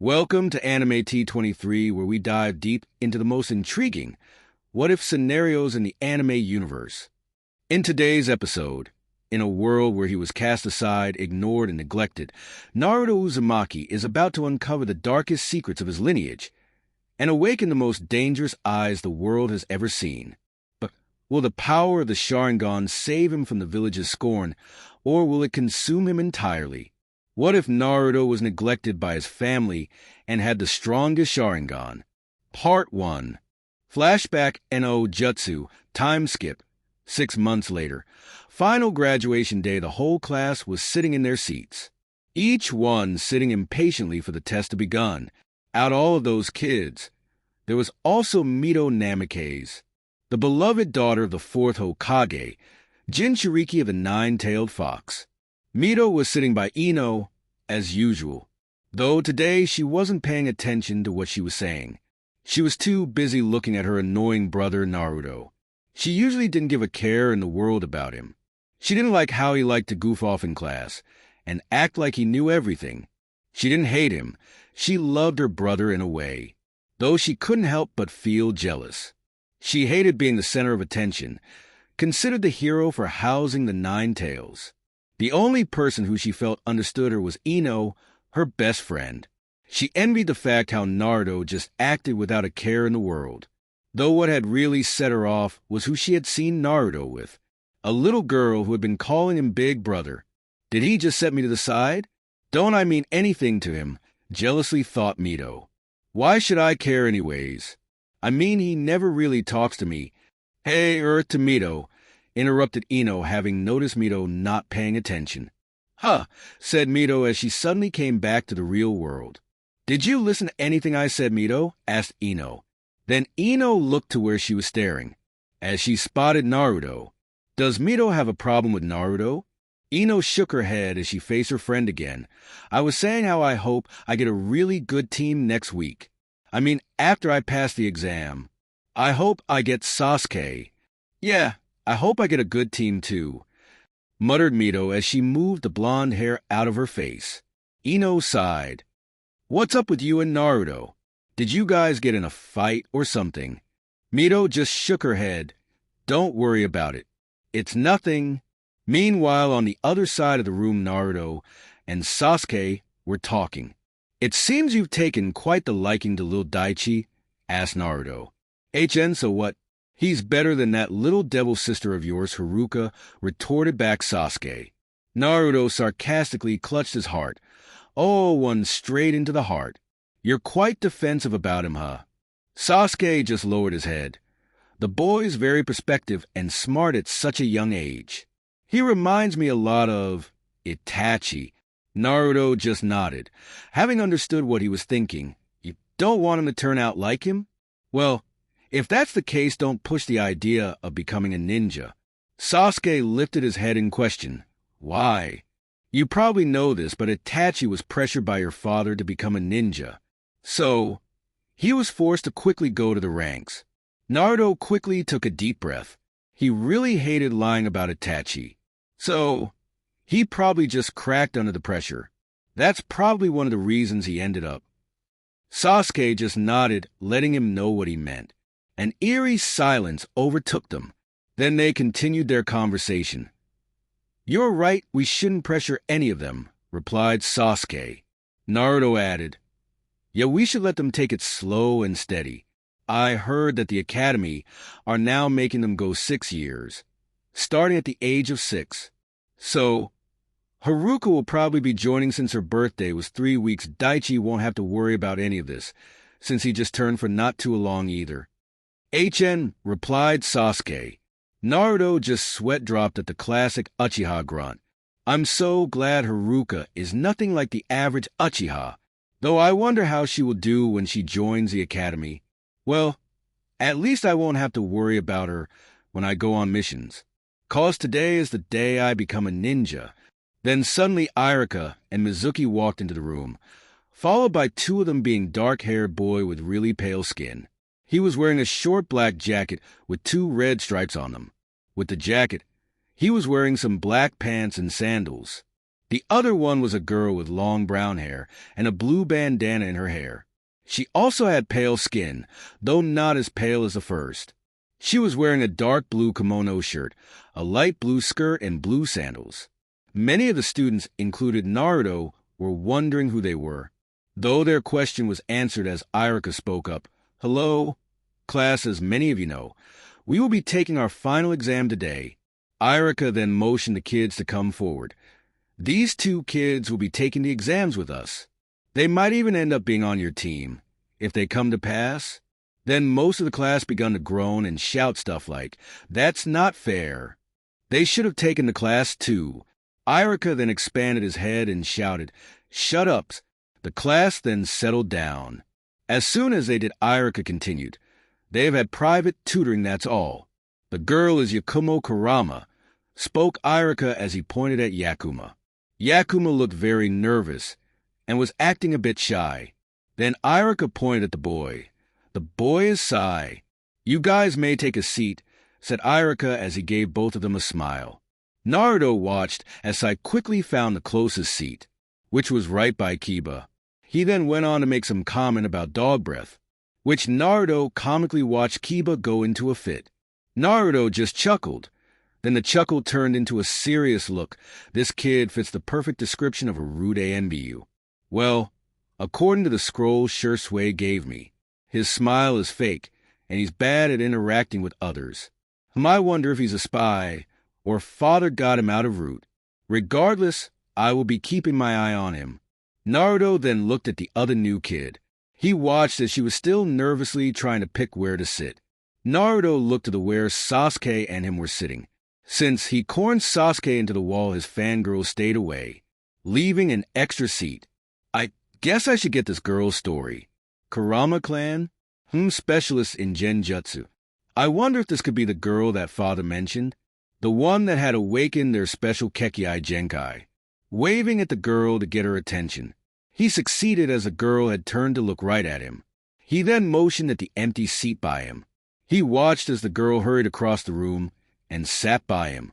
Welcome to Anime T23, where we dive deep into the most intriguing what-if scenarios in the anime universe. In today's episode, in a world where he was cast aside, ignored, and neglected, Naruto Uzumaki is about to uncover the darkest secrets of his lineage and awaken the most dangerous eyes the world has ever seen. But will the power of the Sharingan save him from the village's scorn, or will it consume him entirely? What if Naruto was neglected by his family and had the strongest Sharingan? Part 1. Flashback No Jutsu, time skip. 6 months later. Final graduation day, the whole class was sitting in their seats. Each one sitting impatiently for the test to begun. Out all of those kids, there was also Mito Namikaze, the beloved daughter of the 4th Hokage, Jinchuriki of the Nine-Tailed Fox. Mito was sitting by Ino, as usual, though today she wasn't paying attention to what she was saying. She was too busy looking at her annoying brother Naruto. She usually didn't give a care in the world about him. She didn't like how he liked to goof off in class and act like he knew everything. She didn't hate him. She loved her brother in a way, though she couldn't help but feel jealous. She hated being the center of attention, considered the hero for housing the Nine Tails. The only person who she felt understood her was Ino, her best friend. She envied the fact how Naruto just acted without a care in the world. Though what had really set her off was who she had seen Naruto with, a little girl who had been calling him Big Brother. Did he just set me to the side? Don't I mean anything to him? Jealously thought Mito. Why should I care anyways? I mean, he never really talks to me. Hey, to Mito, interrupted Ino, having noticed Mito not paying attention. Huh, said Mito as she suddenly came back to the real world. Did you listen to anything I said, Mito? Asked Ino. Then Ino looked to where she was staring, as she spotted Naruto. Does Mito have a problem with Naruto? Ino shook her head as she faced her friend again. I was saying how I hope I get a really good team next week. I mean, after I pass the exam. I hope I get Sasuke. Yeah, I hope I get a good team too, muttered Mito as she moved the blonde hair out of her face. Ino sighed. What's up with you and Naruto? Did you guys get in a fight or something? Mito just shook her head. Don't worry about it. It's nothing. Meanwhile, on the other side of the room, Naruto and Sasuke were talking. It seems you've taken quite the liking to little Daichi, asked Naruto. So what? He's better than that little devil sister of yours, Haruka, retorted back Sasuke. Naruto sarcastically clutched his heart. Oh, one straight into the heart. You're quite defensive about him, huh? Sasuke just lowered his head. The boy's very perspective and smart at such a young age. He reminds me a lot of Itachi. Naruto just nodded, having understood what he was thinking. You don't want him to turn out like him? Well, if that's the case, don't push the idea of becoming a ninja. Sasuke lifted his head in question. Why? You probably know this, but Itachi was pressured by your father to become a ninja. So, he was forced to quickly go to the ranks. Naruto quickly took a deep breath. He really hated lying about Itachi. So, he probably just cracked under the pressure. That's probably one of the reasons he ended up. Sasuke just nodded, letting him know what he meant. An eerie silence overtook them. Then they continued their conversation. You're right, we shouldn't pressure any of them, replied Sasuke. Naruto added, yeah, we should let them take it slow and steady. I heard that the academy are now making them go 6 years, starting at the age of 6. So, Haruka will probably be joining since her birthday was 3 weeks. Daichi won't have to worry about any of this, since he just turned for not too long either. Replied Sasuke. Naruto just sweat dropped at the classic uchiha grunt. I'm so glad Haruka is nothing like the average uchiha, though I wonder how she will do when she joins the academy. Well, at least I won't have to worry about her when I go on missions. 'Cause today is the day I become a ninja. Then suddenly Haruka and Mizuki walked into the room, followed by 2 of them being dark-haired boy with really pale skin. He was wearing a short black jacket with 2 red stripes on them. With the jacket, he was wearing some black pants and sandals. The other one was a girl with long brown hair and a blue bandana in her hair. She also had pale skin, though not as pale as the first. She was wearing a dark blue kimono shirt, a light blue skirt, and blue sandals. Many of the students, included Naruto, were wondering who they were, though their question was answered as Haruka spoke up. "Hello, class, as many of you know, we will be taking our final exam today." Haruka then motioned the kids to come forward. "These 2 kids will be taking the exams with us. They might even end up being on your team. If they come to pass." Then most of the class began to groan and shout stuff like, "That's not fair. They should have taken the class too." Haruka then expanded his head and shouted, "Shut up." The class then settled down. As soon as they did, Haruka continued, "They have had private tutoring, that's all. The girl is Yakumo Kurama," spoke Haruka as he pointed at Yakuma. Yakuma looked very nervous and was acting a bit shy. Then Haruka pointed at the boy. "The boy is Sai. You guys may take a seat," said Haruka as he gave both of them a smile. Naruto watched as Sai quickly found the closest seat, which was right by Kiba. He then went on to make some comment about dog breath, which Naruto comically watched Kiba go into a fit. Naruto just chuckled. Then the chuckle turned into a serious look. This kid fits the perfect description of a rude AMBU. Well, according to the scroll Shursui gave me, his smile is fake, and he's bad at interacting with others. I wonder if he's a spy, or father got him out of root. Regardless, I will be keeping my eye on him. Naruto then looked at the other new kid. He watched as she was still nervously trying to pick where to sit. Naruto looked to the where Sasuke and him were sitting. Since he cornered Sasuke into the wall, his fangirl stayed away, leaving an extra seat. I guess I should get this girl's story. Kurama clan? Specialist in genjutsu. I wonder if this could be the girl that father mentioned, the one that had awakened their special Kekkei Genkai. Waving at the girl to get her attention, he succeeded as the girl had turned to look right at him. He then motioned at the empty seat by him. He watched as the girl hurried across the room and sat by him.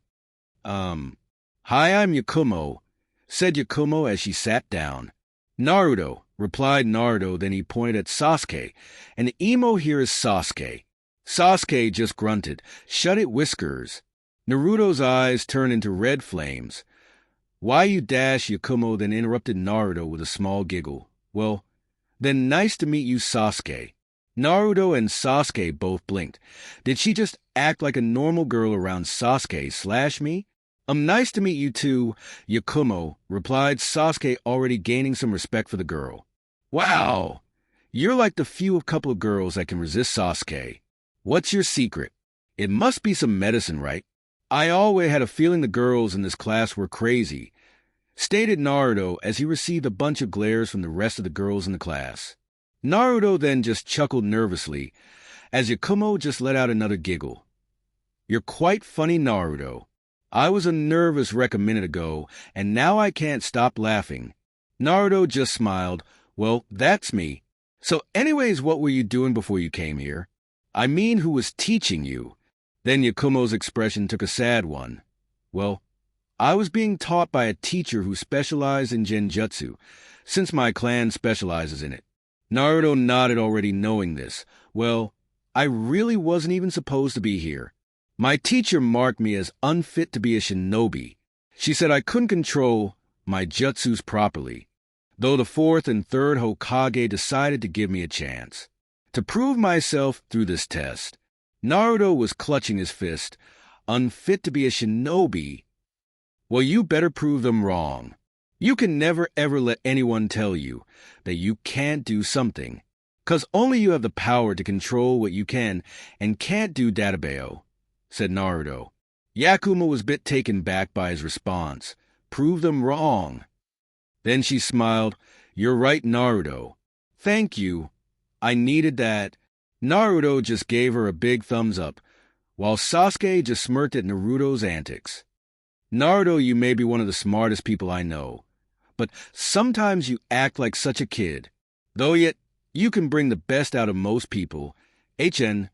"Hi, I'm Yakumo," said Yakumo as she sat down. "Naruto," replied Naruto, then he pointed at Sasuke, and the emo here is Sasuke. Sasuke just grunted, "Shut it, Whiskers." Naruto's eyes turned into red flames. "Why you dash," Yakumo then interrupted Naruto with a small giggle. "Well, then nice to meet you, Sasuke." Naruto and Sasuke both blinked. Did she just act like a normal girl around Sasuke/me? Nice to meet you too, Yakumo, replied Sasuke, already gaining some respect for the girl. "Wow, you're like the few couple of girls that can resist Sasuke. What's your secret? It must be some medicine, right? I always had a feeling the girls in this class were crazy," stated Naruto as he received a bunch of glares from the rest of the girls in the class. Naruto then just chuckled nervously as Yakumo just let out another giggle. "You're quite funny, Naruto. I was a nervous wreck a minute ago, and now I can't stop laughing." Naruto just smiled. "Well, that's me. So anyways, what were you doing before you came here? I mean, who was teaching you?" Then Yakumo's expression took a sad one. "Well, I was being taught by a teacher who specialized in genjutsu, since my clan specializes in it." Naruto nodded, already knowing this. "Well, I really wasn't even supposed to be here. My teacher marked me as unfit to be a shinobi. She said I couldn't control my jutsus properly, though the 4th and 3rd Hokage decided to give me a chance to prove myself through this test." Naruto was clutching his fist. "Unfit to be a shinobi? Well, you better prove them wrong. You can never ever let anyone tell you that you can't do something, 'cause only you have the power to control what you can and can't do, Databeo," said Naruto. Yakuma was a bit taken back by his response. "Prove them wrong." Then she smiled. "You're right, Naruto. Thank you. I needed that." Naruto just gave her a big thumbs up, while Sasuke just smirked at Naruto's antics. "Naruto, you may be one of the smartest people I know, but sometimes you act like such a kid, though yet you can bring the best out of most people. HN.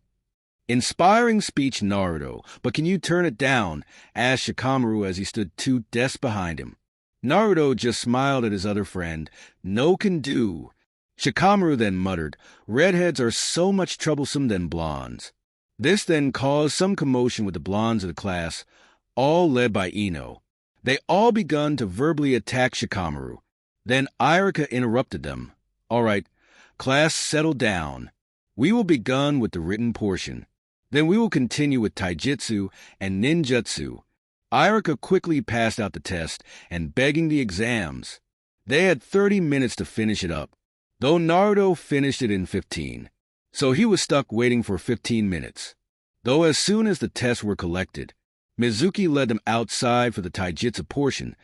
Inspiring speech, Naruto, but can you turn it down?" asked Shikamaru as he stood 2 desks behind him. Naruto just smiled at his other friend. No can do. Shikamaru then muttered, redheads are so much troublesome than blondes. This then caused some commotion with the blondes of the class, all led by Ino. They all begun to verbally attack Shikamaru. Then Haruka interrupted them. All right, class, settle down. We will begin with the written portion. Then we will continue with Taijutsu and ninjutsu. Haruka quickly passed out the test and begging the exams. They had 30 minutes to finish it up, though Naruto finished it in 15. So he was stuck waiting for 15 minutes. Though as soon as the tests were collected, Mizuki led them outside for the Taijutsu portion,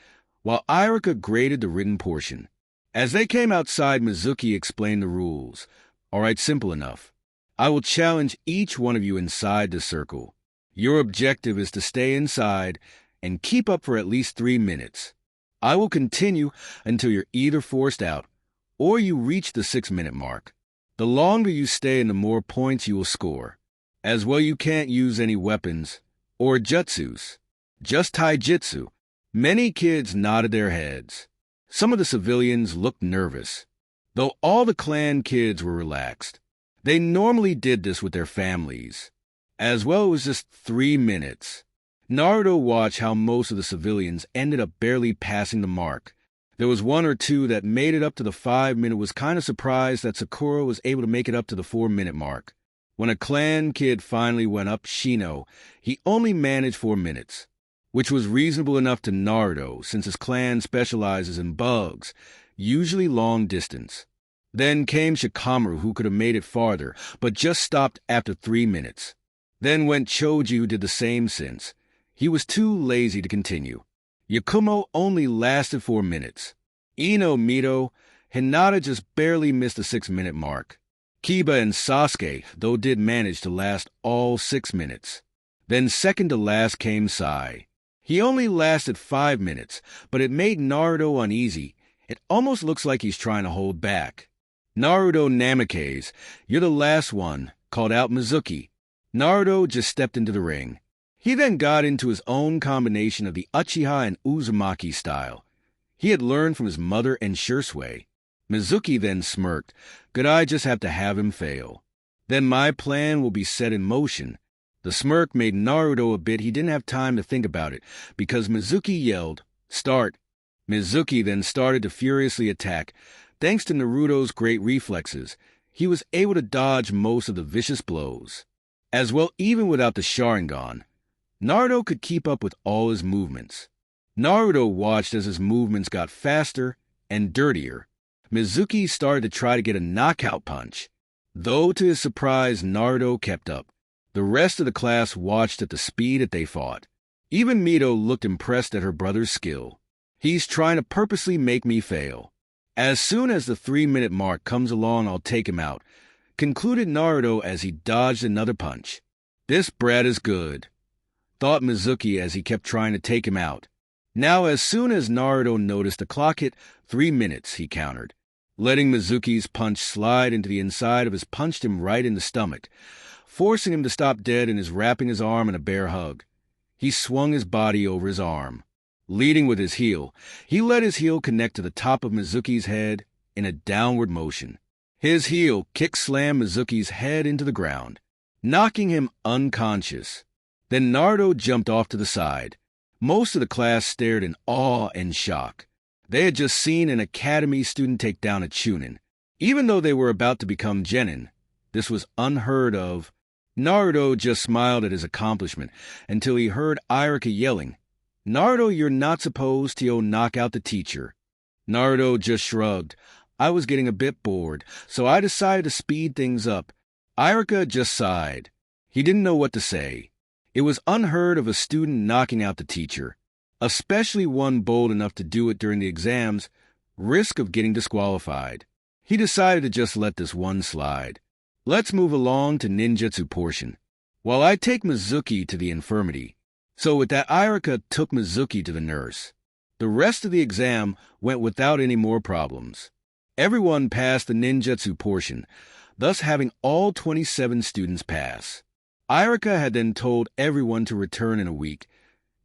while Haruka graded the written portion. As they came outside, Mizuki explained the rules. All right, simple enough. I will challenge each one of you inside the circle. Your objective is to stay inside and keep up for at least 3 minutes. I will continue until you're either forced out or you reach the 6-minute mark. The longer you stay and the more points you will score. As well, you can't use any weapons or jutsus, just taijutsu. Many kids nodded their heads. Some of the civilians looked nervous, though all the clan kids were relaxed. They normally did this with their families. As well, it was just 3 minutes. Naruto watched how most of the civilians ended up barely passing the mark. There was 1 or 2 that made it up to the 5-minute. Was kind of surprised that Sakura was able to make it up to the 4-minute mark. When a clan kid finally went up, Shino, he only managed 4 minutes, which was reasonable enough to Naruto since his clan specializes in bugs, usually long distance. Then came Shikamaru, who could have made it farther, but just stopped after 3 minutes. Then went Choji, who did the same since he was too lazy to continue. Yakumo only lasted 4 minutes. Ino, Mito, Hinata just barely missed the 6-minute mark. Kiba and Sasuke, though, did manage to last all 6 minutes. Then second to last came Sai. He only lasted 5 minutes, but it made Naruto uneasy. It almost looks like he's trying to hold back. Naruto Namikaze, you're the last one, called out Mizuki. Naruto just stepped into the ring. He then got into his own combination of the uchiha and uzumaki style. He had learned from his mother and Shursui. Mizuki then smirked. Could I just have to have him fail? Then my plan will be set in motion. The smirk made Naruto a bit. He didn't have time to think about it, because Mizuki yelled, "Start!" Mizuki then started to furiously attack. Thanks to Naruto's great reflexes, he was able to dodge most of the vicious blows. As well, even without the Sharingan, Naruto could keep up with all his movements. Naruto watched as his movements got faster and dirtier. Mizuki started to try to get a knockout punch. Though to his surprise, Naruto kept up. The rest of the class watched at the speed that they fought. Even Mito looked impressed at her brother's skill. He's trying to purposely make me fail. As soon as the 3-minute mark comes along, I'll take him out, concluded Naruto as he dodged another punch. This brat is good, thought Mizuki as he kept trying to take him out. Now, as soon as Naruto noticed the clock hit 3 minutes, he countered. Letting Mizuki's punch slide into the inside of his punched him right in the stomach, forcing him to stop dead and is wrapping his arm in a bear hug. He swung his body over his arm. Leading with his heel, he let his heel connect to the top of Mizuki's head in a downward motion. His heel kick-slammed Mizuki's head into the ground, knocking him unconscious. Then Naruto jumped off to the side. Most of the class stared in awe and shock. They had just seen an academy student take down a Chunin. Even though they were about to become genin, this was unheard of. Naruto just smiled at his accomplishment until he heard Haruka yelling, "Naruto, you're not supposed to knock out the teacher." Naruto just shrugged. I was getting a bit bored, so I decided to speed things up. Haruka just sighed. He didn't know what to say. It was unheard of a student knocking out the teacher, especially one bold enough to do it during the exams, risk of getting disqualified. He decided to just let this one slide. Let's move along to ninjutsu portion, while I take Mizuki to the infirmary. So with that, Haruka took Mizuki to the nurse. The rest of the exam went without any more problems. Everyone passed the ninjutsu portion, thus having all 27 students pass. Haruka had then told everyone to return in a week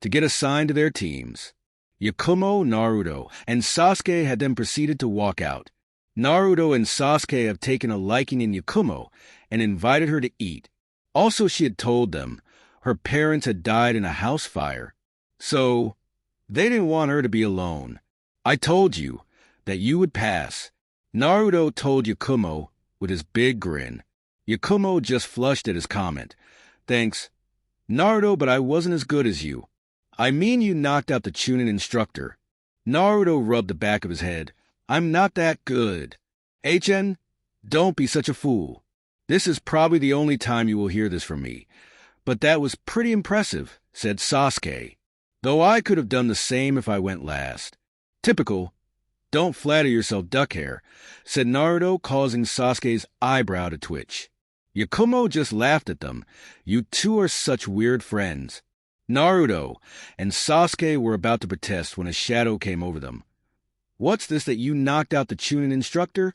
to get assigned to their teams. Yakumo, Naruto, and Sasuke had then proceeded to walk out. Naruto and Sasuke have taken a liking in Yakumo and invited her to eat. Also, she had told them her parents had died in a house fire, so they didn't want her to be alone. I told you that you would pass, Naruto told Yakumo with his big grin. Yakumo just flushed at his comment. Thanks, Naruto, but I wasn't as good as you. I mean, you knocked out the Chunin instructor. Naruto rubbed the back of his head. I'm not that good. HN, don't be such a fool. This is probably the only time you will hear this from me. But that was pretty impressive, said Sasuke. Though I could have done the same if I went last. Typical. Don't flatter yourself, duckhair, said Naruto, causing Sasuke's eyebrow to twitch. Yakumo just laughed at them. You two are such weird friends. Naruto and Sasuke were about to protest when a shadow came over them. What's this that you knocked out the Chunin instructor?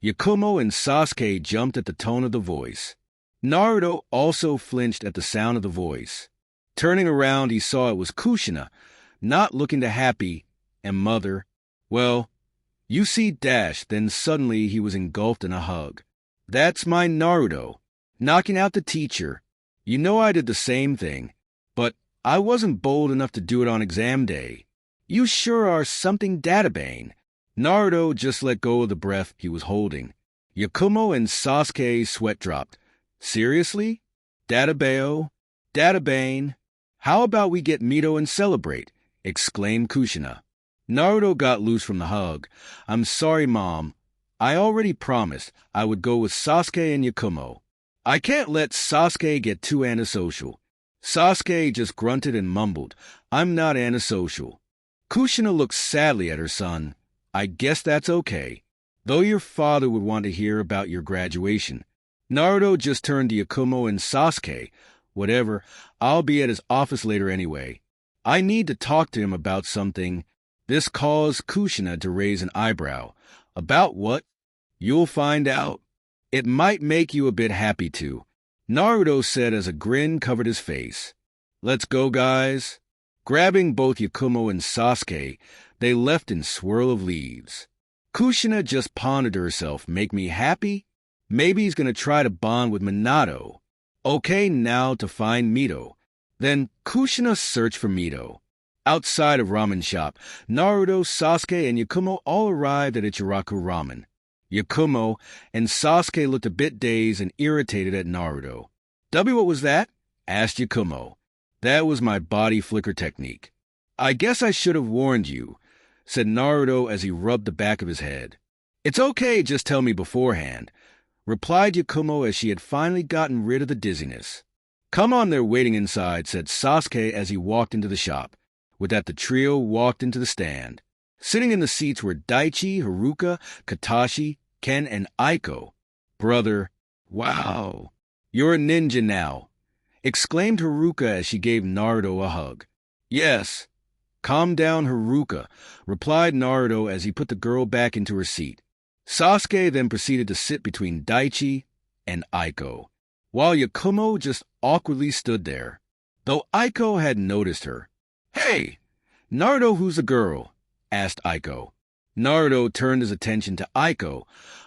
Yakumo and Sasuke jumped at the tone of the voice. Naruto also flinched at the sound of the voice. Turning around, he saw it was Kushina, not looking too happy, and Mother. Well, you see dash, then suddenly he was engulfed in a hug. That's my Naruto, knocking out the teacher. You know I did the same thing, but I wasn't bold enough to do it on exam day. You sure are something databane. Naruto just let go of the breath he was holding. Yakumo and Sasuke's sweat dropped. Seriously? Databao? Databane? How about we get Mito and celebrate? Exclaimed Kushina. Naruto got loose from the hug. I'm sorry, Mom. I already promised I would go with Sasuke and Yakumo. I can't let Sasuke get too antisocial. Sasuke just grunted and mumbled, I'm not antisocial. Kushina looked sadly at her son. I guess that's okay. Though your father would want to hear about your graduation. Naruto just turned to Yakumo and Sasuke. Whatever, I'll be at his office later anyway. I need to talk to him about something. This caused Kushina to raise an eyebrow. About what? You'll find out. It might make you a bit happy too, Naruto said as a grin covered his face. Let's go, guys. Grabbing both Yakumo and Sasuke, they left in swirl of leaves. Kushina just pondered to herself, make me happy? Maybe he's going to try to bond with Minato. Okay, now to find Mito. Then Kushina searched for Mito. Outside of ramen shop, Naruto, Sasuke, and Yakumo all arrived at Ichiraku Ramen. Yakumo and Sasuke looked a bit dazed and irritated at Naruto. What was that? Asked Yakumo. That was my body flicker technique. I guess I should have warned you, said Naruto as he rubbed the back of his head. It's okay, just tell me beforehand, replied Yakumo as she had finally gotten rid of the dizziness. Come on, they're waiting inside, said Sasuke as he walked into the shop. With that, the trio walked into the stand. Sitting in the seats were Daichi, Haruka, Kakashi, Ken, and Aiko. Brother, wow, you're a ninja now, exclaimed Haruka as she gave Naruto a hug. Yes. Calm down, Haruka, replied Naruto as he put the girl back into her seat. Sasuke then proceeded to sit between Daichi and Aiko, while Yakumo just awkwardly stood there, though Aiko had noticed her. Hey, Naruto, who's the girl? Asked Aiko. Naruto turned his attention to Aiko.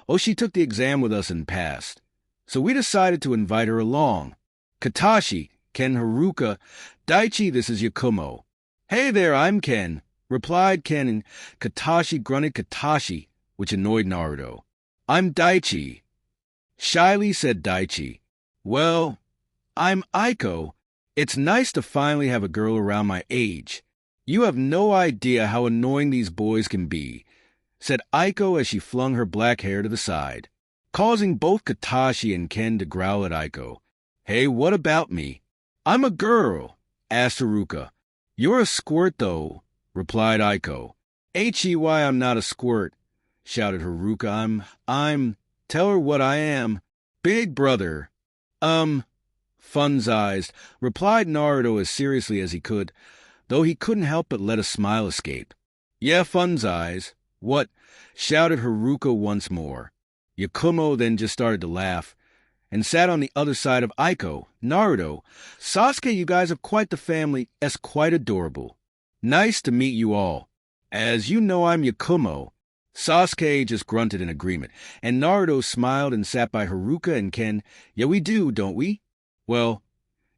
Oh, she took the exam with us and passed. So we decided to invite her along. Kakashi, Ken, Haruka, Daichi, this is Yakumo. Hey there, I'm Ken, replied Ken, and Kakashi grunted Kakashi, which annoyed Naruto. I'm Daichi. Shyly said Daichi. Well, I'm Aiko. It's nice to finally have a girl around my age. You have no idea how annoying these boys can be, said Aiko as she flung her black hair to the side, causing both Kakashi and Ken to growl at Aiko. Hey, what about me? I'm a girl, asked Haruka. You're a squirt, though, replied Aiko. H-E-Y, I'm not a squirt, shouted Haruka. Tell her what I am. Big brother. Fun-sized, replied Naruto as seriously as he could, though he couldn't help but let a smile escape. Yeah, fun-sized. What? Shouted Haruka once more. Yakumo then just started to laugh, and sat on the other side of Aiko. Naruto, Sasuke, you guys have quite the family, quite adorable. Nice to meet you all. As you know, I'm Yakumo. Sasuke just grunted in agreement, and Naruto smiled and sat by Haruka and Ken. Yeah, we do, don't we? Well,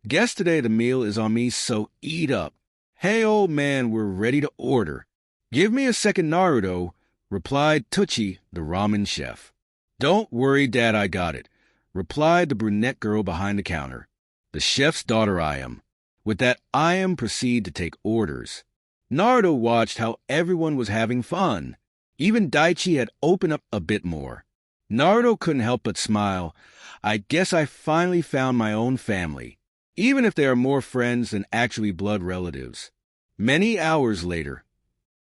guess today the meal is on me, so eat up. Hey, old man, we're ready to order. Give me a second, Naruto, replied Itachi, the ramen chef. Don't worry, Dad, I got it, replied the brunette girl behind the counter. The chef's daughter I am. With that, I am proceed to take orders. Naruto watched how everyone was having fun. Even Daichi had opened up a bit more. Naruto couldn't help but smile. I guess I finally found my own family, even if they are more friends than actually blood relatives. Many hours later,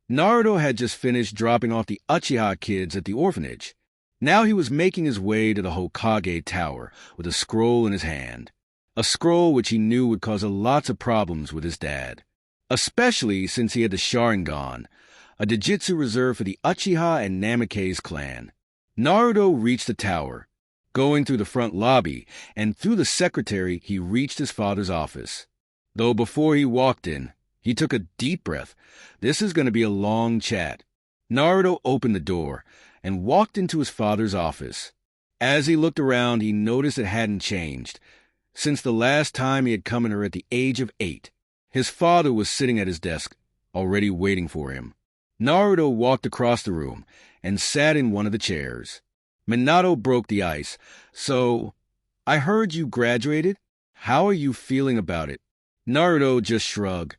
Naruto had just finished dropping off the Uchiha kids at the orphanage. Now he was making his way to the Hokage Tower with a scroll in his hand. A scroll which he knew would cause lots of problems with his dad, especially since he had the Sharingan, a genjutsu reserved for the Uchiha and Namake's clan. Naruto reached the tower. Going through the front lobby and through the secretary, he reached his father's office. Though before he walked in, he took a deep breath. This is going to be a long chat. Naruto opened the door and walked into his father's office. As he looked around, he noticed it hadn't changed. Since the last time he had come in here at the age of 8, his father was sitting at his desk, already waiting for him. Naruto walked across the room and sat in one of the chairs. Minato broke the ice. So, I heard you graduated? How are you feeling about it? Naruto just shrugged.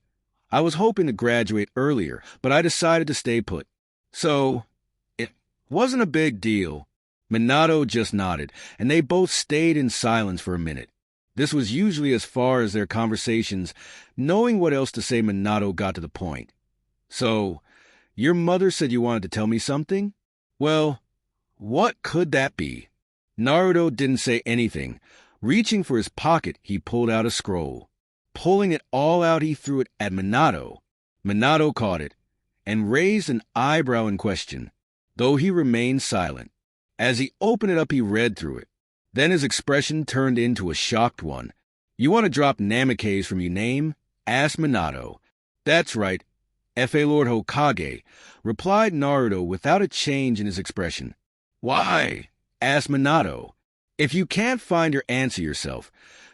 I was hoping to graduate earlier, but I decided to stay put. So, it wasn't a big deal. Minato just nodded, and they both stayed in silence for a minute. This was usually as far as their conversations. Knowing what else to say, Minato got to the point. So, your mother said you wanted to tell me something? Well, what could that be? Naruto didn't say anything. Reaching for his pocket, he pulled out a scroll. Pulling it all out, he threw it at Minato. Minato caught it and raised an eyebrow in question, though he remained silent. As he opened it up, he read through it. Then his expression turned into a shocked one. You want to drop Namake's from your name? Asked Minato. That's right, F.A. Lord Hokage, replied Naruto without a change in his expression. Why? Asked Minato. If you can't find your answer yourself,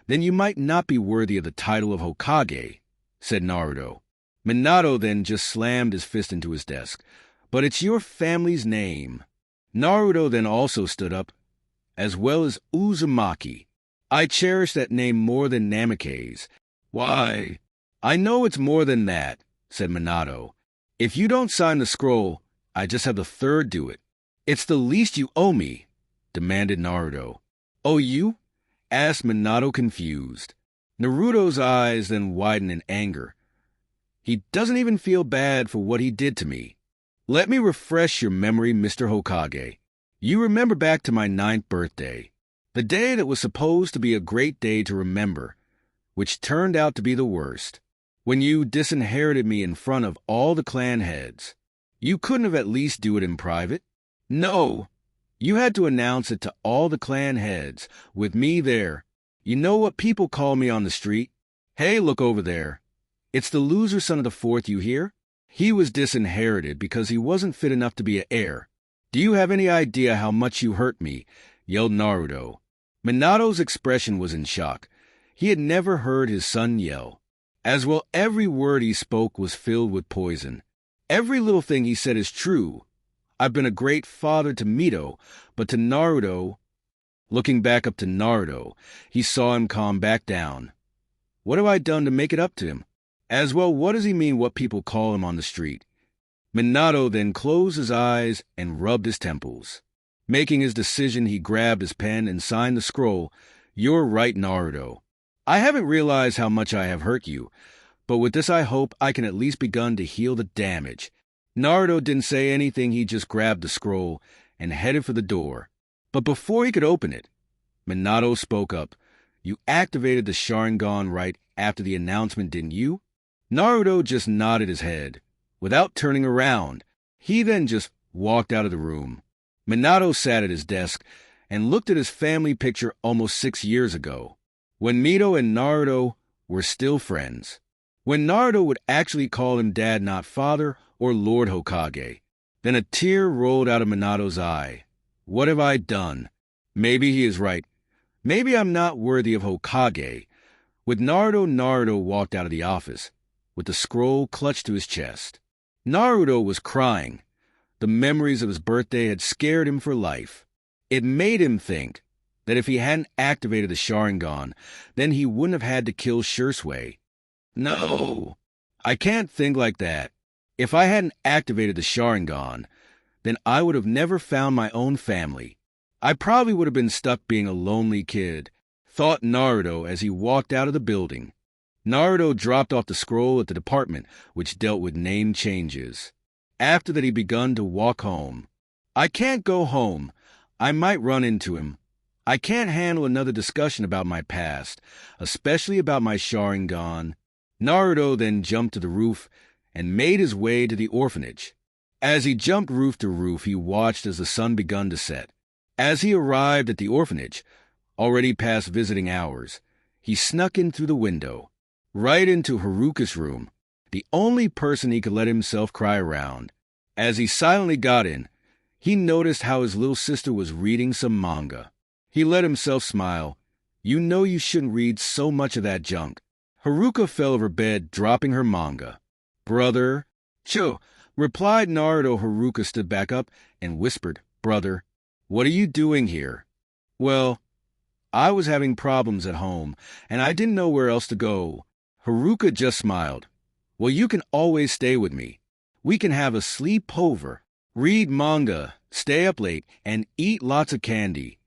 then you might not be worthy of the title of Hokage, said Naruto. Minato then just slammed his fist into his desk. But it's your family's name. Naruto then also stood up, as well as Uzumaki. I cherish that name more than Namake's. Why? I know it's more than that, said Minato. If you don't sign the scroll, I just have the third do it. It's the least you owe me, demanded Naruto. Owe you? Asked Minato, confused. Naruto's eyes then widened in anger. He doesn't even feel bad for what he did to me. Let me refresh your memory, Mr. Hokage. You remember back to my 9th birthday, the day that was supposed to be a great day to remember, which turned out to be the worst. When you disinherited me in front of all the clan heads. You couldn't have at least do it in private? No, you had to announce it to all the clan heads, with me there. You know what people call me on the street? Hey, look over there. It's the loser son of the 4th, you hear? He was disinherited because he wasn't fit enough to be an heir. Do you have any idea how much you hurt me? Yelled Naruto. Minato's expression was in shock. He had never heard his son yell. As well, every word he spoke was filled with poison. Every little thing he said is true. I've been a great father to Mito, but to Naruto... Looking back up to Naruto, he saw him calm back down. What have I done to make it up to him? As well, what does he mean what people call him on the street? Minato then closed his eyes and rubbed his temples. Making his decision, he grabbed his pen and signed the scroll. You're right, Naruto. I haven't realized how much I have hurt you, but with this I hope I can at least begin to heal the damage. Naruto didn't say anything, he just grabbed the scroll and headed for the door. But before he could open it, Minato spoke up. You activated the Sharingan right after the announcement, didn't you? Naruto just nodded his head. Without turning around, he then just walked out of the room. Minato sat at his desk and looked at his family picture almost 6 years ago, when Mito and Naruto were still friends. When Naruto would actually call him dad, not father or Lord Hokage. Then a tear rolled out of Minato's eye. What have I done? Maybe he is right. Maybe I'm not worthy of Hokage. With Naruto walked out of the office, with the scroll clutched to his chest. Naruto was crying. The memories of his birthday had scared him for life. It made him think that if he hadn't activated the Sharingan, then he wouldn't have had to kill Shursui. No, I can't think like that. If I hadn't activated the Sharingan, then I would have never found my own family. I probably would have been stuck being a lonely kid, thought Naruto as he walked out of the building. Naruto dropped off the scroll at the department which dealt with name changes. After that he begun to walk home. I can't go home. I might run into him. I can't handle another discussion about my past, especially about my Sharingan. Naruto then jumped to the roof and made his way to the orphanage. As he jumped roof to roof, he watched as the sun begun to set. As he arrived at the orphanage, already past visiting hours, he snuck in through the window, right into Haruka's room, the only person he could let himself cry around. As he silently got in, he noticed how his little sister was reading some manga. He let himself smile. You know you shouldn't read so much of that junk. Haruka fell over bed, dropping her manga. Brother. Cho, replied Naruto. Haruka stood back up and whispered, Brother, what are you doing here? Well, I was having problems at home, and I didn't know where else to go. Haruka just smiled. Well, you can always stay with me. We can have a sleepover, read manga, stay up late, and eat lots of candy.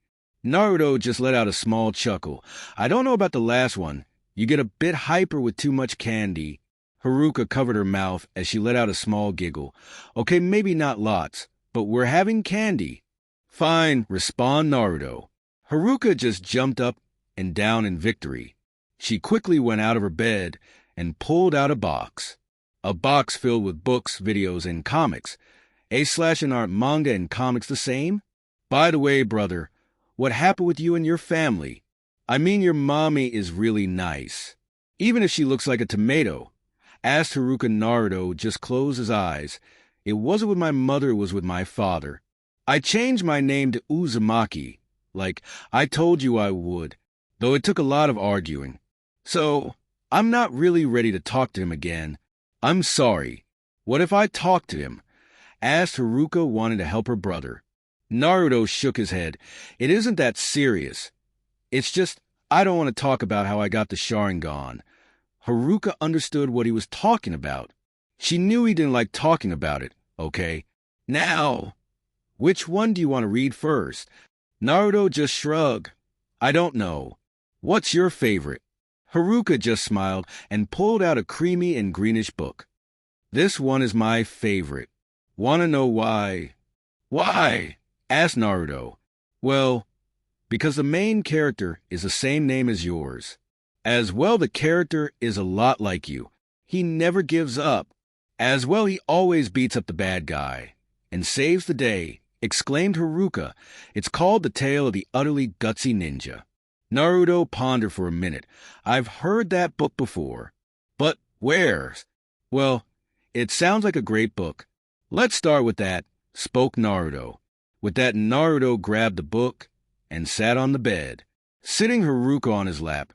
Naruto just let out a small chuckle. I don't know about the last one. You get a bit hyper with too much candy. Haruka covered her mouth as she let out a small giggle. Okay, maybe not lots, but we're having candy. Fine, respond Naruto. Haruka just jumped up and down in victory. She quickly went out of her bed and pulled out a box. A box filled with books, videos, and comics. Aren't manga and comics the same? By the way, brother, what happened with you and your family? I mean, your mommy is really nice. Even if she looks like a tomato. Asked Haruka. Naruto just closed his eyes. It wasn't with my mother, it was with my father. I changed my name to Uzumaki, like I told you I would, though it took a lot of arguing. So, I'm not really ready to talk to him again. I'm sorry. What if I talked to him? Asked Haruka, wanting to help her brother. Naruto shook his head. It isn't that serious. It's just, I don't want to talk about how I got the Sharingan. Haruka understood what he was talking about. She knew he didn't like talking about it, okay? Now, which one do you want to read first? Naruto just shrugged. I don't know. What's your favorite? Haruka just smiled and pulled out a creamy and greenish book. This one is my favorite. Want to know why? Why? Asked Naruto. Well, because the main character is the same name as yours. As well, the character is a lot like you. He never gives up. As well, he always beats up the bad guy and saves the day, exclaimed Haruka. It's called The Tale of the Utterly Gutsy Ninja. Naruto pondered for a minute. I've heard that book before. But where? Well, it sounds like a great book. Let's start with that, spoke Naruto. With that, Naruto grabbed the book and sat on the bed. Sitting Haruka on his lap,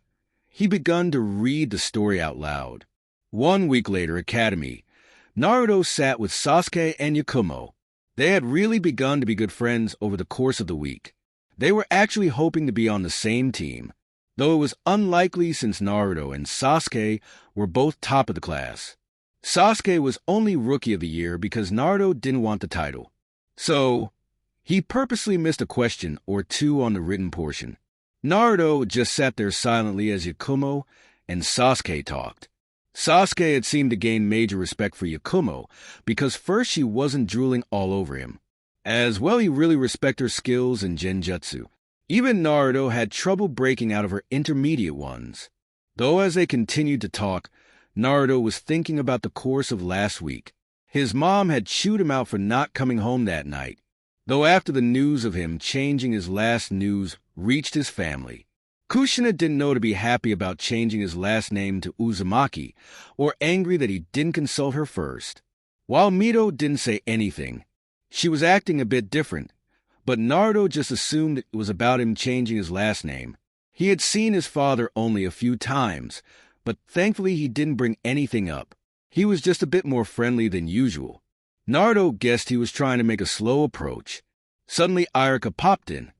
he begun to read the story out loud. 1 week later, Academy. Naruto sat with Sasuke and Yakumo. They had really begun to be good friends over the course of the week. They were actually hoping to be on the same team, though it was unlikely since Naruto and Sasuke were both top of the class. Sasuke was only Rookie of the Year because Naruto didn't want the title. So, he purposely missed a question or two on the written portion. Naruto just sat there silently as Yakumo and Sasuke talked. Sasuke had seemed to gain major respect for Yakumo because first she wasn't drooling all over him. As well, he really respected her skills in genjutsu. Even Naruto had trouble breaking out of her intermediate ones. Though as they continued to talk, Naruto was thinking about the course of last week. His mom had chewed him out for not coming home that night, though after the news of him changing his last news reached his family. Kushina didn't know to be happy about changing his last name to Uzumaki, or angry that he didn't consult her first. While Mito didn't say anything, she was acting a bit different, but Naruto just assumed it was about him changing his last name. He had seen his father only a few times, but thankfully he didn't bring anything up. He was just a bit more friendly than usual. Naruto guessed he was trying to make a slow approach. Suddenly Haruka popped in.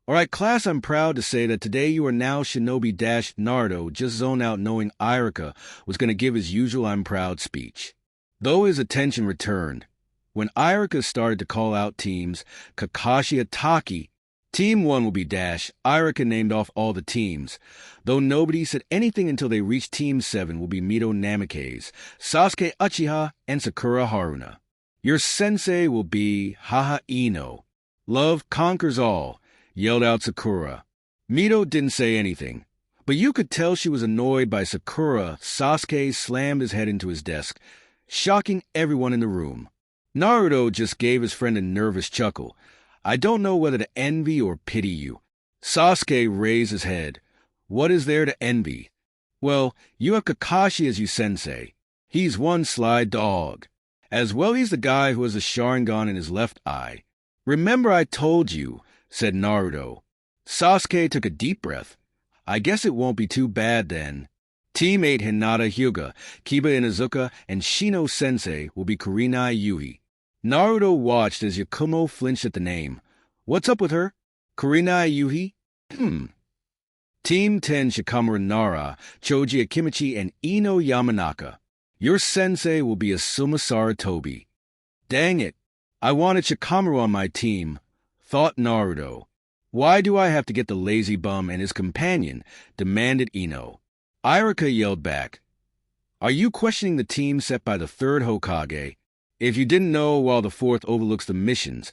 "All right, class, I'm proud to say that today you are now Shinobi-Naruto," just zoned out knowing Haruka was going to give his usual "I'm proud" speech. Though his attention returned, when Haruka started to call out teams, Kakashi and Taki, Team 1 will be Haruka named off all the teams, though nobody said anything until they reached Team 7 will be Mito Namikaze, Sasuke Uchiha, and Sakura Haruna. Your sensei will be Haha Ino. Love conquers all, yelled out Sakura. Mito didn't say anything, but you could tell she was annoyed by Sakura. Sasuke slammed his head into his desk, shocking everyone in the room. Naruto just gave his friend a nervous chuckle. "I don't know whether to envy or pity you." Sasuke raised his head. "What is there to envy?" "Well, you have Kakashi as your sensei. He's one sly dog. As well, he's the guy who has a Sharingan in his left eye." "Remember I told you," said Naruto. Sasuke took a deep breath. "I guess it won't be too bad then." Team 8 Hinata Hyuga, Kiba Inuzuka, and Shino Sensei will be Kurenai Yuhi. Naruto watched as Yakumo flinched at the name. "What's up with her? Kurenai Yuhi? Team 10 Shikamaru Nara, Choji Akimichi, and Ino Yamanaka. Your sensei will be Asuma Saratobi." "Dang it, I wanted Shikamaru on my team," thought Naruto. "Why do I have to get the lazy bum and his companion?" demanded Ino. Haruka yelled back, "Are you questioning the team set by the third Hokage? If you didn't know, while the fourth overlooks the missions,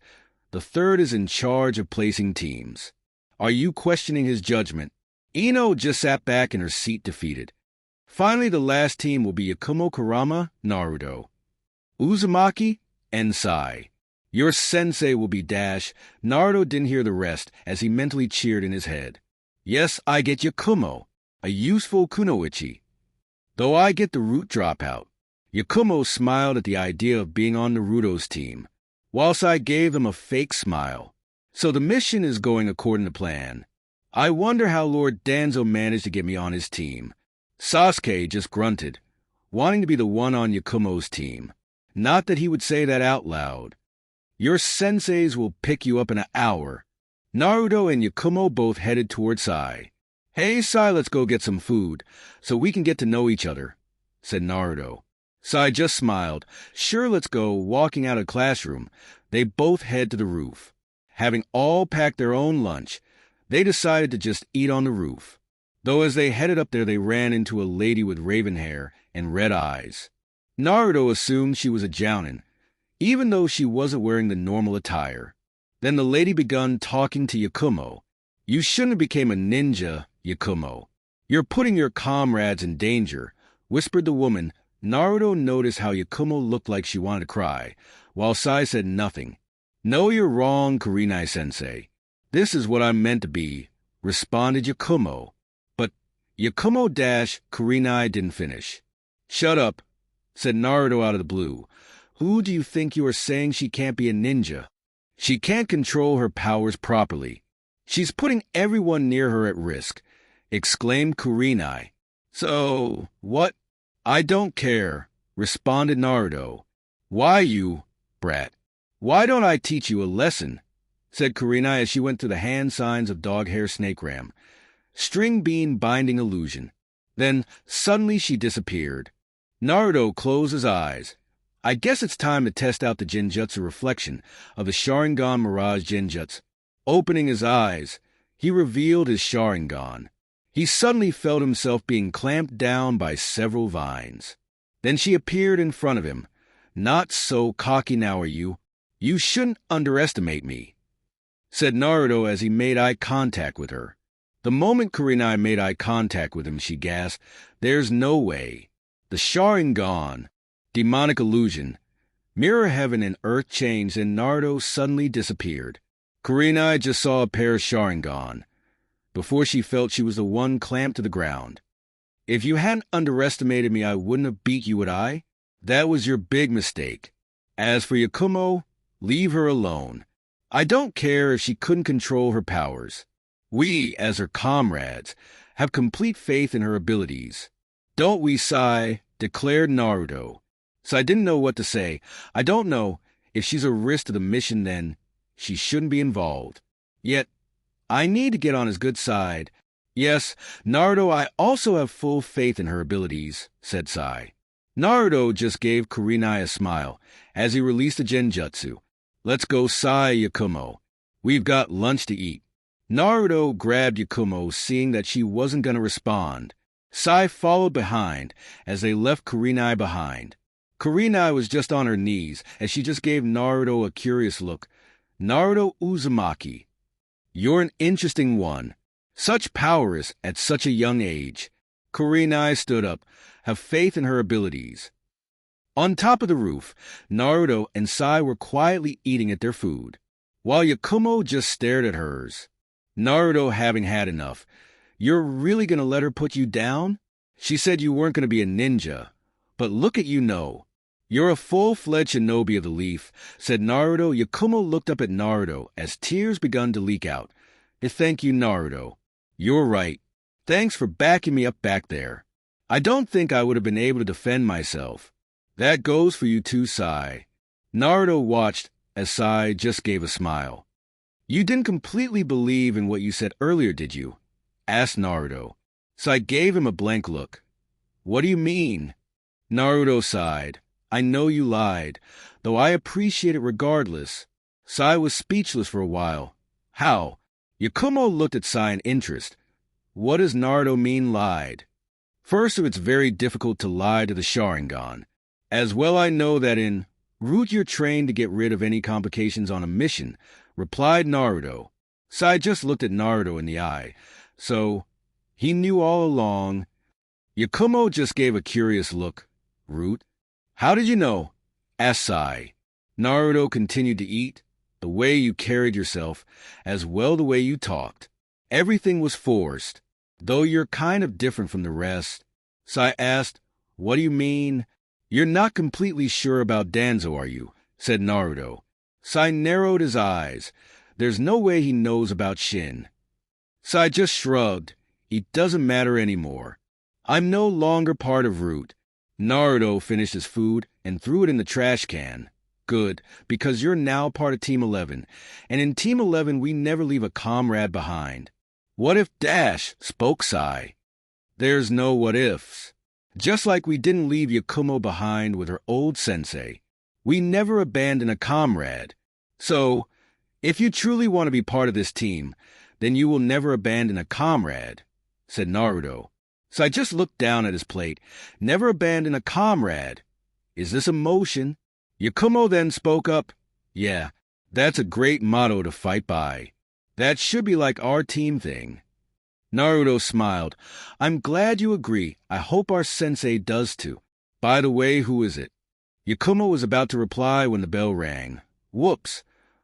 the third is in charge of placing teams. Are you questioning his judgment?" Ino just sat back in her seat defeated. Finally, the last team will be Yakumo Kurama, Naruto, Uzumaki, and Sai. Your sensei will be Naruto didn't hear the rest as he mentally cheered in his head. "Yes, I get Yakumo, a useful kunoichi. Though I get the root dropout." Yakumo smiled at the idea of being on Naruto's team, whilst I gave them a fake smile. "So the mission is going according to plan. I wonder how Lord Danzo managed to get me on his team." Sasuke just grunted, wanting to be the one on Yakumo's team. Not that he would say that out loud. "Your senseis will pick you up in an hour." Naruto and Yakumo both headed toward Sai. "Hey, Sai, let's go get some food, so we can get to know each other," said Naruto. Sai just smiled. "Sure, let's go." Walking out of the classroom, they both head to the roof. Having all packed their own lunch, they decided to just eat on the roof. Though as they headed up there, they ran into a lady with raven hair and red eyes. Naruto assumed she was a jounin, even though she wasn't wearing the normal attire. Then the lady begun talking to Yakumo. "You shouldn't have became a ninja, Yakumo. You're putting your comrades in danger," whispered the woman. Naruto noticed how Yakumo looked like she wanted to cry, while Sai said nothing. "No, you're wrong, Kurenai-sensei. This is what I'm meant to be," responded Yakumo. But Yakumo-Kurenai didn't finish. "Shut up," said Naruto out of the blue. "Who do you think you are saying she can't be a ninja? She can't control her powers properly. She's putting everyone near her at risk," exclaimed Kurenai. "So, what?" "I don't care," responded Naruto. "Why you, brat? Why don't I teach you a lesson?" said Kurenai as she went through the hand signs of dog hair snake ram. String bean binding illusion. Then, suddenly she disappeared. Naruto closed his eyes. I guess it's time to test out the genjutsu reflection of the Sharingan Mirage Genjutsu. Opening his eyes, he revealed his Sharingan. He suddenly felt himself being clamped down by several vines. Then she appeared in front of him. "Not so cocky now, are you? You shouldn't underestimate me," said Naruto as he made eye contact with her. The moment Kurenai made eye contact with him, she gasped, "There's no way." The Sharingan, demonic illusion, mirror heaven and earth changed, and Naruto suddenly disappeared. Kurenai just saw a pair of Sharingan. before she felt she was the one clamped to the ground. If you hadn't underestimated me, I wouldn't have beat you, would I? That was your big mistake. As for Yakumo, leave her alone. I don't care if she couldn't control her powers. We, as her comrades, have complete faith in her abilities. Don't we, Sai? Declared Naruto. Sai didn't know what to say. I don't know. If she's a risk to the mission, then she shouldn't be involved. Yet, I need to get on his good side. Yes, Naruto, I also have full faith in her abilities, said Sai. Naruto just gave Kurenai a smile as he released the genjutsu. Let's go, Sai, Yakumo. We've got lunch to eat. Naruto grabbed Yakumo, seeing that she wasn't going to respond. Sai followed behind as they left Kurenai behind. Kurenai was just on her knees as she just gave Naruto a curious look. Naruto Uzumaki. You're an interesting one. Such powers at such a young age. Kurenai stood up. Have faith in her abilities. On top of the roof, Naruto and Sai were quietly eating at their food, while Yakumo just stared at hers. Naruto having had enough. You're really going to let her put you down? She said you weren't going to be a ninja. But look at you know. You're a full-fledged shinobi of the leaf, said Naruto. Yakumo looked up at Naruto as tears begun to leak out. Thank you, Naruto. You're right. Thanks for backing me up back there. I don't think I would have been able to defend myself. That goes for you too, Sai. Naruto watched as Sai just gave a smile. You didn't completely believe in what you said earlier, did you? Asked Naruto. Sai gave him a blank look. What do you mean? Naruto sighed. I know you lied, though I appreciate it regardless. Sai was speechless for a while. How? Yakumo looked at Sai in interest. What does Naruto mean lied? First, it's very difficult to lie to the Sharingan. As well I know that in Root you're trained to get rid of any complications on a mission, replied Naruto. Sai just looked at Naruto in the eye. So, he knew all along. Yakumo just gave a curious look. Root? How did you know? Asked Sai. Naruto continued to eat. The way you carried yourself, as well the way you talked. Everything was forced, though you're kind of different from the rest. Sai asked, What do you mean? You're not completely sure about Danzo, are you? Said Naruto. Sai narrowed his eyes. There's no way he knows about Shin. Sai just shrugged. It doesn't matter anymore. I'm no longer part of Root. Naruto finished his food and threw it in the trash can. Good, because you're now part of Team 11, and in Team 11 we never leave a comrade behind. What if Dash? Spoke Sai. There's no what ifs. Just like we didn't leave Yakumo behind with her old sensei. We never abandon a comrade. So, if you truly want to be part of this team, then you will never abandon a comrade, said Naruto. Sai just looked down at his plate. Never abandon a comrade. Is this a motion? Yakumo then spoke up. Yeah, that's a great motto to fight by. That should be like our team thing. Naruto smiled. I'm glad you agree. I hope our sensei does too. By the way, who is it? Yakumo was about to reply when the bell rang. Whoops.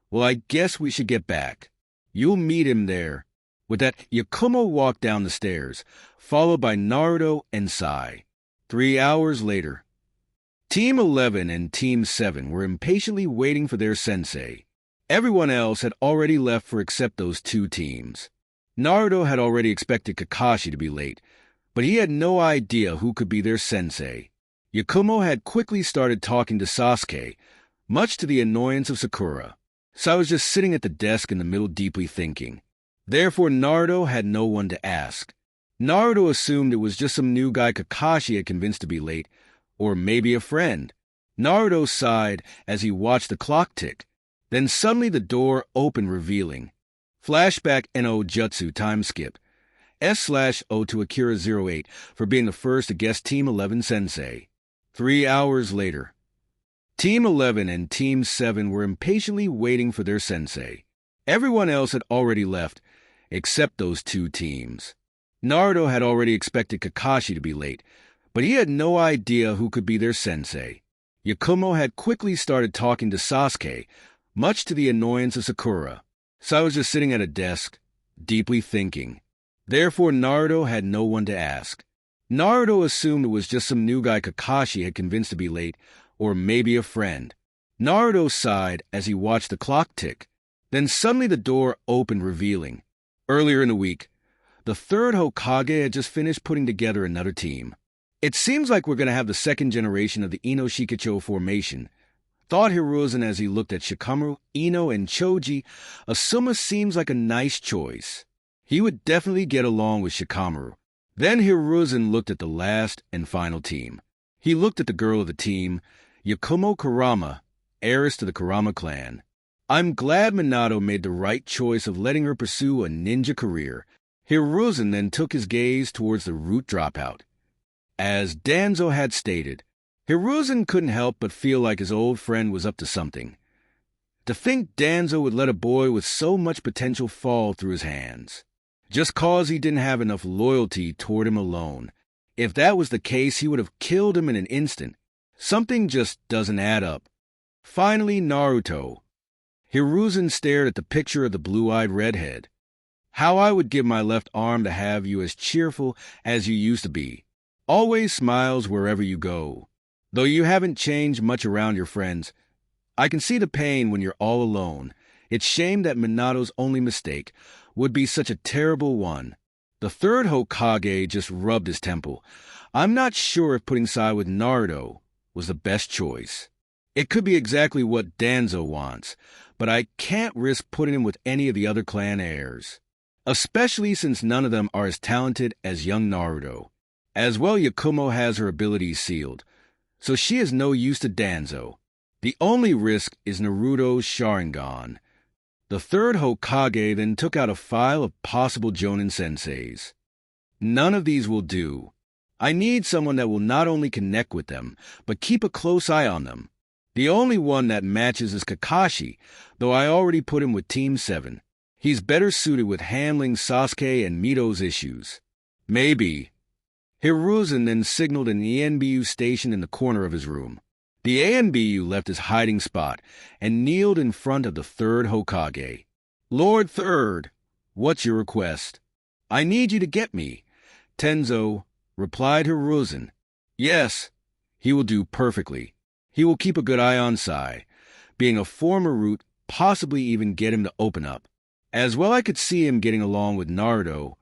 Well, I guess we should get back. You'll meet him there. With that, Yakumo walked down the stairs, followed by Naruto and Sai. 3 hours later. Team 11 and Team 7 were impatiently waiting for their sensei. Everyone else had already left for except those two teams. Naruto had already expected Kakashi to be late, but he had no idea who could be their sensei. Yakumo had quickly started talking to Sasuke, much to the annoyance of Sakura. Sai was just sitting at the desk in the middle deeply thinking. Therefore, Naruto had no one to ask. Naruto assumed it was just some new guy Kakashi had convinced to be late, or maybe a friend. Naruto sighed as he watched the clock tick. Then suddenly the door opened, revealing. Flashback no jutsu time skip. S/O to Akira08 for being the first to guess Team 11 sensei. 3 hours later. Team 11 and Team 7 were impatiently waiting for their sensei. Everyone else had already left, except those two teams. Naruto had already expected Kakashi to be late, but he had no idea who could be their sensei. Yakumo had quickly started talking to Sasuke, much to the annoyance of Sakura. Sai was just sitting at a desk, deeply thinking. Therefore, Naruto had no one to ask. Naruto assumed it was just some new guy Kakashi had convinced to be late, or maybe a friend. Naruto sighed as he watched the clock tick. Then suddenly the door opened, revealing. Earlier in the week, the third Hokage had just finished putting together another team. It seems like we're going to have the second generation of the Ino Shikicho formation, thought Hiruzen as he looked at Shikamaru, Ino, and Choji. Asuma seems like a nice choice. He would definitely get along with Shikamaru. Then Hiruzen looked at the last and final team. He looked at the girl of the team, Yakumo Kurama, heiress to the Kurama clan. I'm glad Minato made the right choice of letting her pursue a ninja career. Hiruzen then took his gaze towards the root dropout. As Danzo had stated, Hiruzen couldn't help but feel like his old friend was up to something. To think Danzo would let a boy with so much potential fall through his hands, just cause he didn't have enough loyalty toward him alone. If that was the case, he would have killed him in an instant. Something just doesn't add up. Finally, Naruto. Hiruzen stared at the picture of the blue-eyed redhead. How I would give my left arm to have you as cheerful as you used to be. Always smiles wherever you go. Though you haven't changed much around your friends, I can see the pain when you're all alone. It's shame that Minato's only mistake would be such a terrible one. The third Hokage just rubbed his temple. I'm not sure if putting side with Naruto was the best choice. It could be exactly what Danzo wants, but I can't risk putting him with any of the other clan heirs, especially since none of them are as talented as young Naruto. As well, Yakumo has her abilities sealed, so she is no use to Danzo. The only risk is Naruto's Sharingan. The third Hokage then took out a file of possible Jonin senseis. None of these will do. I need someone that will not only connect with them, but keep a close eye on them. The only one that matches is Kakashi, though I already put him with Team 7. He's better suited with handling Sasuke and Mito's issues. Maybe. Hiruzen then signaled an ENBU station in the corner of his room. The ANBU left his hiding spot and kneeled in front of the third Hokage. Lord Third, what's your request? I need you to get me. Tenzo, replied Hiruzen. Yes, he will do perfectly. He will keep a good eye on Sai. Being a former root, possibly even get him to open up. As well, I could see him getting along with Naruto,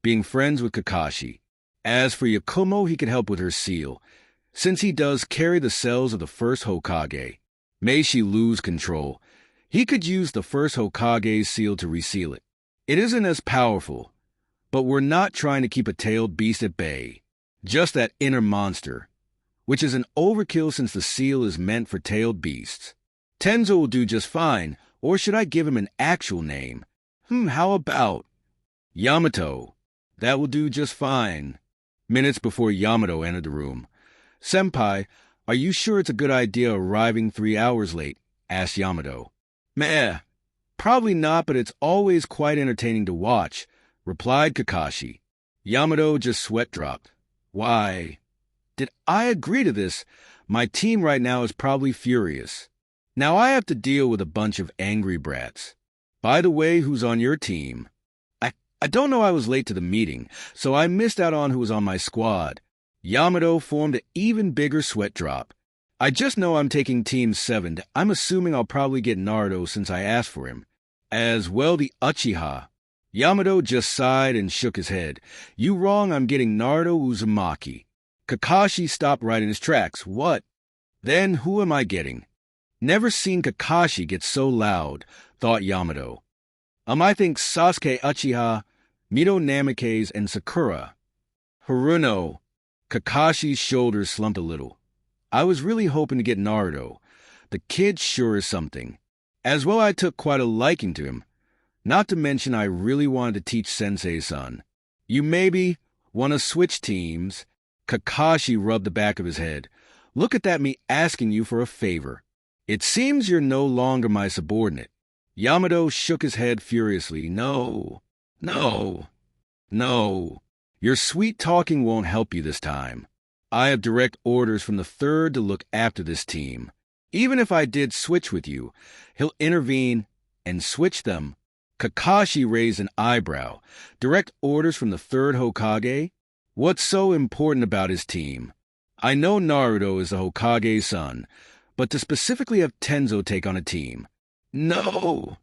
being friends with Kakashi. As for Yakumo, he could help with her seal, since he does carry the cells of the first Hokage. May she lose control, he could use the first Hokage's seal to reseal it. It isn't as powerful, but we're not trying to keep a tailed beast at bay. Just that inner monster, which is an overkill since the seal is meant for tailed beasts. Tenzo will do just fine, or should I give him an actual name? How about Yamato? That will do just fine. Minutes before Yamato entered the room. Senpai, are you sure it's a good idea arriving 3 hours late? Asked Yamato. Meh, probably not, but it's always quite entertaining to watch, replied Kakashi. Yamato just sweat dropped. Why, did I agree to this? My team right now is probably furious. Now I have to deal with a bunch of angry brats. By the way, who's on your team? I don't know I was late to the meeting, so I missed out on who was on my squad. Yamato formed an even bigger sweat drop. I just know I'm taking Team 7. I'm assuming I'll probably get Naruto since I asked for him. As well, the Uchiha. Yamato just sighed and shook his head. You wrong, I'm getting Naruto Uzumaki. Kakashi stopped right in his tracks. What? Then who am I getting? Never seen Kakashi get so loud, thought Yamato. I think Sasuke Uchiha, Mito Namikaze, and Sakura. Haruno. Kakashi's shoulders slumped a little. I was really hoping to get Naruto. The kid sure is something. As well, I took quite a liking to him. Not to mention I really wanted to teach Sensei's son. You maybe want to switch teams? Kakashi rubbed the back of his head. Look at that, me asking you for a favor. It seems you're no longer my subordinate. Yamato shook his head furiously. No. Your sweet talking won't help you this time. I have direct orders from the third to look after this team. Even if I did switch with you, he'll intervene and switch them. Kakashi raised an eyebrow. Direct orders from the third Hokage? What's so important about his team? I know Naruto is the Hokage's son, but to specifically have Tenzo take on a team? No!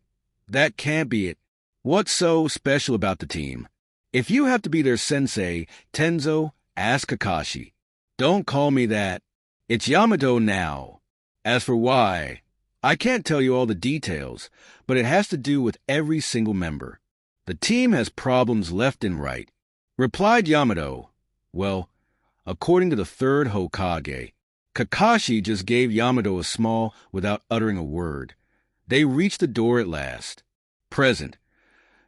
That can't be it. What's so special about the team? If you have to be their sensei, Tenzo, ask Kakashi. Don't call me that. It's Yamato now. As for why, I can't tell you all the details, but it has to do with every single member. The team has problems left and right, replied Yamato. Well, according to the third Hokage, Kakashi just gave Yamato a small without uttering a word. They reached the door at last. Present.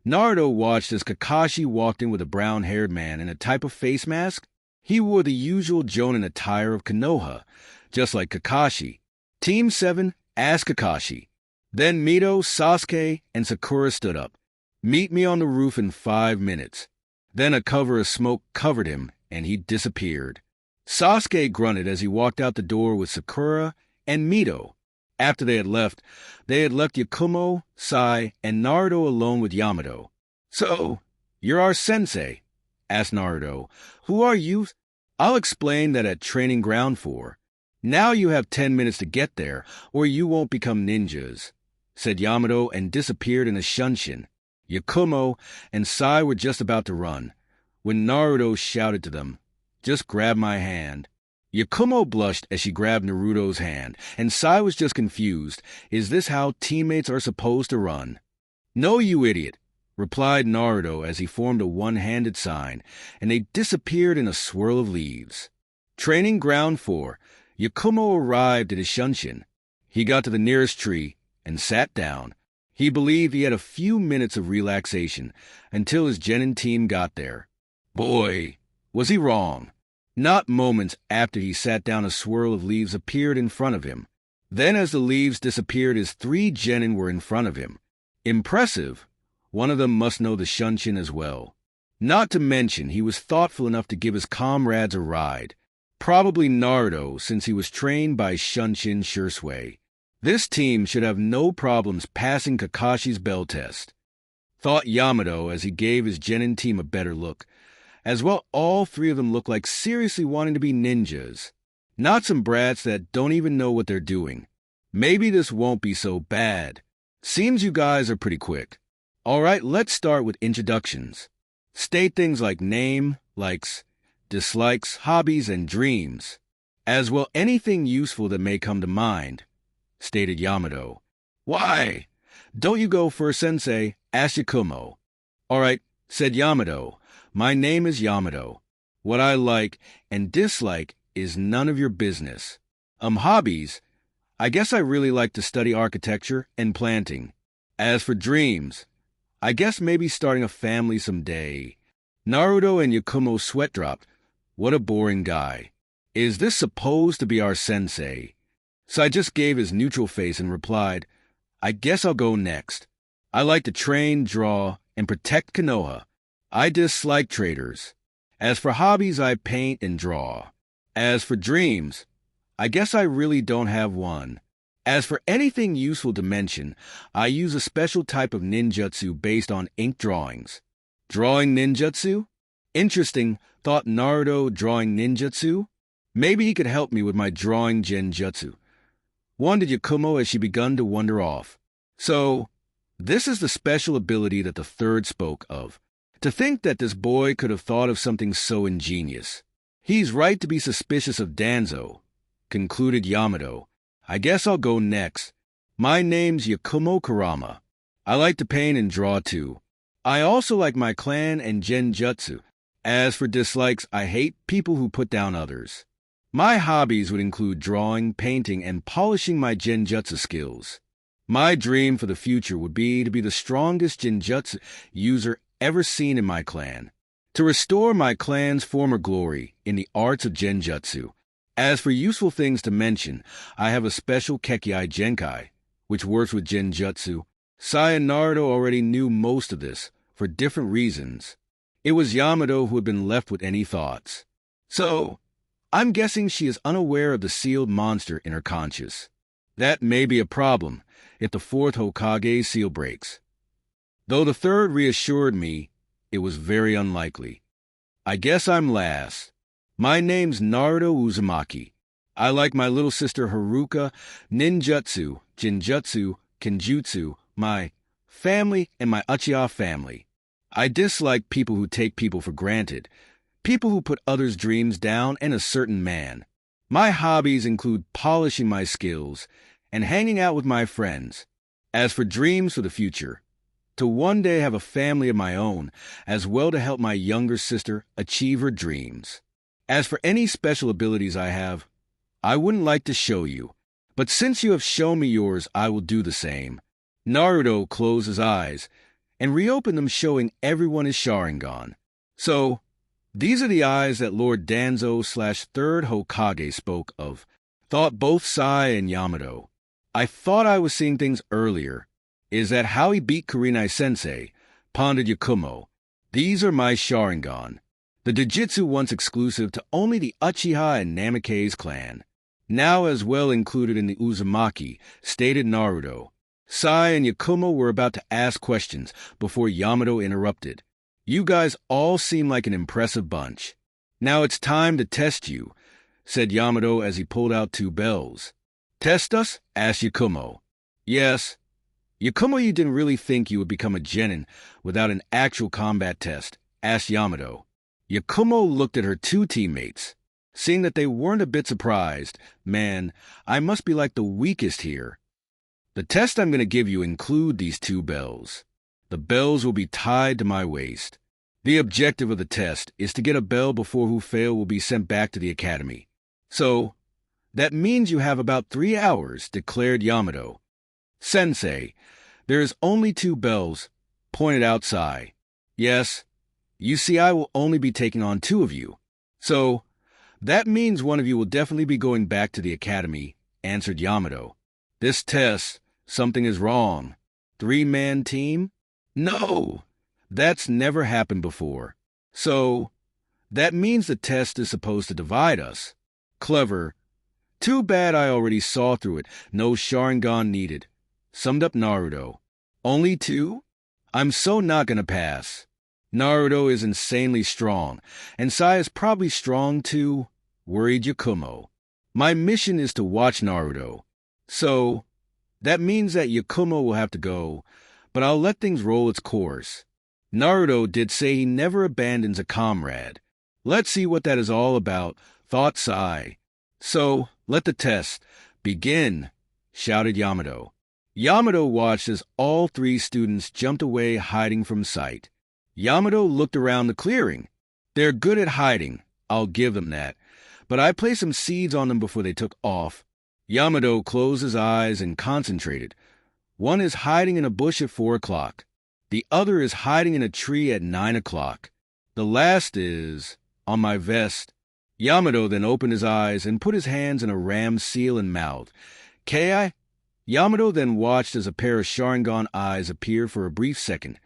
Naruto watched as Kakashi walked in with a brown-haired man in a type of face mask. He wore the usual Jonin attire of Konoha, just like Kakashi. Team 7 asked Kakashi. Then Mito, Sasuke, and Sakura stood up. Meet me on the roof in 5 minutes. Then a cover of smoke covered him, and he disappeared. Sasuke grunted as he walked out the door with Sakura and Mito. After they had left Yakumo, Sai, and Naruto alone with Yamato. So, you're our sensei? Asked Naruto. Who are you? I'll explain that at Training Ground 4. Now you have 10 minutes to get there, or you won't become ninjas, said Yamato and disappeared in a shunshin. Yakumo and Sai were just about to run, when Naruto shouted to them, "Just grab my hand." Yakumo blushed as she grabbed Naruto's hand, and Sai was just confused. Is this how teammates are supposed to run? No, you idiot, replied Naruto as he formed a one-handed sign, and they disappeared in a swirl of leaves. Training Ground 4. Yakumo arrived at his shunshin. He got to the nearest tree and sat down. He believed he had a few minutes of relaxation until his genin team got there. Boy, was he wrong. Not moments after he sat down, a swirl of leaves appeared in front of him. Then as the leaves disappeared, his 3 genin were in front of him. Impressive. One of them must know the shunshin as well. Not to mention, he was thoughtful enough to give his comrades a ride. Probably Naruto, since he was trained by Shunshin Shursui. This team should have no problems passing Kakashi's bell test, thought Yamato as he gave his genin team a better look. As well, all 3 of them look like seriously wanting to be ninjas. Not some brats that don't even know what they're doing. Maybe this won't be so bad. Seems you guys are pretty quick. All right, let's start with introductions. State things like name, likes, dislikes, hobbies, and dreams. As well, anything useful that may come to mind, stated Yamato. Why? Don't you go first, Sensei, asked Yakumo. All right, said Yamato. My name is Yamato. What I like and dislike is none of your business. Hobbies? I guess I really like to study architecture and planting. As for dreams, I guess maybe starting a family someday. Naruto and Yakumo sweat dropped. What a boring guy. Is this supposed to be our sensei? Sai just gave his neutral face and replied, I guess I'll go next. I like to train, draw, and protect Konoha. I dislike traitors. As for hobbies, I paint and draw. As for dreams, I guess I really don't have one. As for anything useful to mention, I use a special type of ninjutsu based on ink drawings. Drawing ninjutsu? Interesting, thought Naruto. Drawing ninjutsu? Maybe he could help me with my drawing genjutsu, wondered Yakumo as she begun to wander off. So, this is the special ability that the third spoke of. To think that this boy could have thought of something so ingenious. He's right to be suspicious of Danzo, concluded Yamato. I guess I'll go next. My name's Yakumo Kurama. I like to paint and draw too. I also like my clan and genjutsu. As for dislikes, I hate people who put down others. My hobbies would include drawing, painting, and polishing my genjutsu skills. My dream for the future would be to be the strongest genjutsu user ever seen in my clan, to restore my clan's former glory in the arts of genjutsu. As for useful things to mention, I have a special Kekkai Genkai, which works with genjutsu. Sai and Naruto already knew most of this, for different reasons. It was Yamato who had been left with any thoughts. So, I'm guessing she is unaware of the sealed monster in her conscious. That may be a problem if the fourth Hokage's seal breaks. though the third reassured me it was very unlikely. I guess I'm last. My name's Naruto Uzumaki. I like my little sister Haruka, ninjutsu, genjutsu, kenjutsu, my family, and my uchiha family. I dislike people who take people for granted, people who put others' dreams down, and a certain man. My hobbies include polishing my skills and hanging out with my friends. As for dreams for the future, to one day have a family of my own, as well to help my younger sister achieve her dreams. As for any special abilities I have, I wouldn't like to show you, but since you have shown me yours, I will do the same. Naruto closed his eyes and reopened them, showing everyone his Sharingan. So, these are the eyes that Lord Danzo/Third Hokage spoke of, thought both Sai and Yamato. I thought I was seeing things earlier. Is that how he beat Kurenai Sensei? Pondered Yakumo. These are my Sharingan. The Taijutsu once exclusive to only the Uchiha and Namake's clan. Now as well included in the uzumaki, stated Naruto. Sai and Yakumo were about to ask questions before Yamato interrupted. You guys all seem like an impressive bunch. Now it's time to test you, said Yamato as he pulled out 2 bells. Test us? Asked Yakumo. Yes. Yakumo, you didn't really think you would become a genin without an actual combat test, asked Yamato. Yakumo looked at her 2 teammates. Seeing that they weren't a bit surprised, man, I must be like the weakest here. The test I'm going to give you include these 2 bells. The bells will be tied to my waist. The objective of the test is to get a bell before who fail will be sent back to the academy. So, that means you have about 3 hours, declared Yamato. Sensei, there is only 2 bells, pointed out Sai. Yes, you see I will only be taking on 2 of you. So, that means one of you will definitely be going back to the academy, answered Yamato. This test, something is wrong. 3-man team? No, that's never happened before. So, that means the test is supposed to divide us. Clever. Too bad I already saw through it. No Sharingan needed. Summed up Naruto. Only 2? I'm so not gonna pass. Naruto is insanely strong, and Sai is probably strong too, worried Yakumo. My mission is to watch Naruto. So, that means that Yakumo will have to go, but I'll let things roll its course. Naruto did say he never abandons a comrade. Let's see what that is all about, thought Sai. So, let the test begin, shouted Yamato. Yamato watched as all 3 students jumped away, hiding from sight. Yamato looked around the clearing. They're good at hiding, I'll give them that, but I placed some seeds on them before they took off. Yamato closed his eyes and concentrated. One is hiding in a bush at 4 o'clock. The other is hiding in a tree at 9 o'clock. The last is on my vest. Yamato then opened his eyes and put his hands in a ram's seal and mouthed. Ki? Yamato then watched as a pair of Sharingan eyes appeared for a brief second,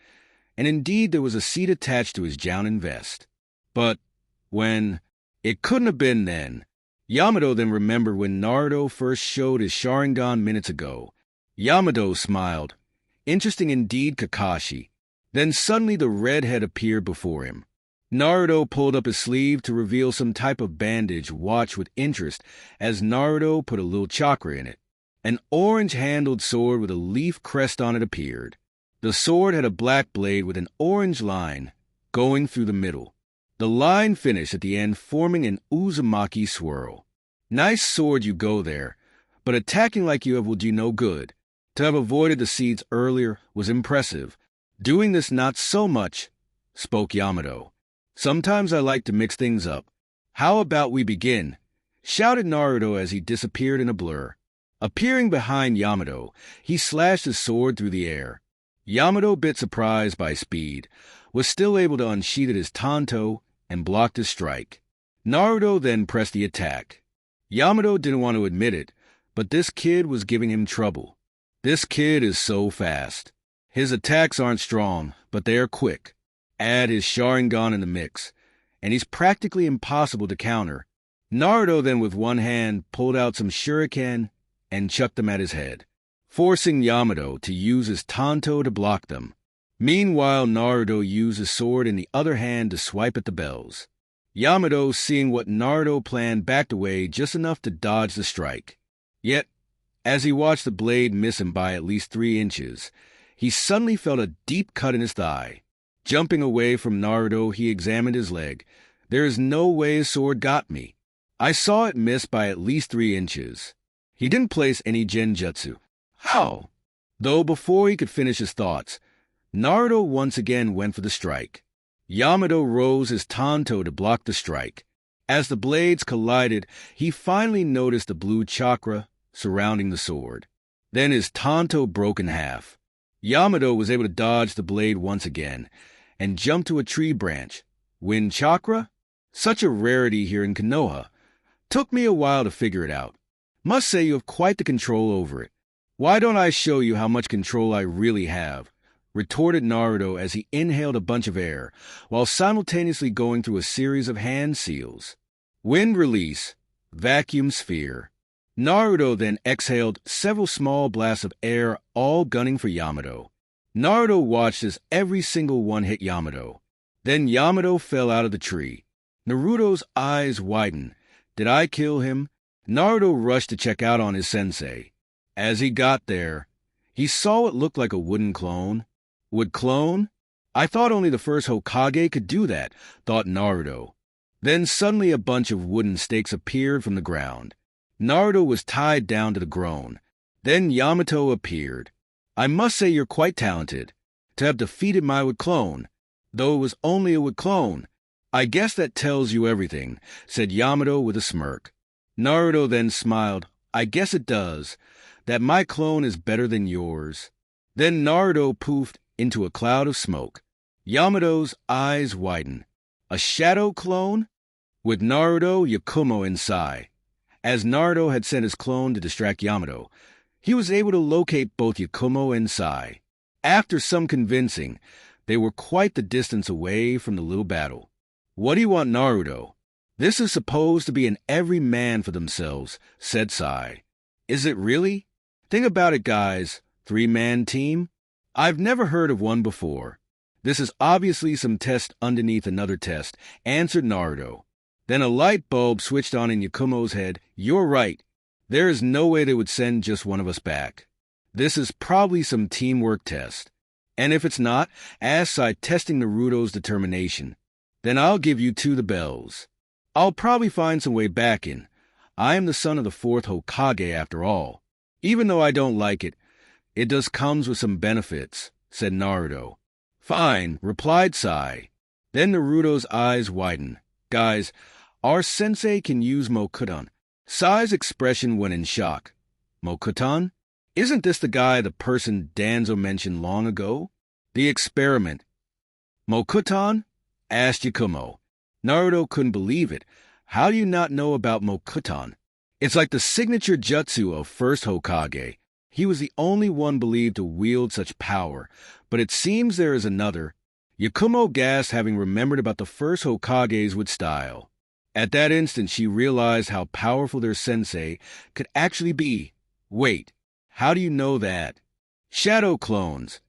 and indeed there was a seed attached to his jounin vest. But when it couldn't have been then. Yamato then remembered when Naruto first showed his Sharingan minutes ago. Yamato smiled. Interesting indeed, Kakashi. Then suddenly the redhead appeared before him. Naruto pulled up his sleeve to reveal some type of bandage, watched with interest as Naruto put a little chakra in it. An orange-handled sword with a leaf crest on it appeared. The sword had a black blade with an orange line going through the middle. The line finished at the end, forming an uzumaki swirl. Nice sword you go there, but attacking like you have will do no good. To have avoided the seeds earlier was impressive. Doing this not so much, spoke Yamato. Sometimes I like to mix things up. How about we begin? Shouted Naruto as he disappeared in a blur. Appearing behind Yamato, he slashed his sword through the air. Yamato, bit surprised by speed, was still able to unsheath his tanto and blocked his strike. Naruto then pressed the attack. Yamato didn't want to admit it, but this kid was giving him trouble. This kid is so fast. His attacks aren't strong, but they are quick. Add his Sharingan in the mix, and he's practically impossible to counter. Naruto then with one hand pulled out some shuriken and chucked them at his head, forcing Yamato to use his tanto to block them. Meanwhile, Naruto used his sword in the other hand to swipe at the bells. Yamato, seeing what Naruto planned, backed away just enough to dodge the strike. Yet, as he watched the blade miss him by at least 3 inches, he suddenly felt a deep cut in his thigh. Jumping away from Naruto, he examined his leg. There is no way his sword got me. I saw it miss by at least 3 inches. He didn't place any genjutsu. How? Though before he could finish his thoughts, Naruto once again went for the strike. Yamato rose his tanto to block the strike. As the blades collided, he finally noticed the blue chakra surrounding the sword. Then his tanto broke in half. Yamato was able to dodge the blade once again and jump to a tree branch. Wind chakra? Such a rarity here in Konoha. Took me a while to figure it out. Must say you have quite the control over it. Why don't I show you how much control I really have? Retorted Naruto as he inhaled a bunch of air, while simultaneously going through a series of hand seals. Wind release, vacuum sphere. Naruto then exhaled several small blasts of air, all gunning for Yamato. Naruto watched as every single one hit Yamato. Then Yamato fell out of the tree. Naruto's eyes widened. Did I kill him? Naruto rushed to check out on his sensei. As he got there, he saw what looked like a wooden clone. Would clone? I thought only the first Hokage could do that, thought Naruto. Then suddenly a bunch of wooden stakes appeared from the ground. Naruto was tied down to the ground. Then Yamato appeared. I must say you're quite talented. To have defeated my wood clone, though it was only a wood clone. I guess that tells you everything, said Yamato with a smirk. Naruto then smiled. I guess it does. That my clone is better than yours. Then Naruto poofed into a cloud of smoke. Yamato's eyes widened. A shadow clone? With Naruto, Yakumo, and Sai. As Naruto had sent his clone to distract Yamato, he was able to locate both Yakumo and Sai. After some convincing, they were quite the distance away from the little battle. What do you want, Naruto? This is supposed to be an every man for themselves, said Sai. Is it really? Think about it, guys. 3-man team? I've never heard of one before. This is obviously some test underneath another test, answered Naruto. Then a light bulb switched on in Yakumo's head. You're right. There is no way they would send just one of us back. This is probably some teamwork test. And if it's not, ask Sai testing Naruto's determination. Then I'll give you 2 the bells. I'll probably find some way back in. I am the son of the 4th Hokage after all. Even though I don't like it, it does comes with some benefits, said Naruto. Fine, replied Sai. Then Naruto's eyes widened. Guys, our sensei can use Mokuton. Sai's expression went in shock. Mokuton? Isn't this the guy, the person Danzo mentioned long ago? The experiment. Mokuton? Asked Yakumo. Naruto couldn't believe it. How do you not know about Mokuton? It's like the signature jutsu of first Hokage. He was the only one believed to wield such power, but it seems there is another. Yakumo gasped, having remembered about the first Hokages with style. At that instant, she realized how powerful their sensei could actually be. Wait, how do you know that? Shadow clones.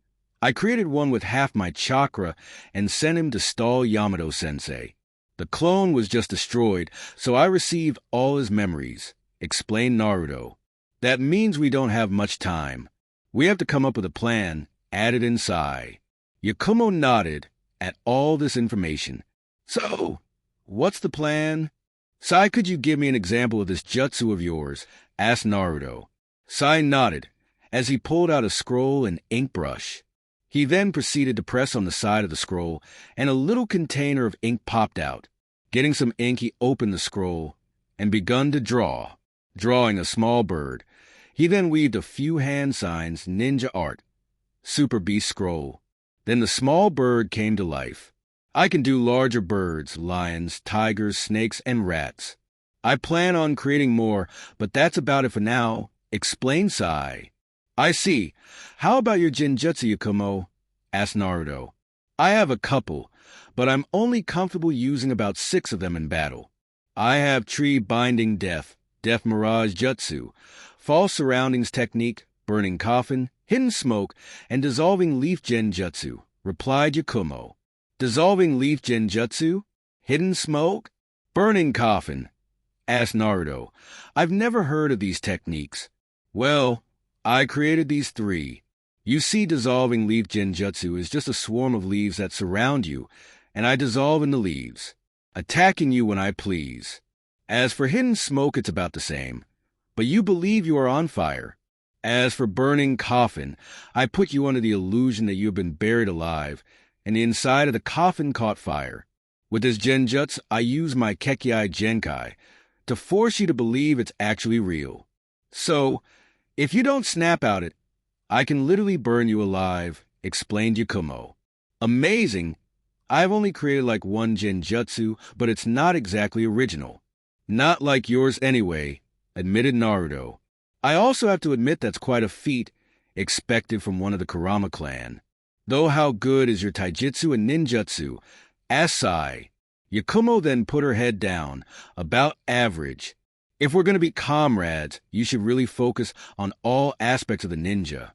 I created one with half my chakra and sent him to stall Yamato-sensei. The clone was just destroyed, so I received all his memories, explained Naruto. That means we don't have much time. We have to come up with a plan, added in Sai. Yakumo nodded at all this information. So, what's the plan? Sai, could you give me an example of this jutsu of yours? Asked Naruto. Sai nodded as he pulled out a scroll and ink brush. He then proceeded to press on the side of the scroll, and a little container of ink popped out. Getting some ink, he opened the scroll and begun to draw, drawing a small bird. He then weaved a few hand signs, ninja art. Super Beast scroll. Then the small bird came to life. I can do larger birds, lions, tigers, snakes, and rats. I plan on creating more, but that's about it for now, explained Sai. I see. How about your genjutsu, Yakumo? Asked Naruto. I have a couple, but I'm only comfortable using about 6 of them in battle. I have tree binding death, death mirage jutsu, false surroundings technique, burning coffin, hidden smoke, and dissolving leaf genjutsu. replied Yakumo. Dissolving leaf genjutsu? Hidden smoke? Burning coffin? Asked Naruto. I've never heard of these techniques. Well, I created these three. You see, dissolving leaf genjutsu is just a swarm of leaves that surround you, and I dissolve in the leaves, attacking you when I please. As for hidden smoke, it's about the same, but you believe you are on fire. As for burning coffin, I put you under the illusion that you have been buried alive, and the inside of the coffin caught fire. With this genjutsu, I use my Kekkei Genkai to force you to believe it's actually real. So, if you don't snap out it, I can literally burn you alive, explained Yakumo. Amazing! I've only created like one genjutsu, but it's not exactly original. Not like yours anyway, admitted Naruto. I also have to admit that's quite a feat expected from one of the Kurama clan. Though how good is your taijutsu and ninjutsu? Asked Sai. Yakumo then put her head down. About average. If we're going to be comrades, you should really focus on all aspects of the ninja.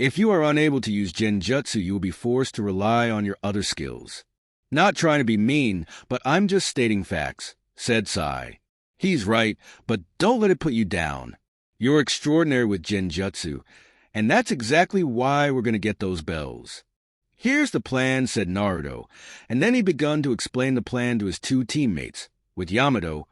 If you are unable to use genjutsu, you will be forced to rely on your other skills. Not trying to be mean, but I'm just stating facts, said Sai. He's right, but don't let it put you down. You're extraordinary with genjutsu, and that's exactly why we're going to get those bells. Here's the plan, said Naruto, and then he begun to explain the plan to his two teammates. With Yamato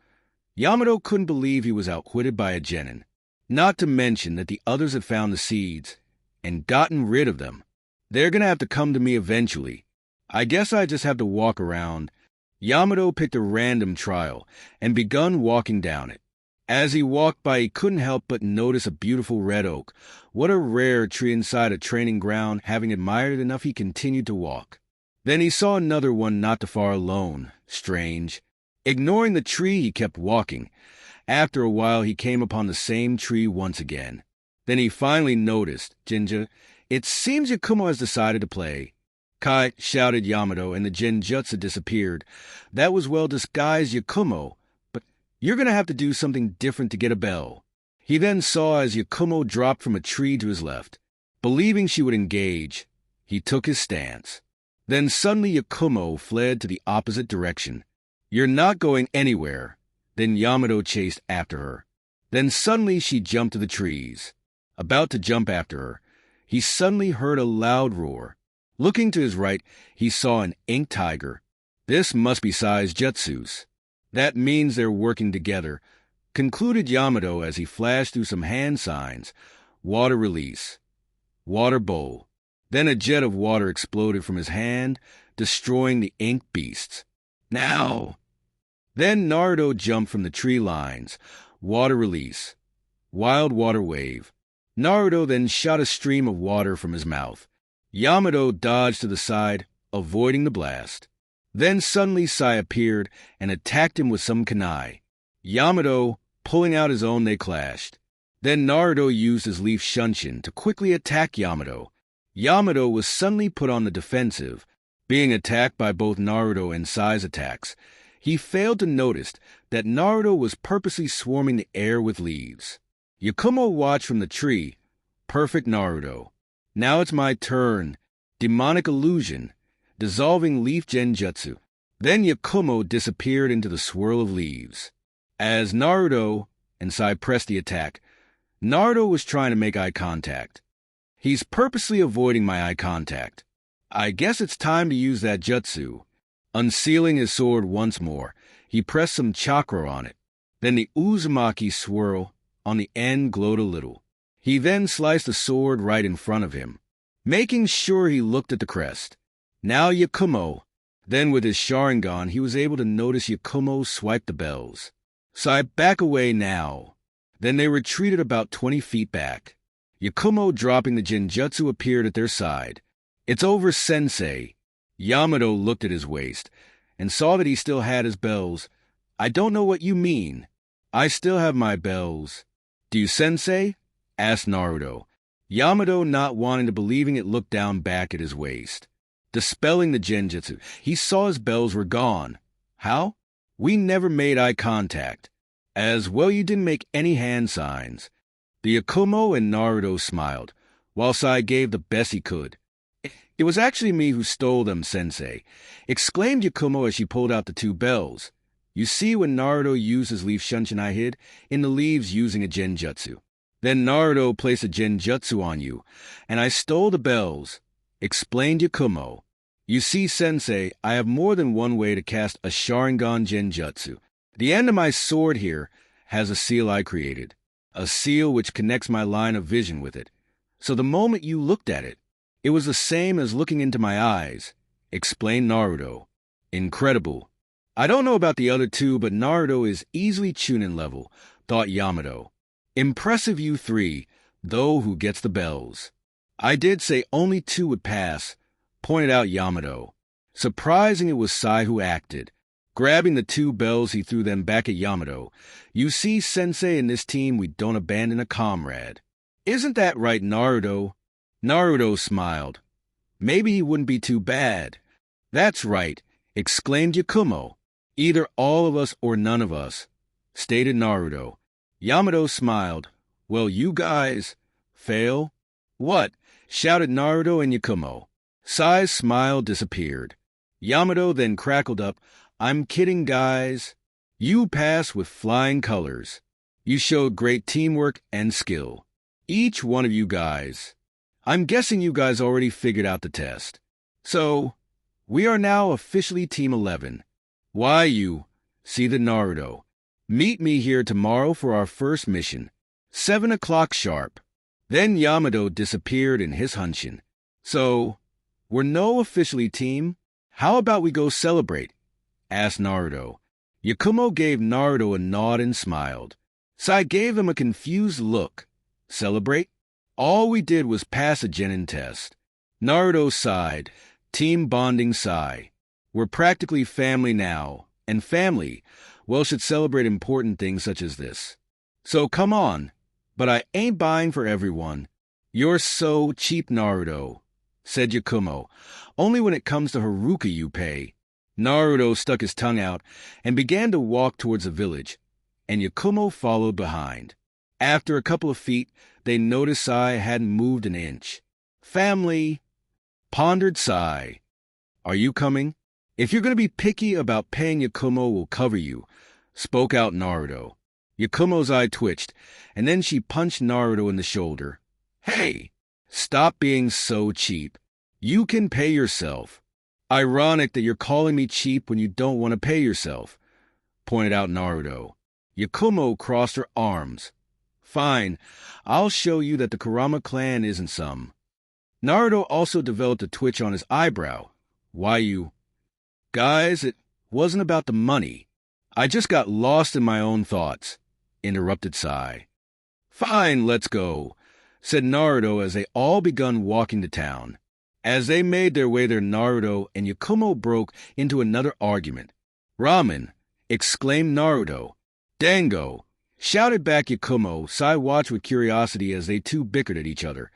couldn't believe he was outwitted by a genin, not to mention that the others had found the seeds and gotten rid of them. They're going to have to come to me eventually. I guess I just have to walk around. Yamato picked a random trail and begun walking down it. As he walked by, he couldn't help but notice a beautiful red oak. What a rare tree inside a training ground. Having admired it enough, he continued to walk. Then he saw another one not too far alone. Strange. Ignoring the tree, he kept walking. After a while, he came upon the same tree once again. Then he finally noticed, Jinja, it seems Yakumo has decided to play. Kai, shouted Yamato, and the genjutsu disappeared. That was well disguised Yakumo, but you're going to have to do something different to get a bell. He then saw as Yakumo dropped from a tree to his left. Believing she would engage, he took his stance. Then suddenly Yakumo fled to the opposite direction. You're not going anywhere. Then Yamato chased after her. Then suddenly she jumped to the trees. About to jump after her, he suddenly heard a loud roar. Looking to his right, he saw an ink tiger. This must be Sai's jutsus. That means they're working together, concluded Yamato as he flashed through some hand signs. Water release. Water bowl. Then a jet of water exploded from his hand, destroying the ink beasts. Now! Then Naruto jumped from the tree lines. Water release. Wild water wave. Naruto then shot a stream of water from his mouth. Yamato dodged to the side, avoiding the blast. Then suddenly Sai appeared and attacked him with some kunai. Yamato, pulling out his own, they clashed. Then Naruto used his leaf shunshin to quickly attack Yamato. Yamato was suddenly put on the defensive, being attacked by both Naruto and Sai's attacks. He failed to notice that Naruto was purposely swarming the air with leaves. Yakumo watched from the tree. Perfect Naruto. Now it's my turn. Demonic illusion. Dissolving leaf genjutsu. Then Yakumo disappeared into the swirl of leaves. As Naruto and Sai pressed the attack, Naruto was trying to make eye contact. He's purposely avoiding my eye contact. I guess it's time to use that jutsu. Unsealing his sword once more, he pressed some chakra on it. Then the uzumaki swirl on the end glowed a little. He then sliced the sword right in front of him, making sure he looked at the crest. Now Yakumo. Then with his Sharingan, he was able to notice Yakumo swipe the bells. Sai, back away now. Then they retreated about 20 feet back. Yakumo, dropping the genjutsu, appeared at their side. It's over, Sensei. Yamato looked at his waist and saw that he still had his bells. I don't know what you mean. I still have my bells. Do you, Sensei? Asked Naruto. Yamato, not wanting to believing it, looked down back at his waist. Dispelling the genjutsu, he saw his bells were gone. How? We never made eye contact. As well, you didn't make any hand signs. The Yakumo and Naruto smiled, while Sai gave the best he could. It was actually me who stole them, Sensei, exclaimed Yakumo as she pulled out the two bells. You see when Naruto used his leaf shunshin I hid in the leaves using a genjutsu. Then Naruto placed a genjutsu on you, and I stole the bells, explained Yakumo. You see, Sensei, I have more than one way to cast a Sharingan genjutsu. The end of my sword here has a seal I created, a seal which connects my line of vision with it. So the moment you looked at it, it was the same as looking into my eyes, explained Naruto. Incredible. I don't know about the other two, but Naruto is easily Chunin level, thought Yamato. Impressive you three, though who gets the bells. I did say only two would pass, pointed out Yamato. Surprising it was Sai who acted. Grabbing the two bells, he threw them back at Yamato. You see, Sensei, in this team we don't abandon a comrade. Isn't that right, Naruto? Naruto smiled. Maybe he wouldn't be too bad. That's right, exclaimed Yakumo. Either all of us or none of us, stated Naruto. Yamato smiled. Well, you guys fail? What? Shouted Naruto and Yakumo. Sai's smile disappeared. Yamato then crackled up. I'm kidding, guys. You passed with flying colors. You showed great teamwork and skill. Each one of you guys. I'm guessing you guys already figured out the test. So, we are now officially Team 11. Why you? See the Naruto. Meet me here tomorrow for our first mission. 7 o'clock sharp. Then Yamato disappeared in his hunshin. So, we're no officially team? How about we go celebrate? Asked Naruto. Yakumo gave Naruto a nod and smiled. Sai gave him a confused look. Celebrate? All we did was pass a genin test. Naruto sighed. Team bonding sigh. We're practically family now, and family, well, should celebrate important things such as this. So come on. But I ain't buying for everyone. You're so cheap, Naruto, said Yakumo. Only when it comes to Haruka you pay. Naruto stuck his tongue out and began to walk towards the village, and Yakumo followed behind. After a couple of feet, they noticed Sai hadn't moved an inch. Family, pondered Sai. Are you coming? If you're going to be picky about paying, Yakumo will cover you, spoke out Naruto. Yakumo's eye twitched, and then she punched Naruto in the shoulder. Hey, stop being so cheap. You can pay yourself. Ironic that you're calling me cheap when you don't want to pay yourself, pointed out Naruto. Yakumo crossed her arms. Fine, I'll show you that the Kurama clan isn't some. Naruto also developed a twitch on his eyebrow. Why you? Guys, it wasn't about the money. I just got lost in my own thoughts, interrupted Sai. Fine, let's go, said Naruto as they all begun walking to town. As they made their way there, Naruto and Yakumo broke into another argument. Ramen, exclaimed Naruto. Dango, shouted back Yakumo. Sai watched with curiosity as they two bickered at each other.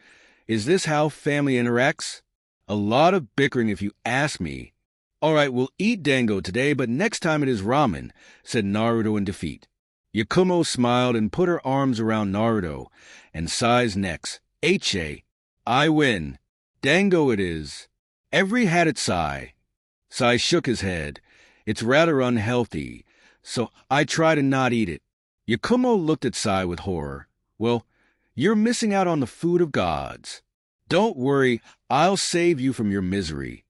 Is this how family interacts? A lot of bickering if you ask me. All right, we'll eat dango today, but next time it is ramen, said Naruto in defeat. Yakumo smiled and put her arms around Naruto and Sai's necks. H.A. I win. Dango it is. Every had its Sai. Sai shook his head. It's rather unhealthy, so I try to not eat it. Yakumo looked at Sai with horror. Well, you're missing out on the food of gods. Don't worry, I'll save you from your misery.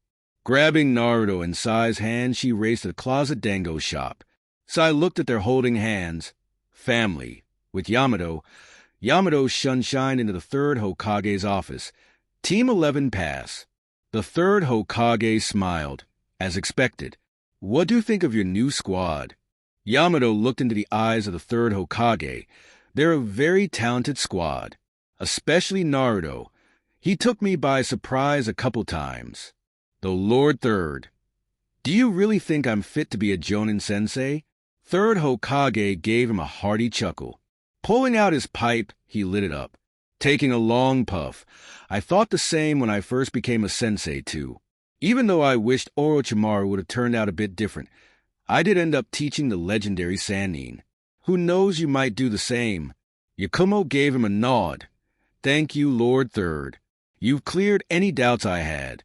Grabbing Naruto in Sai's hand, she raced to the closet dango shop. Sai looked at their holding hands. Family. With Yamato, Yamato shunshined into the third Hokage's office. Team 11 pass. The third Hokage smiled, as expected. What do you think of your new squad? Yamato looked into the eyes of the third Hokage. They're a very talented squad, especially Naruto. He took me by surprise a couple times. The Lord Third. Do you really think I'm fit to be a Jonin sensei? Third Hokage gave him a hearty chuckle. Pulling out his pipe, he lit it up. Taking a long puff. I thought the same when I first became a sensei, too. Even though I wished Orochimaru would have turned out a bit different, I did end up teaching the legendary Sannin. Who knows, you might do the same. Yakumo gave him a nod. Thank you, Lord Third. You've cleared any doubts I had.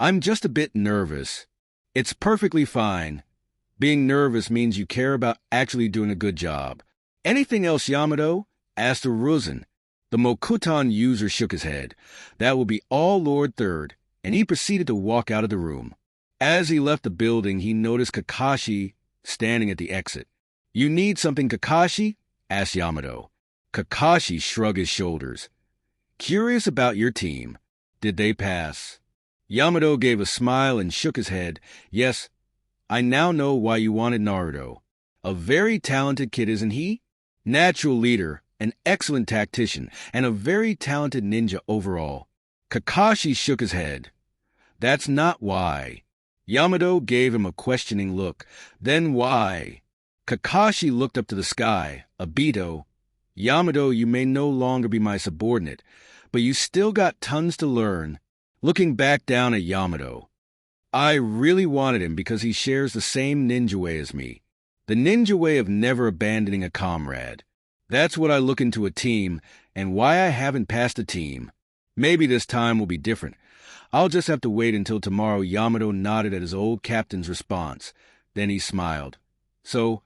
I'm just a bit nervous. It's perfectly fine. Being nervous means you care about actually doing a good job. Anything else, Yamato? Asked Aruzan. The Mokutan user shook his head. That will be all, Lord Third, and he proceeded to walk out of the room. As he left the building, he noticed Kakashi standing at the exit. You need something, Kakashi? Asked Yamato. Kakashi shrugged his shoulders. Curious about your team. Did they pass? Yamato gave a smile and shook his head. Yes, I now know why you wanted Naruto. A very talented kid, isn't he? Natural leader, an excellent tactician, and a very talented ninja overall. Kakashi shook his head. That's not why. Yamato gave him a questioning look. Then why? Kakashi looked up to the sky. Obito. Yamato, you may no longer be my subordinate, but you still got tons to learn. Looking back down at Yamato. I really wanted him because he shares the same ninja way as me. The ninja way of never abandoning a comrade. That's what I look into a team, and why I haven't passed a team. Maybe this time will be different. I'll just have to wait until tomorrow. Yamato nodded at his old captain's response. Then he smiled. So,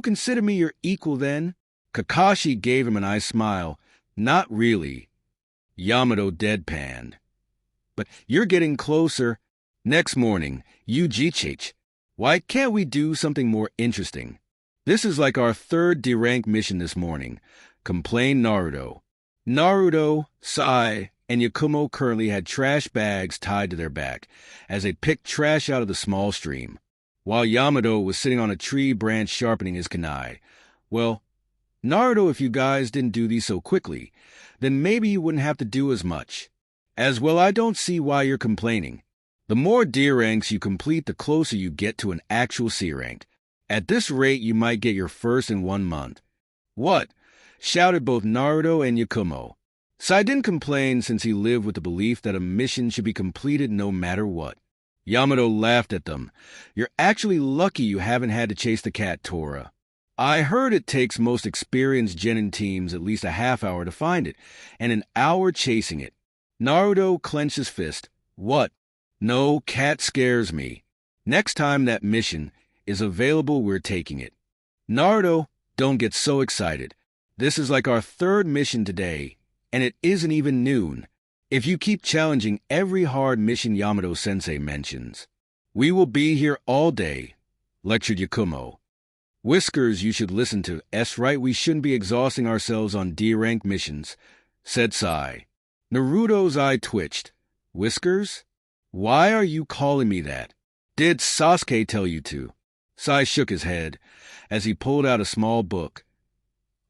consider me your equal then? Kakashi gave him an eye smile. Not really. Yamato deadpanned. But you're getting closer. Next morning, Uchiha. Why can't we do something more interesting? This is like our third D-rank mission this morning, complained Naruto. Naruto, Sai, and Yakumo currently had trash bags tied to their back as they picked trash out of the small stream, while Yamato was sitting on a tree branch sharpening his kunai. Well, Naruto, if you guys didn't do these so quickly, then maybe you wouldn't have to do as much. As well, I don't see why you're complaining. The more D ranks you complete, the closer you get to an actual C rank. At this rate, you might get your first in 1 month. What? Shouted both Naruto and Yakumo. Sai didn't complain since he lived with the belief that a mission should be completed no matter what. Yamato laughed at them. You're actually lucky you haven't had to chase the cat, Tora. I heard it takes most experienced genin teams at least a half hour to find it, and an hour chasing it. Naruto clenched his fist. What? No, cat scares me. Next time that mission is available, we're taking it. Naruto, don't get so excited. This is like our third mission today, and it isn't even noon. If you keep challenging every hard mission Yamato-sensei mentions, we will be here all day, lectured Yakumo. Whiskers, you should listen to. Right, we shouldn't be exhausting ourselves on D-rank missions, said Sai. Naruto's eye twitched. Whiskers? Why are you calling me that? Did Sasuke tell you to? Sai shook his head as he pulled out a small book.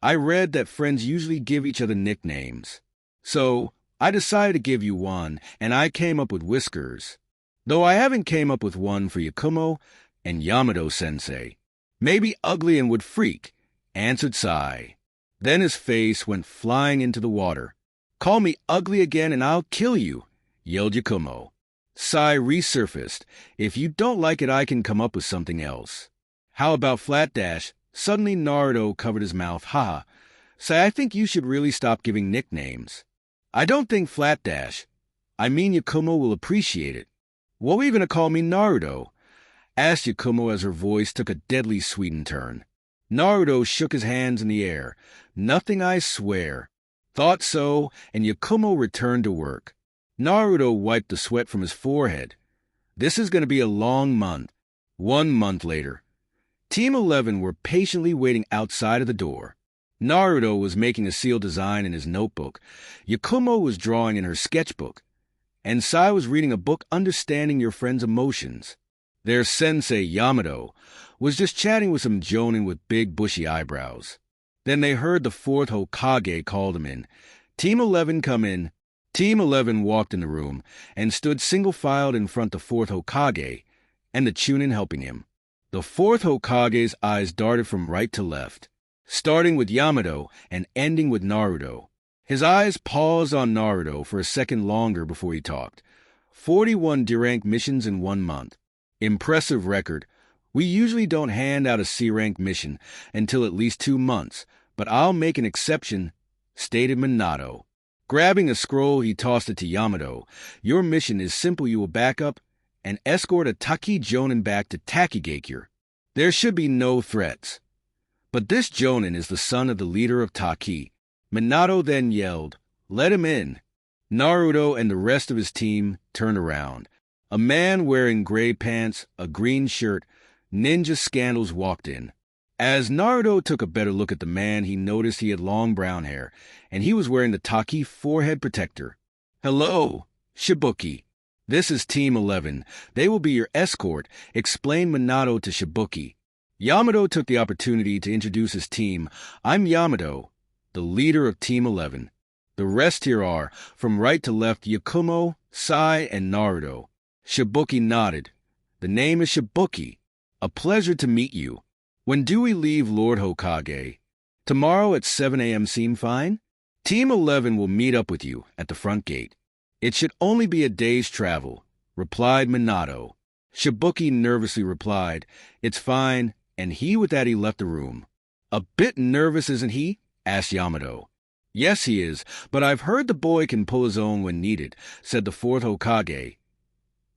I read that friends usually give each other nicknames. So, I decided to give you one, and I came up with Whiskers. Though I haven't came up with one for Yakumo and Yamato-sensei. Maybe ugly and would freak, answered Sai. Then his face went flying into the water. Call me ugly again and I'll kill you, yelled Yakumo. Sai resurfaced. If you don't like it, I can come up with something else. How about Flat Dash? Suddenly Naruto covered his mouth. Haha. Sai, I think you should really stop giving nicknames. I don't think Flat Dash. I mean Yakumo will appreciate it. What are you going to call me, Naruto? Asked Yakumo as her voice took a deadly sweetened turn. Naruto shook his hands in the air. Nothing, I swear. Thought so, and Yakumo returned to work. Naruto wiped the sweat from his forehead. This is going to be a long month. 1 month later. Team 11 were patiently waiting outside of the door. Naruto was making a seal design in his notebook. Yakumo was drawing in her sketchbook. And Sai was reading a book, Understanding Your Friend's Emotions. Their sensei, Yamato, was just chatting with some jonin with big bushy eyebrows. Then they heard the fourth Hokage call them in. Team 11, come in. Team 11 walked in the room and stood single-filed in front of the fourth Hokage and the Chunin helping him. The fourth Hokage's eyes darted from right to left, starting with Yamato and ending with Naruto. His eyes paused on Naruto for a second longer before he talked. 41 D-rank missions in 1 month. Impressive record. We usually don't hand out a C-rank mission until at least 2 months, but I'll make an exception, stated Minato. Grabbing a scroll, he tossed it to Yamato. Your mission is simple. You will back up and escort a Taki jonin back to Taki. There should be no threats. But this jonin is the son of the leader of Taki. Minato then yelled, "Let him in." Naruto and the rest of his team turned around. A man wearing gray pants, a green shirt, ninja scandals walked in. As Naruto took a better look at the man, he noticed he had long brown hair, and he was wearing the Taki forehead protector. "Hello, Shibuki. This is Team 11. They will be your escort," explained Minato to Shibuki. Yamato took the opportunity to introduce his team. "I'm Yamato, the leader of Team 11. The rest here are, from right to left, Yakumo, Sai, and Naruto." Shibuki nodded. "The name is Shibuki. A pleasure to meet you. When do we leave, Lord Hokage?" "Tomorrow at 7 a.m. seem fine? Team 11 will meet up with you at the front gate. It should only be a day's travel," replied Minato. Shibuki nervously replied, "It's fine," and with that he left the room. "A bit nervous, isn't he?" asked Yamato. "Yes, he is, but I've heard the boy can pull his own when needed," said the fourth Hokage.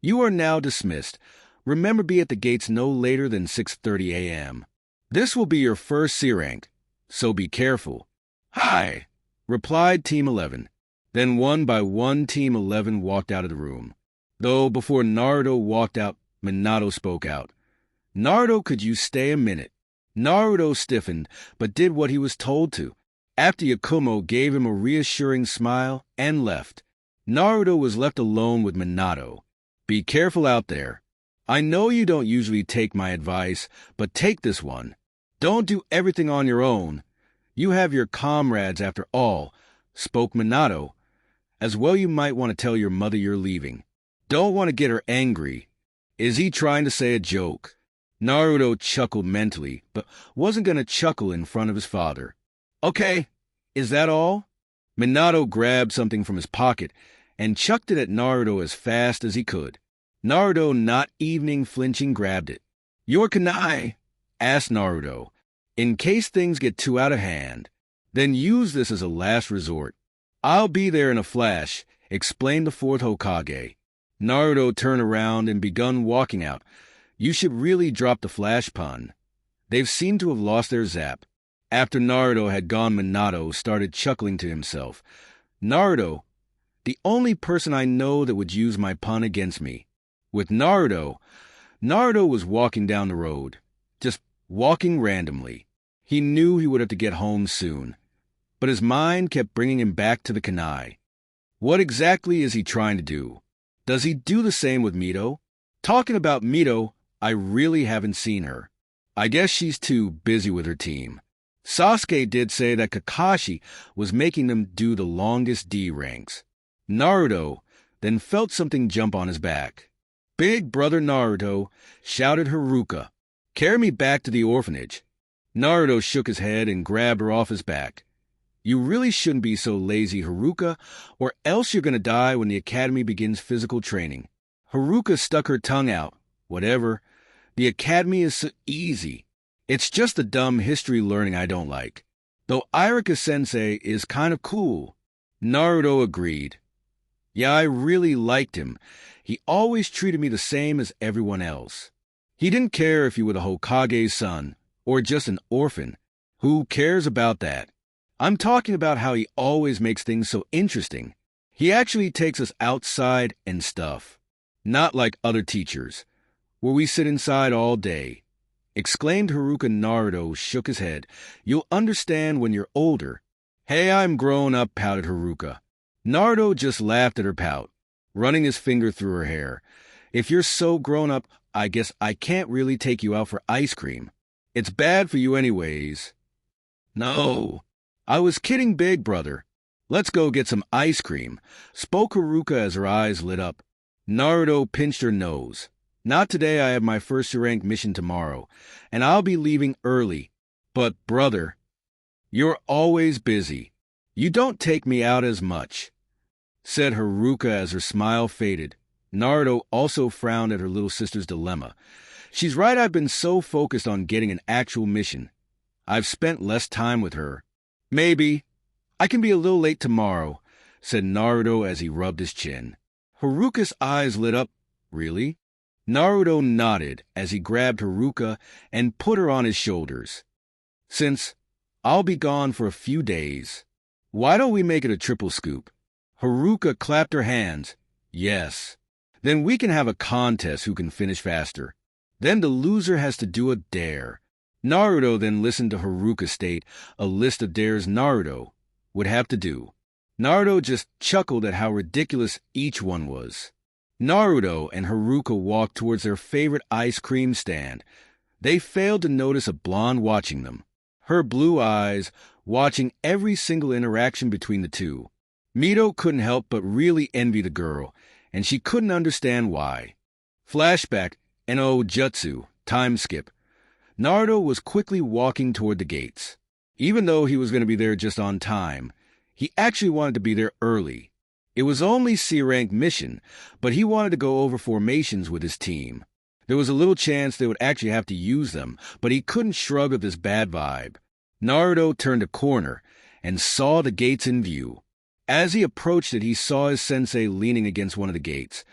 "You are now dismissed. Remember, be at the gates no later than 6:30 a.m. This will be your first C rank, so be careful." "Hi," replied Team 11. Then one by one, Team 11 walked out of the room. Though before Naruto walked out, Minato spoke out. "Naruto, could you stay a minute?" Naruto stiffened, but did what he was told to. After Yakumo gave him a reassuring smile and left, Naruto was left alone with Minato. "Be careful out there. I know you don't usually take my advice, but take this one. Don't do everything on your own. You have your comrades after all," spoke Minato. "As well you might want to tell your mother you're leaving. Don't want to get her angry. Is he trying to say a joke?" Naruto chuckled mentally, but wasn't going to chuckle in front of his father. "Okay, is that all?" Minato grabbed something from his pocket and chucked it at Naruto as fast as he could. Naruto, not even flinching, grabbed it. "Your kunai?" asked Naruto. "In case things get too out of hand. Then use this as a last resort." "I'll be there in a flash," explained the fourth Hokage. Naruto turned around and begun walking out. You should really drop the flash pun. They've seemed to have lost their zap. After Naruto had gone, Minato started chuckling to himself. "Naruto, the only person I know that would use my pun against me." With Naruto was walking down the road, just walking randomly. He knew he would have to get home soon, but his mind kept bringing him back to the kunai. What exactly is he trying to do? Does he do the same with Mito? Talking about Mito, I really haven't seen her. I guess she's too busy with her team. Sasuke did say that Kakashi was making them do the longest D ranks. Naruto then felt something jump on his back. "Big brother Naruto," shouted Haruka. "Carry me back to the orphanage." Naruto shook his head and grabbed her off his back. "You really shouldn't be so lazy, Haruka, or else you're going to die when the academy begins physical training." Haruka stuck her tongue out. "Whatever. The academy is so easy. It's just the dumb history learning I don't like. Though Iruka Sensei is kind of cool." Naruto agreed. "Yeah, I really liked him. He always treated me the same as everyone else. He didn't care if you were the Hokage's son or just an orphan. Who cares about that? I'm talking about how he always makes things so interesting. He actually takes us outside and stuff. Not like other teachers, where we sit inside all day," exclaimed Haruka. Naruto shook his head. "You'll understand when you're older." "Hey, I'm grown up," pouted Haruka. Naruto just laughed at her pout, running his finger through her hair. "If you're so grown up, I guess I can't really take you out for ice cream. It's bad for you anyways." "No, I was kidding, big brother. Let's go get some ice cream," spoke Haruka as her eyes lit up. Naruto pinched her nose. "Not today. I have my first rank mission tomorrow, and I'll be leaving early. But, brother, you're always busy. You don't take me out as much," said Haruka as her smile faded. Naruto also frowned at her little sister's dilemma. "She's right. I've been so focused on getting an actual mission. I've spent less time with her. Maybe I can be a little late tomorrow," said Naruto as he rubbed his chin. Haruka's eyes lit up. Really? Naruto nodded as he grabbed Haruka and put her on his shoulders. Since I'll be gone for a few days, why don't we make it a triple scoop? Haruka clapped her hands. Yes. Then we can have a contest who can finish faster. Then the loser has to do a dare. Naruto then listened to Haruka state a list of dares Naruto would have to do. Naruto just chuckled at how ridiculous each one was. Naruto and Haruka walked towards their favorite ice cream stand. They failed to notice a blonde watching them, her blue eyes watching every single interaction between the two. Mito couldn't help but really envy the girl, and she couldn't understand why. Flashback and jutsu, time skip. Naruto was quickly walking toward the gates. Even though he was going to be there just on time, he actually wanted to be there early. It was only C-rank mission, but he wanted to go over formations with his team. There was a little chance they would actually have to use them, but he couldn't shrug off this bad vibe. Naruto turned a corner and saw the gates in view. As he approached it, he saw his sensei leaning against one of the gates,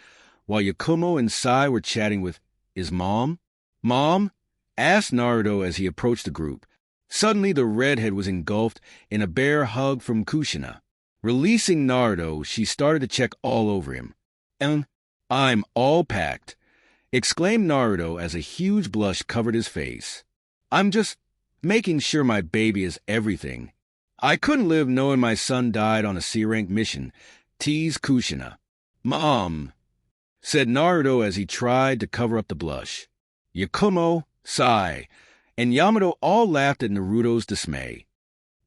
while Yakumo and Sai were chatting with his mom. "Mom?" asked Naruto as he approached the group. Suddenly, the redhead was engulfed in a bear hug from Kushina. Releasing Naruto, she started to check all over him. "I'm all packed," exclaimed Naruto as a huge blush covered his face. "I'm just making sure my baby is everything. I couldn't live knowing my son died on a C-rank mission," teased Kushina. "Mom," said Naruto as he tried to cover up the blush. Yakumo, Sai, and Yamato all laughed at Naruto's dismay.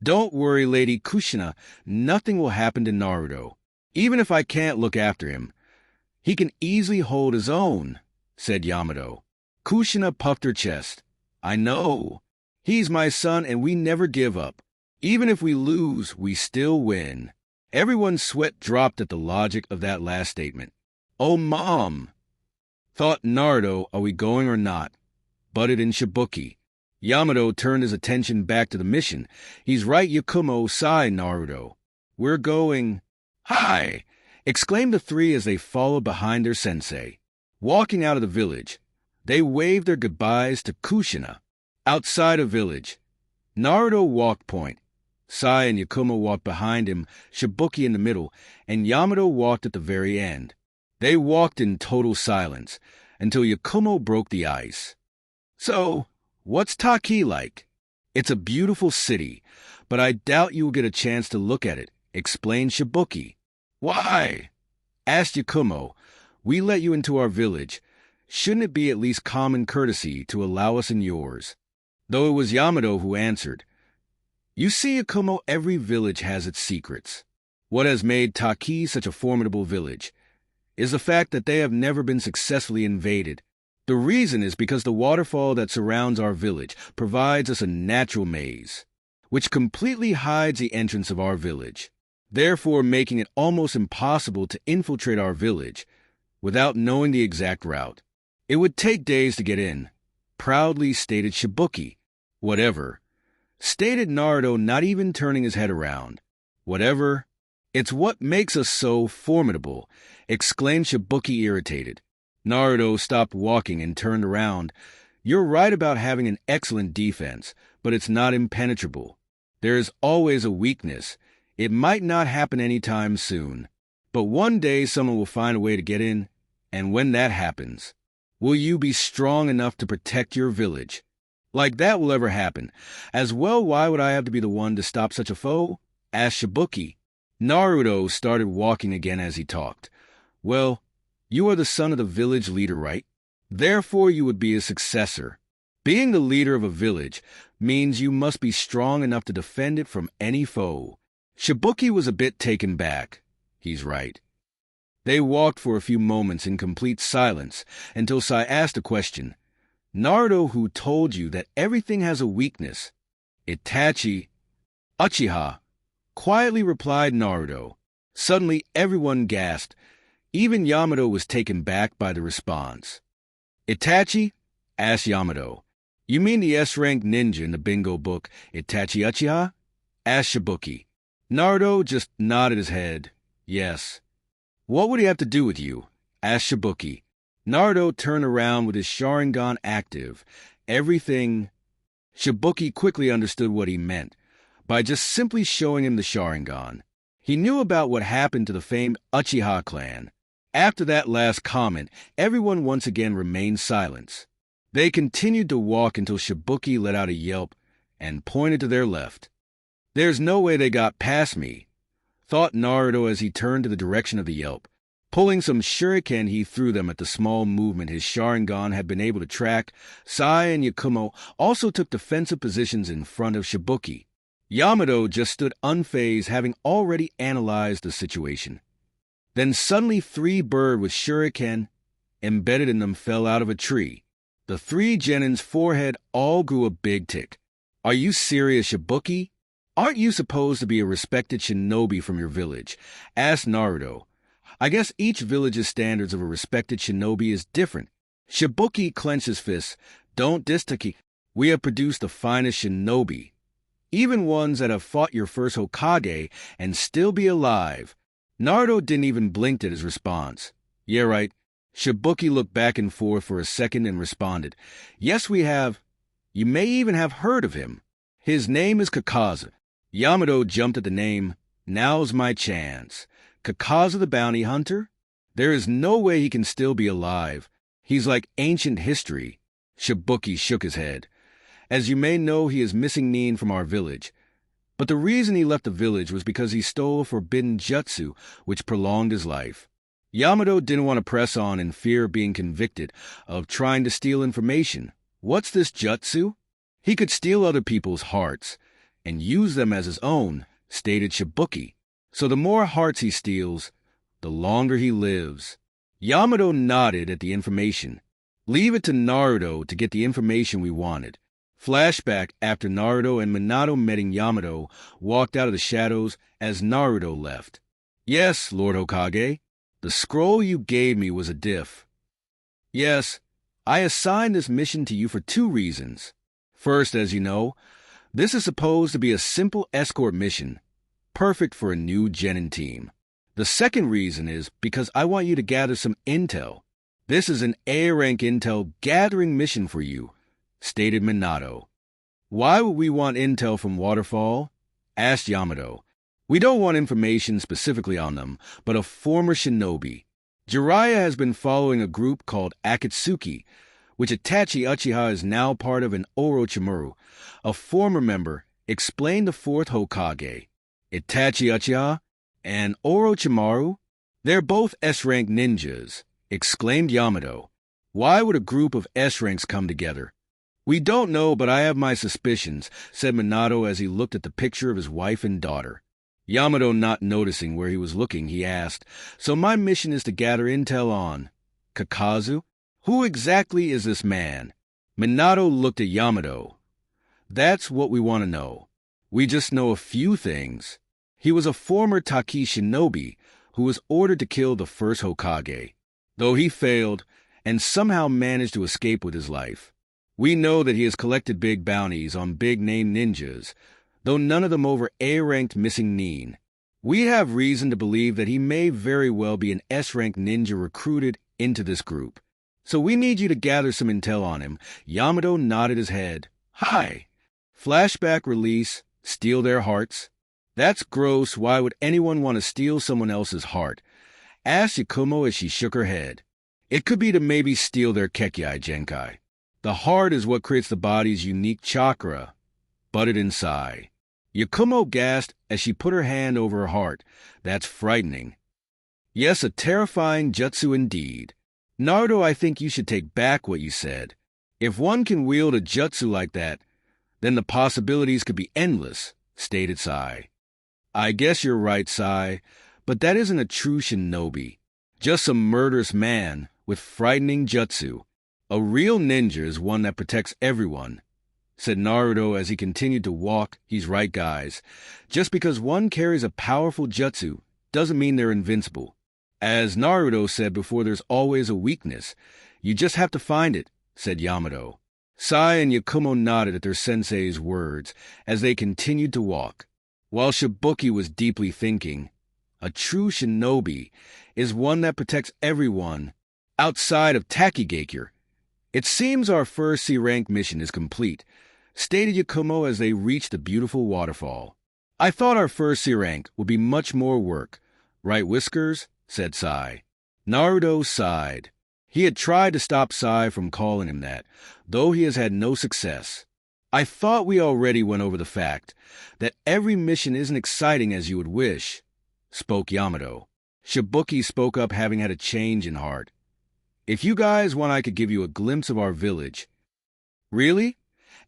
"Don't worry, Lady Kushina, nothing will happen to Naruto. Even if I can't look after him, he can easily hold his own," said Yamato. Kushina puffed her chest. "I know. He's my son and we never give up. Even if we lose, we still win." Everyone's sweat dropped at the logic of that last statement. "Oh, Mom," thought Naruto, "are we going or not?" Butted in Shibuki. Yamato turned his attention back to the mission. "He's right, Yakumo, sighed Naruto. "We're going." "Hi!" exclaimed the three as they followed behind their sensei. Walking out of the village, they waved their goodbyes to Kushina. Outside a village, Naruto walked point. Sai and Yakumo walked behind him, Shibuki in the middle, and Yamato walked at the very end. They walked in total silence until Yakumo broke the ice. "So, what's Taki like?" "It's a beautiful city, but I doubt you will get a chance to look at it," explained Shibuki. "Why?" asked Yakumo. "We let you into our village. Shouldn't it be at least common courtesy to allow us in yours?" Though it was Yamato who answered. "You see, Yakumo, every village has its secrets. What has made Taki such a formidable village is the fact that they have never been successfully invaded. The reason is because the waterfall that surrounds our village provides us a natural maze, which completely hides the entrance of our village, therefore making it almost impossible to infiltrate our village without knowing the exact route. It would take days to get in," proudly stated Shibuki. "Whatever," stated Naruto, not even turning his head around. "Whatever? It's what makes us so formidable," exclaimed Shibuki, irritated. Naruto stopped walking and turned around. "You're right about having an excellent defense, but it's not impenetrable. There is always a weakness. It might not happen anytime soon, but one day someone will find a way to get in, and when that happens, will you be strong enough to protect your village? Like that will ever happen. As well, why would I have to be the one to stop such a foe?" asked Shibuki. Naruto started walking again as he talked. "Well, you are the son of the village leader, right? Therefore, you would be his successor. Being the leader of a village means you must be strong enough to defend it from any foe." Shibuki was a bit taken back. He's right. They walked for a few moments in complete silence until Sai asked a question. "Naruto, who told you that everything has a weakness?" "Itachi, uchiha," quietly replied Naruto. Suddenly, everyone gasped. Even Yamato was taken back by the response. "Itachi?" asked Yamato. "You mean the S-rank ninja in the bingo book, Itachi Uchiha?" asked Shibuki. Naruto just nodded his head. Yes. What would he have to do with you? Asked Shibuki. Naruto turned around with his Sharingan active. Everything... Shibuki quickly understood what he meant by just simply showing him the Sharingan. He knew about what happened to the famed Uchiha clan. After that last comment, everyone once again remained silent. They continued to walk until Shibuki let out a yelp and pointed to their left. There's no way they got past me, thought Naruto as he turned to the direction of the yelp. Pulling some shuriken, he threw them at the small movement his Sharingan had been able to track. Sai and Yakumo also took defensive positions in front of Shibuki. Yamato just stood unfazed, having already analyzed the situation. Then suddenly 3 birds with shuriken embedded in them fell out of a tree. The 3 genins' forehead all grew a big tick. Are you serious, Shibuki? Aren't you supposed to be a respected shinobi from your village? Asked Naruto. I guess each village's standards of a respected shinobi is different. Shibuki clenched his fists. Don't diss Taki. We have produced the finest shinobi. Even ones that have fought your first Hokage and still be alive. Naruto didn't even blink at his response. Yeah, right. Shibuki looked back and forth for a second and responded. Yes, we have. You may even have heard of him. His name is Kakashi. Yamato jumped at the name. Now's my chance. Kakashi the bounty hunter? There is no way he can still be alive. He's like ancient history. Shibuki shook his head. As you may know, he is missing Nin from our village. But the reason he left the village was because he stole a forbidden jutsu, which prolonged his life. Yamato didn't want to press on in fear of being convicted of trying to steal information. What's this jutsu? He could steal other people's hearts and use them as his own, stated Shibuki. So the more hearts he steals, the longer he lives. Yamato nodded at the information. Leave it to Naruto to get the information we wanted. Flashback after Naruto and Minato meeting Yamato walked out of the shadows as Naruto left. Yes, Lord Hokage, the scroll you gave me was a diff. Yes, I assigned this mission to you for 2 reasons. First, as you know, this is supposed to be a simple escort mission, perfect for a new genin team. The second reason is because I want you to gather some intel. This is an A-rank intel gathering mission for you, stated Minato. Why would we want intel from Waterfall? Asked Yamato. We don't want information specifically on them, but a former shinobi. Jiraiya has been following a group called Akatsuki, which Itachi Uchiha is now part of, an Orochimaru, a former member, explained the 4th Hokage. Itachi Uchiha and Orochimaru? They're both S-rank ninjas, exclaimed Yamato. Why would a group of S-ranks come together? We don't know, but I have my suspicions, said Minato as he looked at the picture of his wife and daughter. Yamato not noticing where he was looking, he asked, So my mission is to gather intel on Kakashi? Who exactly is this man? Minato looked at Yamato. That's what we want to know. We just know a few things. He was a former Taki shinobi who was ordered to kill the first Hokage, though he failed and somehow managed to escape with his life. We know that he has collected big bounties on big-name ninjas, though none of them over A-ranked missing Nin. We have reason to believe that he may very well be an S-rank ninja recruited into this group. So we need you to gather some intel on him. Yamato nodded his head. Hi. Flashback release, steal their hearts. That's gross. Why would anyone want to steal someone else's heart? Asked Yakumo as she shook her head. It could be to maybe steal their Kekkei Genkai. The heart is what creates the body's unique chakra, butted in Sai. Yakumo gasped as she put her hand over her heart. That's frightening. Yes, a terrifying jutsu indeed. Naruto, I think you should take back what you said. If one can wield a jutsu like that, then the possibilities could be endless, stated Sai. I guess you're right, Sai, but that isn't a true shinobi. Just some murderous man with frightening jutsu. A real ninja is one that protects everyone, said Naruto as he continued to walk. He's right, guys. Just because one carries a powerful jutsu doesn't mean they're invincible. As Naruto said before, there's always a weakness. You just have to find it, said Yamato. Sai and Yakumo nodded at their sensei's words as they continued to walk, while Shibuki was deeply thinking, a true shinobi, is one that protects everyone outside of Taki. It seems our first C-rank mission is complete, stated Yakumo as they reached the beautiful waterfall. I thought our first C-rank would be much more work. Right, Whiskers? Said Sai. Naruto sighed. He had tried to stop Sai from calling him that, though he has had no success. I thought we already went over the fact that every mission isn't exciting as you would wish, spoke Yamato. Shibuki spoke up, having had a change in heart. If you guys want, I could give you a glimpse of our village. Really?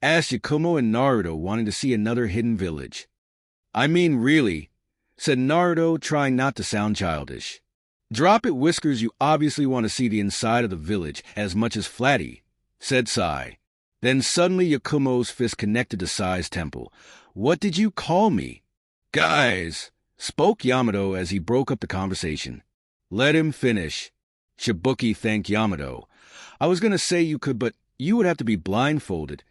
Asked Yakumo and Naruto, wanting to see another hidden village. I mean, really, said Naruto, trying not to sound childish. Drop it, Whiskers, you obviously want to see the inside of the village as much as Flatty, said Sai. Then suddenly Yakumo's fist connected to Sai's temple. What did you call me? Guys, spoke Yamato as he broke up the conversation. Let him finish. Shibuki thanked Yamato. I was going to say you could, but you would have to be blindfolded,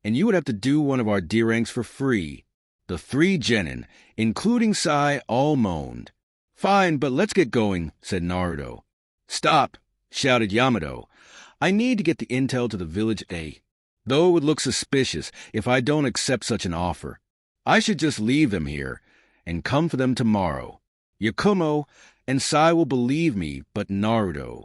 and you would have to do one of our D ranks for free. The 3 genin, including Sai, all moaned. Fine, but let's get going, said Naruto. Stop, shouted Yamato. I need to get the intel to the village A. Though it would look suspicious if I don't accept such an offer. I should just leave them here and come for them tomorrow. Yakumo and Sai will believe me, but Naruto.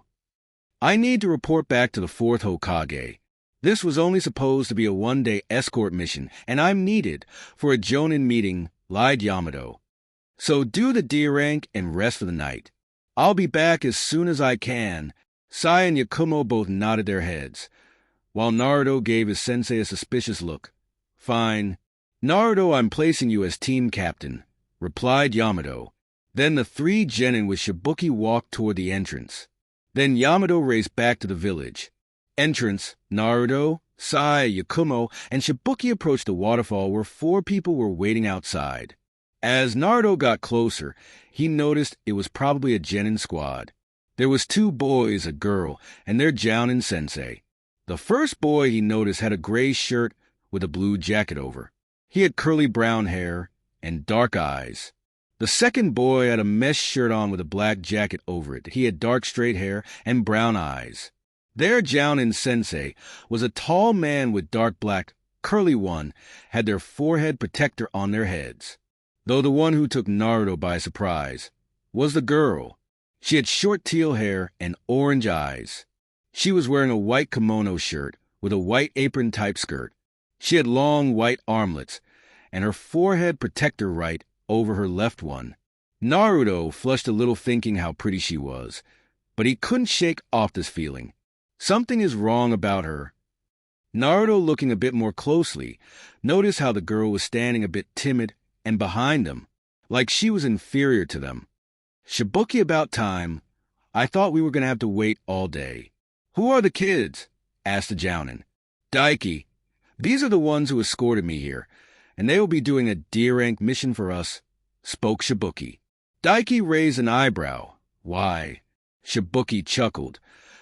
I need to report back to the 4th Hokage. This was only supposed to be a one-day escort mission, and I'm needed for a Jonin meeting, lied Yamato. So do the D rank and rest for the night. I'll be back as soon as I can. Sai and Yakumo both nodded their heads, while Naruto gave his sensei a suspicious look. Fine. Naruto, I'm placing you as team captain, replied Yamato. Then the 3 genin with Shibuki walked toward the entrance. Then Yamato raced back to the village. Entrance, Naruto, Sai, Yakumo, and Shibuki approached the waterfall where 4 people were waiting outside. As Naruto got closer, he noticed it was probably a genin squad. There was 2 boys, a girl, and their Jounin sensei. The first boy he noticed had a gray shirt with a blue jacket over. He had curly brown hair and dark eyes. The second boy had a mesh shirt on with a black jacket over it. He had dark straight hair and brown eyes. Their Jounin sensei was a tall man with dark black, curly one, had their forehead protector on their heads. Though the one who took Naruto by surprise was the girl. She had short teal hair and orange eyes. She was wearing a white kimono shirt with a white apron-type skirt. She had long white armlets, and her forehead protector right over her left one. Naruto flushed a little, thinking how pretty she was, but he couldn't shake off this feeling. Something is wrong about her. Naruto, looking a bit more closely, noticed how the girl was standing a bit timid and behind them, like she was inferior to them. Shibuki, about time. I thought we were going to have to wait all day. Who are the kids? Asked the Jounin. Daiki. These are the ones who escorted me here, and they will be doing a D-rank mission for us, spoke Shibuki. Daiki raised an eyebrow. Why? Shibuki chuckled.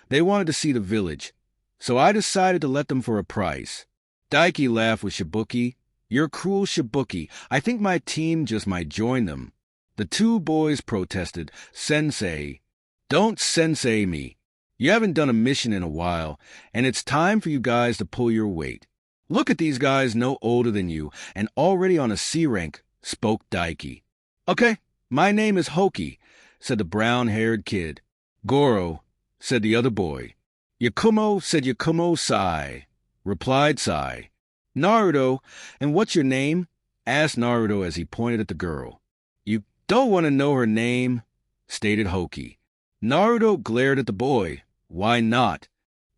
They wanted to see the village, so I decided to let them for a price. Daiki laughed with Shibuki. You're cruel, Shibuki. I think my team just might join them. The 2 boys protested. Sensei. Don't sensei me. You haven't done a mission in a while, and it's time for you guys to pull your weight. Look at these guys no older than you, and already on a C rank, spoke Daiki. Okay, my name is Hoki, said the brown-haired kid. Goro, said the other boy. Yakumo, said Yakumo. Sai, replied Sai. Naruto, and what's your name? Asked Naruto as he pointed at the girl. You don't want to know her name, stated Hoki. Naruto glared at the boy. Why not?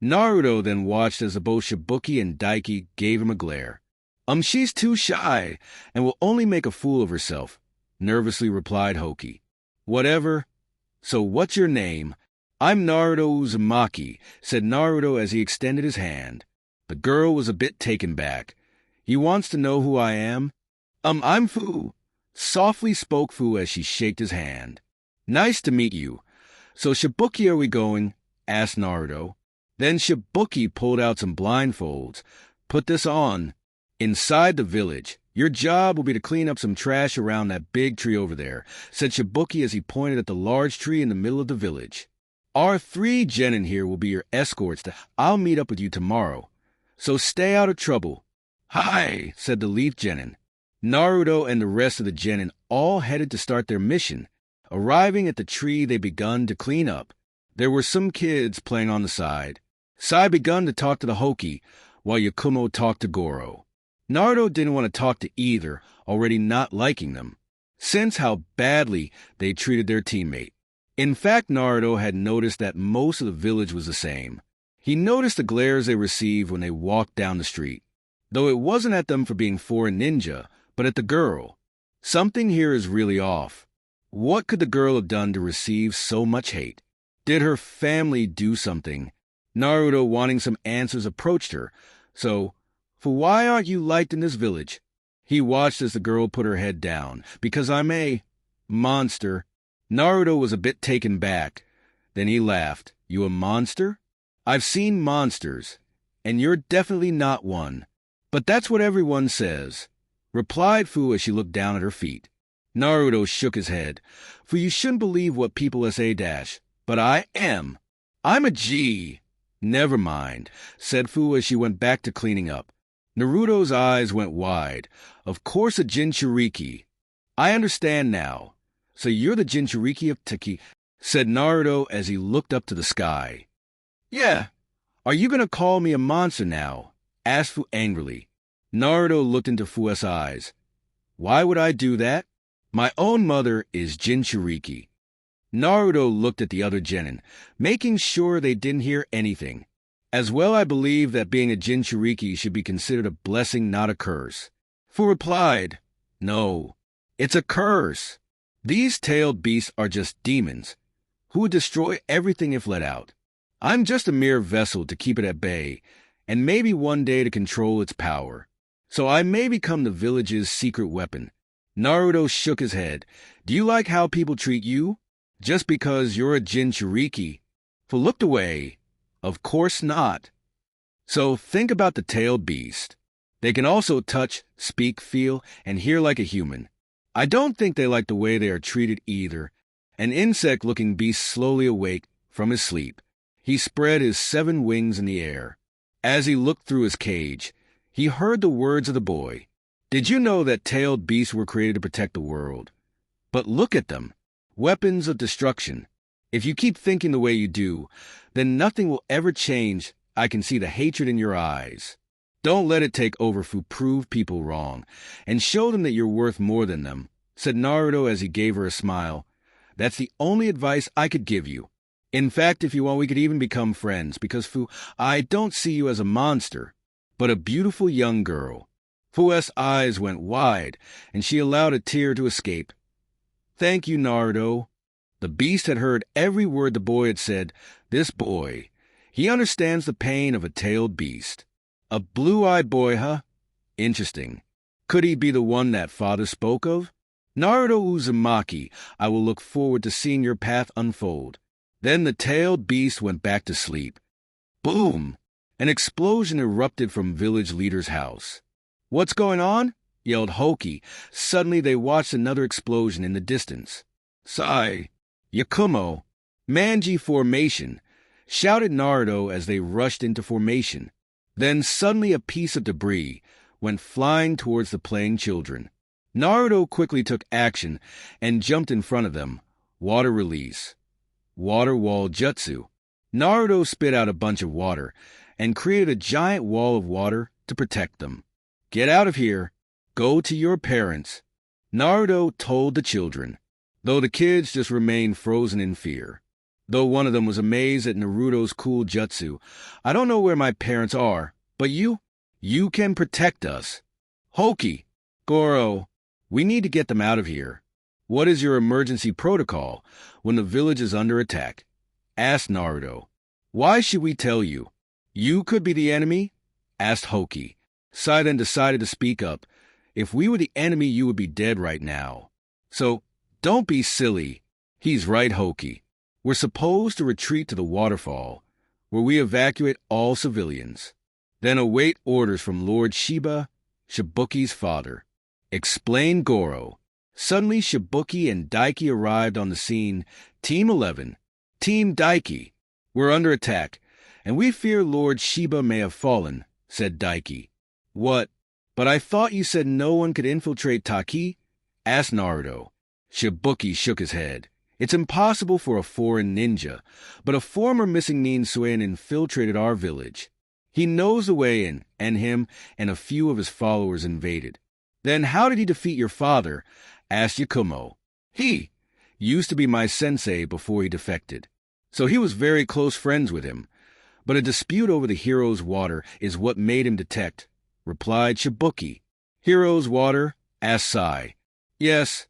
Naruto then watched as both Shibuki and Daiki gave him a glare. She's too shy and will only make a fool of herself, nervously replied Hoki. Whatever. So what's your name? I'm Naruto Uzumaki, said Naruto as he extended his hand. The girl was a bit taken back. He wants to know who I am? I'm Fu, softly spoke Fu as she shook his hand. Nice to meet you. So Shibuki, are we going? Asked Naruto. Then Shibuki pulled out some blindfolds. Put this on. Inside the village, Your job will be to clean up some trash around that big tree over there, said Shibuki as he pointed at the large tree in the middle of the village. Our 3 genin here will be your escorts. I'll meet up with you tomorrow, so stay out of trouble. Hi, said the leaf genin. Naruto and the rest of the genin all headed to start their mission. Arriving at the tree they begun to clean up. There were some kids playing on the side. Sai begun to talk to the Hoki, while Yakumo talked to Goro. Naruto didn't want to talk to either, already not liking them, since how badly they treated their teammate. In fact, Naruto had noticed that most of the village was the same. He noticed the glares they received when they walked down the street, though it wasn't at them for being foreign ninja, but at the girl. Something here is really off. What could the girl have done to receive so much hate? Did her family do something? Naruto, wanting some answers, approached her. So, for why aren't you liked in this village? He watched as the girl put her head down. Because I'm a monster. Naruto was a bit taken back. Then he laughed. You a monster? I've seen monsters, and you're definitely not one. But that's what everyone says, replied Fu as she looked down at her feet. Naruto shook his head. For you shouldn't believe what people say dash. But I am. I'm a G. Never mind, said Fu as she went back to cleaning up. Naruto's eyes went wide. Of course a Jinchuriki. I understand now. So you're the Jinchuriki of Taki, said Naruto as he looked up to the sky. Yeah. Are you going to call me a monster now? Asked Fu angrily. Naruto looked into Fu's eyes. Why would I do that? My own mother is Jinchuriki. Naruto looked at the other genin, making sure they didn't hear anything. As well, I believe that being a Jinchuriki should be considered a blessing, not a curse. Fu replied, No, it's a curse. These tailed beasts are just demons, who would destroy everything if let out. I'm just a mere vessel to keep it at bay, and maybe one day to control its power. So I may become the village's secret weapon. Naruto shook his head. Do you like how people treat you? Just because you're a Jinchuriki? Fu looked away. Of course not. So think about the tailed beast. They can also touch, speak, feel, and hear like a human. I don't think they like the way they are treated either. An insect-looking beast slowly awake from his sleep. He spread his 7 wings in the air. As he looked through his cage, he heard the words of the boy. Did you know that tailed beasts were created to protect the world? But look at them. Weapons of destruction. If you keep thinking the way you do, then nothing will ever change. I can see the hatred in your eyes. Don't let it take over. Fu prove people wrong, and show them that you're worth more than them, said Naruto as he gave her a smile. That's the only advice I could give you. In fact, if you want, we could even become friends, because Fu, I don't see you as a monster, but a beautiful young girl. Fu's eyes went wide, and she allowed a tear to escape. Thank you, Naruto. The beast had heard every word the boy had said. This boy, he understands the pain of a tailed beast. A blue-eyed boy, huh? Interesting. Could he be the one that father spoke of? Naruto Uzumaki, I will look forward to seeing your path unfold. Then the tailed beast went back to sleep. Boom! An explosion erupted from village leader's house. What's going on? Yelled Hoki. Suddenly they watched another explosion in the distance. Sai, Yakumo, Manji formation, shouted Naruto as they rushed into formation. Then suddenly a piece of debris went flying towards the playing children. Naruto quickly took action and jumped in front of them. Water release. Water wall jutsu. Naruto spit out a bunch of water and created a giant wall of water to protect them. Get out of here. Go to your parents, Naruto told the children, though the kids just remained frozen in fear. Though one of them was amazed at Naruto's cool jutsu. I don't know where my parents are, but you can protect us. Hoki, Goro, we need to get them out of here. What is your emergency protocol when the village is under attack? Asked Naruto. Why should we tell you? You could be the enemy? Asked Hoki. Sai then decided to speak up. If we were the enemy, you would be dead right now. So, don't be silly. He's right, Hoki. We're supposed to retreat to the waterfall, where we evacuate all civilians. Then await orders from Lord Shibuki's father. explained Goro. Suddenly, Shibuki and Daiki arrived on the scene. Team 11, Team Daiki, we're under attack, and we fear Lord Shiba may have fallen, said Daiki. What? But I thought you said no one could infiltrate Taki? Asked Naruto. Shibuki shook his head. It's impossible for a foreign ninja, but a former missing nin Suin infiltrated our village. He knows the way in, and him and a few of his followers invaded. Then how did he defeat your father? Asked Yakumo. He used to be my sensei before he defected, so he was very close friends with him. But a dispute over the hero's water is what made him detect, replied Shibuki. Hero's water? Asked Sai. Yes,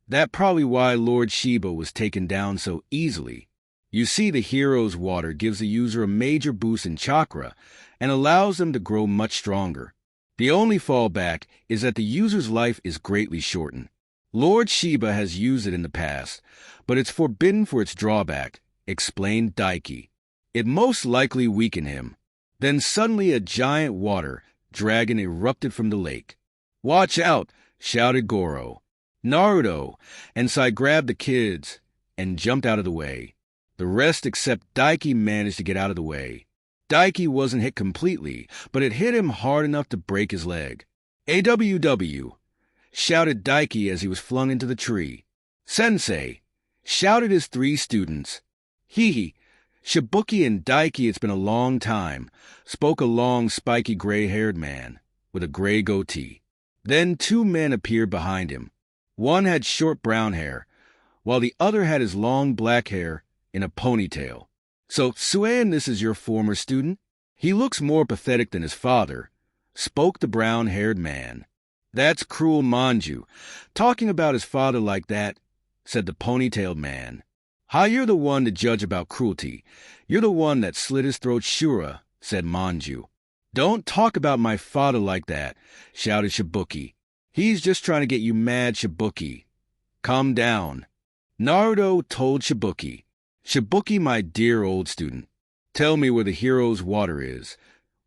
that's probably why Lord Shiba was taken down so easily. You see, the hero's water gives the user a major boost in chakra and allows them to grow much stronger. The only fallback is that the user's life is greatly shortened. Lord Shiba has used it in the past, but it's forbidden for its drawback, explained Daiki. It most likely weakened him. Then suddenly a giant water dragon erupted from the lake. Watch out, shouted Goro. Naruto and Sai grabbed the kids and jumped out of the way. The rest except Daiki managed to get out of the way. Daiki wasn't hit completely, but it hit him hard enough to break his leg. AWW, shouted Daiki as he was flung into the tree. Sensei, shouted his 3 students. Hee, Shibuki and Daiki, it's been a long time, spoke a long, spiky gray-haired man with a gray goatee. Then 2 men appeared behind him. One had short brown hair, while the other had his long black hair in a ponytail. So, Suan, this is your former student? He looks more pathetic than his father, spoke the brown-haired man. That's cruel Manju, talking about his father like that, said the ponytailed man. How you're the one to judge about cruelty. You're the one that slit his throat, Shura, said Manju. Don't talk about my father like that, shouted Shibuki. He's just trying to get you mad, Shibuki. Calm down. Naruto told Shibuki. Shibuki, my dear old student, tell me where the hero's water is,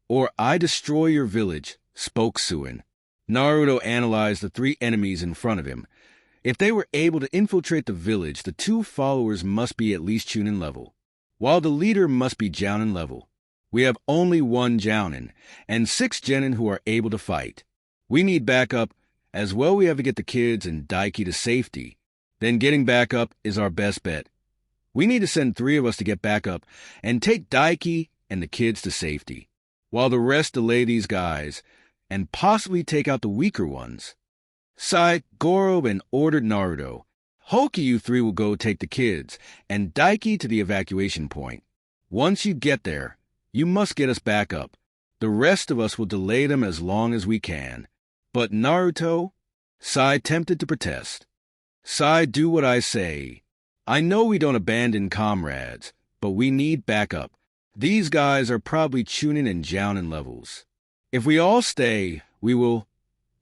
or I destroy your village, spoke Suin. Naruto analyzed the 3 enemies in front of him. If they were able to infiltrate the village, the 2 followers must be at least Chunin level, while the leader must be Jounin level. We have only 1 Jounin, and 6 genin who are able to fight. We need backup. As well, we have to get the kids and Daiki to safety. Then getting backup is our best bet. We need to send 3 of us to get backup and take Daiki and the kids to safety, while the rest delay these guys and possibly take out the weaker ones. Sai, Goro, and ordered Naruto. Hoki, you 3 will go take the kids, and Daiki to the evacuation point. Once you get there, you must get us back up. The rest of us will delay them as long as we can. But Naruto, Sai tempted to protest. Sai, do what I say. I know we don't abandon comrades, but we need backup. These guys are probably Chunin and Jounin levels. If we all stay, we will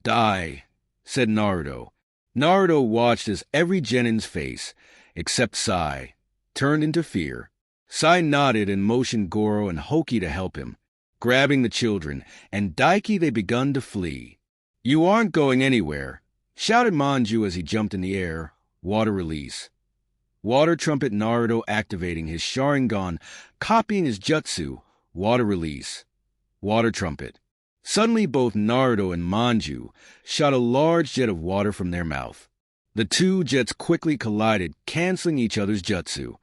die, said Naruto. Naruto watched as every genin's face, except Sai, turned into fear. Sai nodded and motioned Goro and Hoki to help him. Grabbing the children and Daiki, they begun to flee. You aren't going anywhere, shouted Manju as he jumped in the air. Water release. Water trumpet Naruto activating his Sharingan, copying his jutsu. Water release. Water trumpet. Suddenly both Naruto and Manju shot a large jet of water from their mouth. The 2 jets quickly collided, canceling each other's jutsu.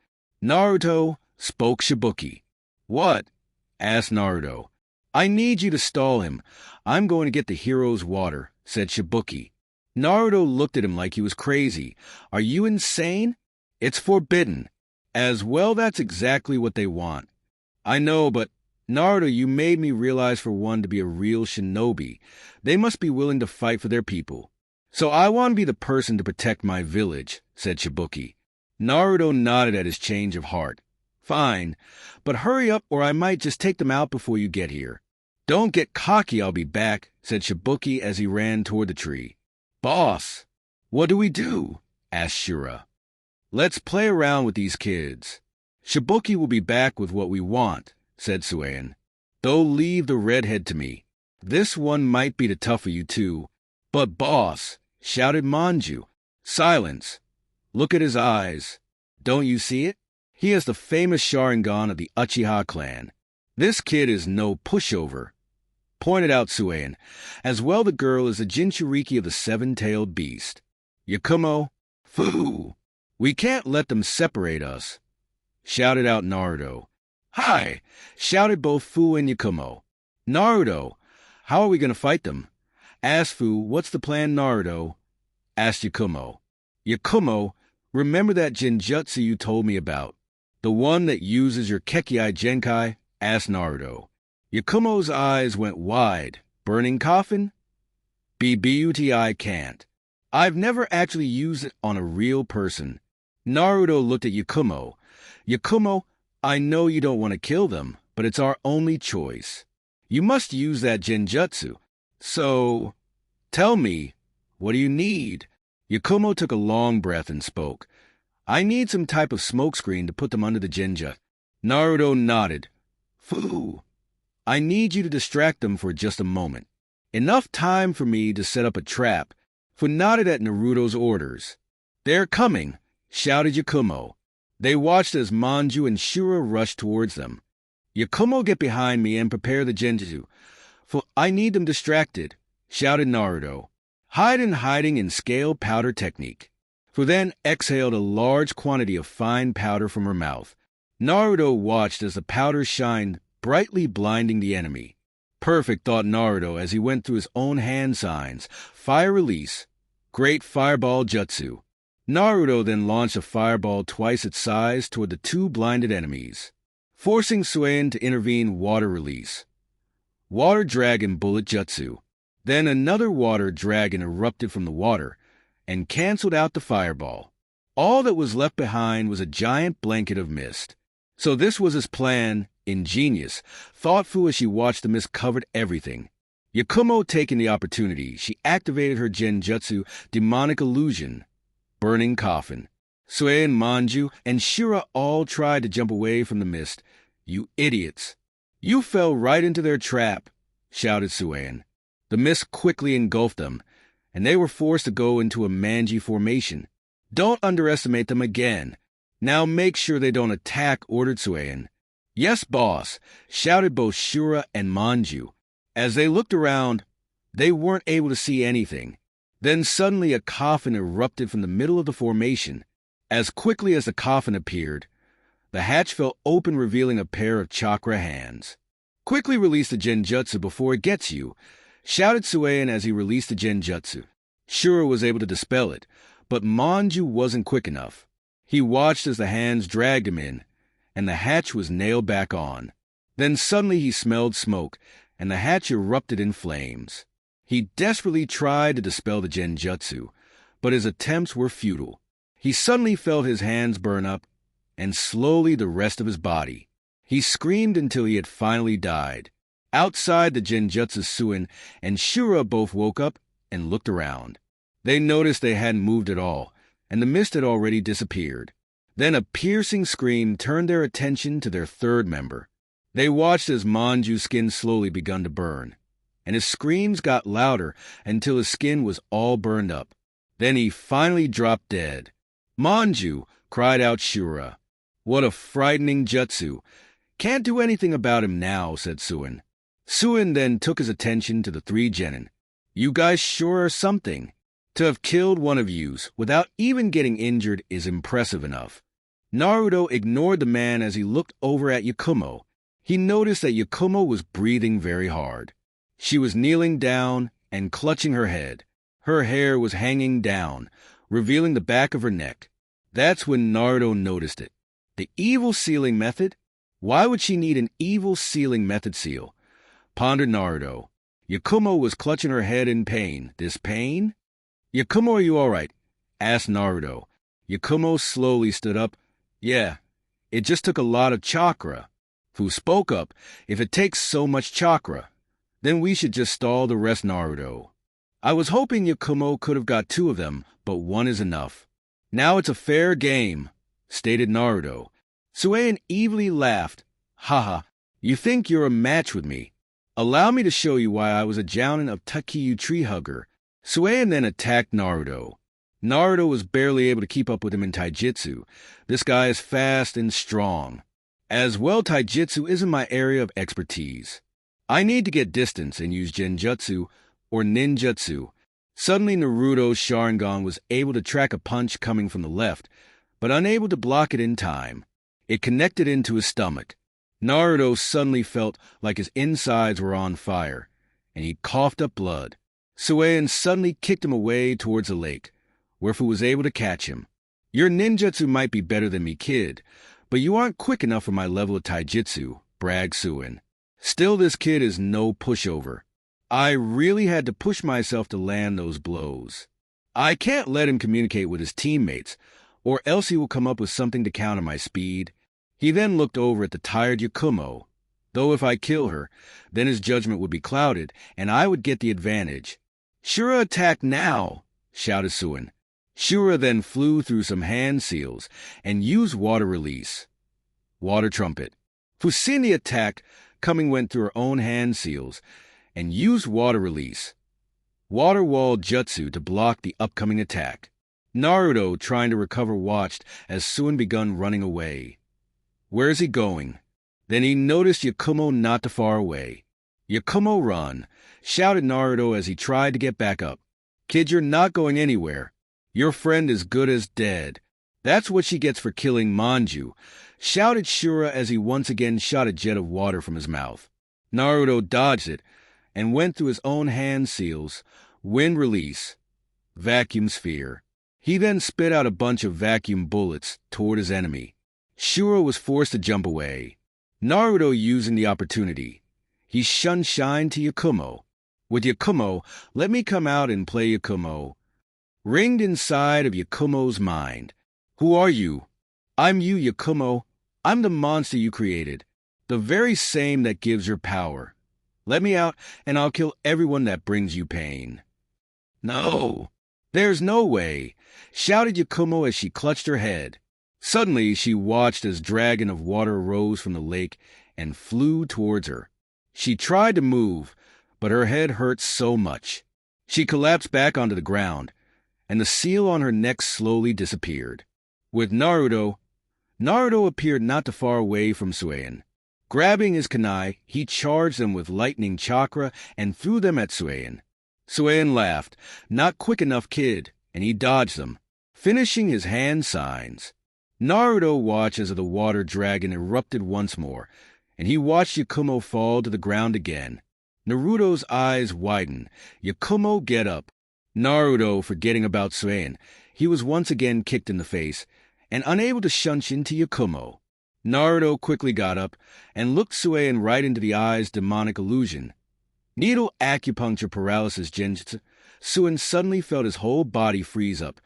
Naruto, spoke Shibuki. What? Asked Naruto. I need you to stall him. I'm going to get the hero's water, said Shibuki. Naruto looked at him like he was crazy. Are you insane? It's forbidden. As well, that's exactly what they want. I know, but Naruto, you made me realize for one to be a real shinobi, they must be willing to fight for their people. So I want to be the person to protect my village, said Shibuki. Naruto nodded at his change of heart. Fine, but hurry up or I might just take them out before you get here. Don't get cocky, I'll be back, said Shibuki as he ran toward the tree. Boss, what do we do? Asked Shura. Let's play around with these kids. Shibuki will be back with what we want, said Suan. Though leave the redhead to me. This one might be the tough for you too, "But boss," shouted Manju. "Silence. Look at his eyes. Don't you see it? He has the famous Sharingan of the Uchiha clan. This kid is no pushover," pointed out Suien. "As well the girl is the Jinchuriki of the seven-tailed beast. Yakumo, foo! We can't let them separate us," shouted out Naruto. "Hi!" shouted both Fu and Yakumo. "Naruto, how are we going to fight them?" asked Fu. "What's the plan, Naruto?" asked Yakumo. "Yakumo, remember that genjutsu you told me about? The one that uses your Kekkei Genkai?" asked Naruto. Yakumo's eyes went wide. "Burning coffin? BBUTI can't. I've never actually used it on a real person." Naruto looked at Yakumo. "Yakumo, I know you don't want to kill them, but it's our only choice. You must use that genjutsu. So, tell me, what do you need?" Yakumo took a long breath and spoke. "I need some type of smokescreen to put them under the genjutsu." Naruto nodded. "Fu, I need you to distract them for just a moment. Enough time for me to set up a trap." Fu nodded at Naruto's orders. "They're coming," shouted Yakumo. They watched as Manju and Shura rushed towards them. "Yakumo, get behind me and prepare the genjutsu. For I need them distracted," shouted Naruto. "Hide in hiding in scale powder technique." Fu then exhaled a large quantity of fine powder from her mouth. Naruto watched as the powder shined, brightly blinding the enemy. Perfect, thought Naruto as he went through his own hand signs. Fire release. Great fireball jutsu. Naruto then launched a fireball twice its size toward the two blinded enemies, forcing Suien to intervene. Water release. Water dragon bullet jutsu. Then another water dragon erupted from the water and canceled out the fireball. All that was left behind was a giant blanket of mist. So this was his plan. Ingenious, thought Fu as she watched the mist covered everything. Yakumo taking the opportunity, she activated her genjutsu, demonic illusion, burning coffin. Suien, Manju, and Shura all tried to jump away from the mist. "You idiots! You fell right into their trap," shouted Suien. The mist quickly engulfed them, and they were forced to go into a manji formation. "Don't underestimate them again. Now make sure they don't attack," ordered Suien. "Yes, boss," shouted both Shura and Manju. As they looked around, they weren't able to see anything. Then suddenly a coffin erupted from the middle of the formation. As quickly as the coffin appeared, the hatch fell open, revealing a pair of chakra hands. "Quickly release the genjutsu before it gets you," shouted Suien as he released the genjutsu. Shura was able to dispel it, but Manju wasn't quick enough. He watched as the hands dragged him in, and the hatch was nailed back on. Then suddenly he smelled smoke, and the hatch erupted in flames. He desperately tried to dispel the genjutsu, but his attempts were futile. He suddenly felt his hands burn up, and slowly the rest of his body. He screamed until he had finally died. Outside the genjutsu, Suin and Shura both woke up and looked around. They noticed they hadn't moved at all, and the mist had already disappeared. Then a piercing scream turned their attention to their third member. They watched as Manju's skin slowly begun to burn, and his screams got louder until his skin was all burned up. Then he finally dropped dead. "Manju!" cried out Shura. "What a frightening jutsu. Can't do anything about him now," said Suin. Suin then took his attention to the three genin. "You guys sure are something. To have killed one of yous without even getting injured is impressive enough." Naruto ignored the man as he looked over at Yakumo. He noticed that Yakumo was breathing very hard. She was kneeling down and clutching her head. Her hair was hanging down, revealing the back of her neck. That's when Naruto noticed it. The evil sealing method? Why would she need an evil sealing method seal? Pondered Naruto. Yakumo was clutching her head in pain. This pain? "Yakumo, are you all right?" asked Naruto. Yakumo slowly stood up. "Yeah, it just took a lot of chakra." Fu spoke up. "If it takes so much chakra, then we should just stall the rest, Naruto. I was hoping Yakumo could have got two of them, but one is enough." "Now it's a fair game," stated Naruto. Suien evilly laughed. "Haha, you think you're a match with me. Allow me to show you why I was a jounin of Taki tree hugger," Suien then attacked Naruto. Naruto was barely able to keep up with him in Taijutsu. This guy is fast and strong. As well, Taijutsu isn't my area of expertise. I need to get distance and use genjutsu or ninjutsu. Suddenly, Naruto's Sharingan was able to track a punch coming from the left, but unable to block it in time. It connected into his stomach. Naruto suddenly felt like his insides were on fire, and he coughed up blood. Suien suddenly kicked him away towards the lake, where Fu was able to catch him. Your ninjutsu might be better than me, kid, but you aren't quick enough for my level of taijutsu, bragged Suien. Still, this kid is no pushover. I really had to push myself to land those blows. I can't let him communicate with his teammates, or else he will come up with something to counter my speed. He then looked over at the tired Yakumo. Though if I kill her, then his judgment would be clouded, and I would get the advantage. Shura, attack now, shouted Suien. Shura then flew through some hand seals and used water release. Water trumpet. Fusini attacked, coming went through her own hand seals, and used water release. Water wall jutsu to block the upcoming attack. Naruto, trying to recover, watched as Suien begun running away. Where is he going? Then he noticed Yakumo not too far away. Yakumo, run, shouted Naruto as he tried to get back up. Kid, you're not going anywhere. Your friend is good as dead. That's what she gets for killing Manju, shouted Shura as he once again shot a jet of water from his mouth. Naruto dodged it and went through his own hand seals, wind release, vacuum sphere. He then spit out a bunch of vacuum bullets toward his enemy. Shura was forced to jump away. Naruto using the opportunity. He shined to Yakumo. With Yakumo, let me come out and play Yakumo. Ringed inside of Yakumo's mind. Who are you? I'm you, Yakumo. I'm the monster you created. The very same that gives your power. Let me out, and I'll kill everyone that brings you pain. No, there's no way, shouted Yakumo as she clutched her head. Suddenly, she watched as dragon of water rose from the lake and flew towards her. She tried to move, but her head hurt so much. She collapsed back onto the ground, and the seal on her neck slowly disappeared. With Naruto appeared not too far away from Suien. Grabbing his kunai, he charged them with lightning chakra and threw them at Suien. Suien laughed, not quick enough, kid, and he dodged them, finishing his hand signs. Naruto watched as the water dragon erupted once more, and he watched Yakumo fall to the ground again. Naruto's eyes widened. Yakumo, get up. Naruto, forgetting about Suien, he was once again kicked in the face, and unable to shunch into Yakumo. Naruto quickly got up and looked Suien right into the eyes. Demonic illusion. Needle acupuncture paralysis genjutsu. Suien suddenly felt his whole body freeze up.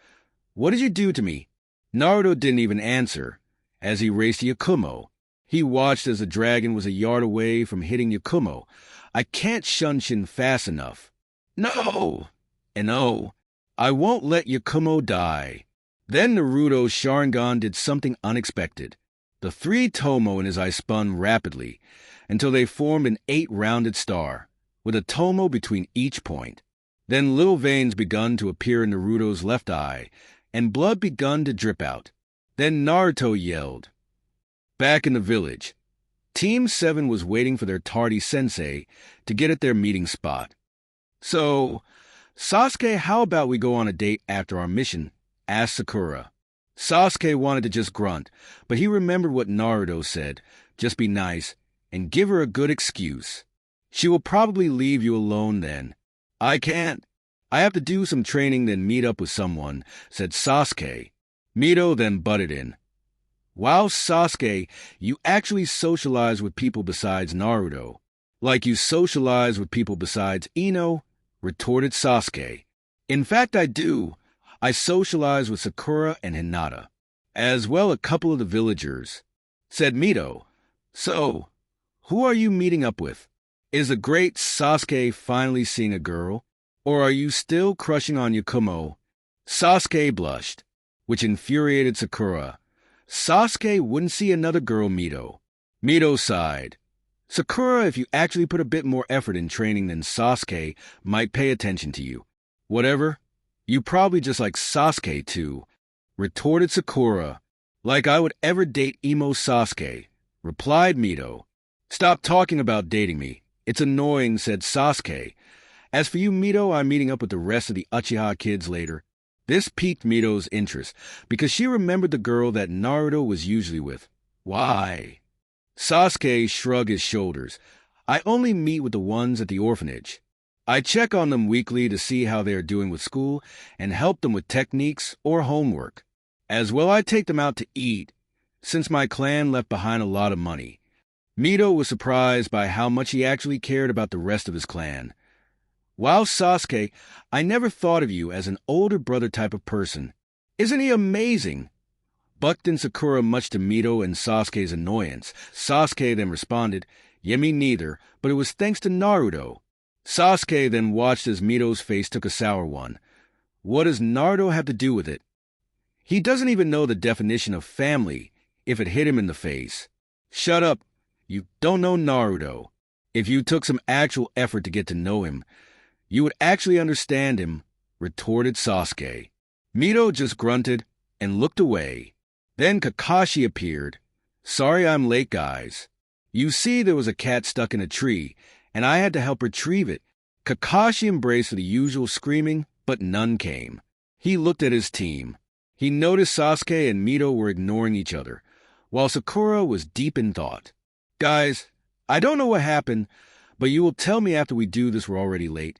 What did you do to me? Naruto didn't even answer. As he raced Yakumo, he watched as the dragon was a yard away from hitting Yakumo. I can't shunshin fast enough. No! And no, I won't let Yakumo die. Then Naruto's Sharingan did something unexpected. The 3 tomo in his eye spun rapidly until they formed an 8-rounded star, with a tomo between each point. Then little veins begun to appear in Naruto's left eye, and blood begun to drip out. Then Naruto yelled. Back in the village, Team 7 was waiting for their tardy sensei to get at their meeting spot. So, Sasuke, how about we go on a date after our mission? Asked Sakura. Sasuke wanted to just grunt, but he remembered what Naruto said, just be nice, and give her a good excuse. She will probably leave you alone then. I can't. I have to do some training then meet up with someone, said Sasuke. Mito then butted in. Wow, Sasuke, you actually socialize with people besides Naruto. Like you socialize with people besides Ino? Retorted Sasuke. In fact, I do. I socialize with Sakura and Hinata, as well a couple of the villagers, said Mito. So, who are you meeting up with? Is the great Sasuke finally seeing a girl? Or are you still crushing on Yakumo? Sasuke blushed, which infuriated Sakura. Sasuke wouldn't see another girl, Mito. Mito sighed. Sakura, if you actually put a bit more effort in training, then Sasuke might pay attention to you. Whatever. You probably just like Sasuke, too, retorted Sakura. Like I would ever date emo Sasuke, replied Mito. Stop talking about dating me. It's annoying, said Sasuke. As for you, Mito, I'm meeting up with the rest of the Uchiha kids later. This piqued Mito's interest, because she remembered the girl that Naruto was usually with. Why? Sasuke shrugged his shoulders. I only meet with the ones at the orphanage. I check on them weekly to see how they are doing with school and help them with techniques or homework. As well, I take them out to eat, since my clan left behind a lot of money. Mito was surprised by how much he actually cared about the rest of his clan. Wow, Sasuke, I never thought of you as an older brother type of person. Isn't he amazing? Bucked in Sakura, much to Mito and Sasuke's annoyance. Sasuke then responded, yeah, me neither, but it was thanks to Naruto. Sasuke then watched as Mito's face took a sour one. What does Naruto have to do with it? He doesn't even know the definition of family if it hit him in the face. Shut up. You don't know Naruto. If you took some actual effort to get to know him, you would actually understand him, retorted Sasuke. Mito just grunted and looked away. Then Kakashi appeared. Sorry I'm late, guys. You see, there was a cat stuck in a tree, and I had to help retrieve it. Kakashi embraced the usual screaming, but none came. He looked at his team. He noticed Sasuke and Mito were ignoring each other, while Sakura was deep in thought. Guys, I don't know what happened, but you will tell me after we do this. We're already late.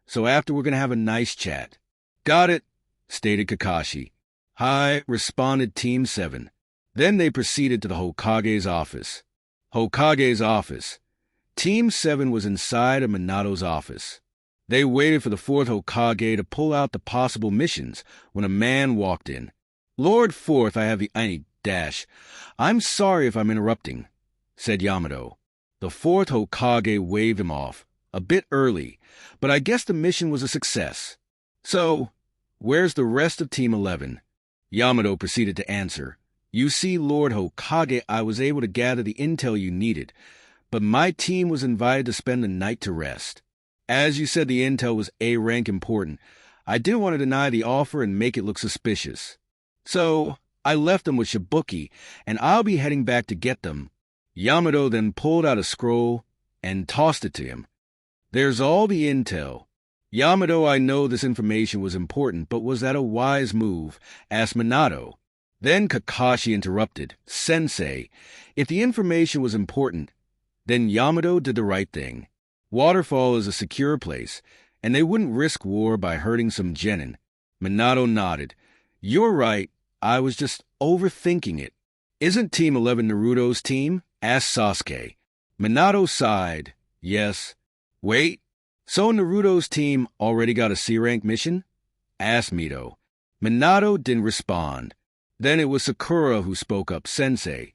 So after, we're going to have a nice chat. Got it, stated Kakashi. Hi, responded Team 7. Then they proceeded to the Hokage's office. Hokage's office. Team 7 was inside of Minato's office. They waited for the 4th Hokage to pull out the possible missions when a man walked in. Lord 4th, I have the I'm sorry if I'm interrupting, said Yamato. The 4th Hokage waved him off. A bit early, but I guess the mission was a success. So, where's the rest of Team 11? Yamato proceeded to answer. You see, Lord Hokage, I was able to gather the intel you needed, but my team was invited to spend the night to rest. As you said the intel was A-rank important, I didn't want to deny the offer and make it look suspicious. So, I left them with Shibuki, and I'll be heading back to get them. Yamato then pulled out a scroll and tossed it to him. There's all the intel. Yamato, I know this information was important, but was that a wise move? Asked Minato. Then Kakashi interrupted. Sensei, if the information was important, then Yamato did the right thing. Waterfall is a secure place, and they wouldn't risk war by hurting some genin. Minato nodded. You're right, I was just overthinking it. Isn't Team 11 Naruto's team? Asked Sasuke. Minato sighed. Yes. Wait, so Naruto's team already got a C-rank mission? Asked Mito. Minato didn't respond. Then it was Sakura who spoke up. Sensei,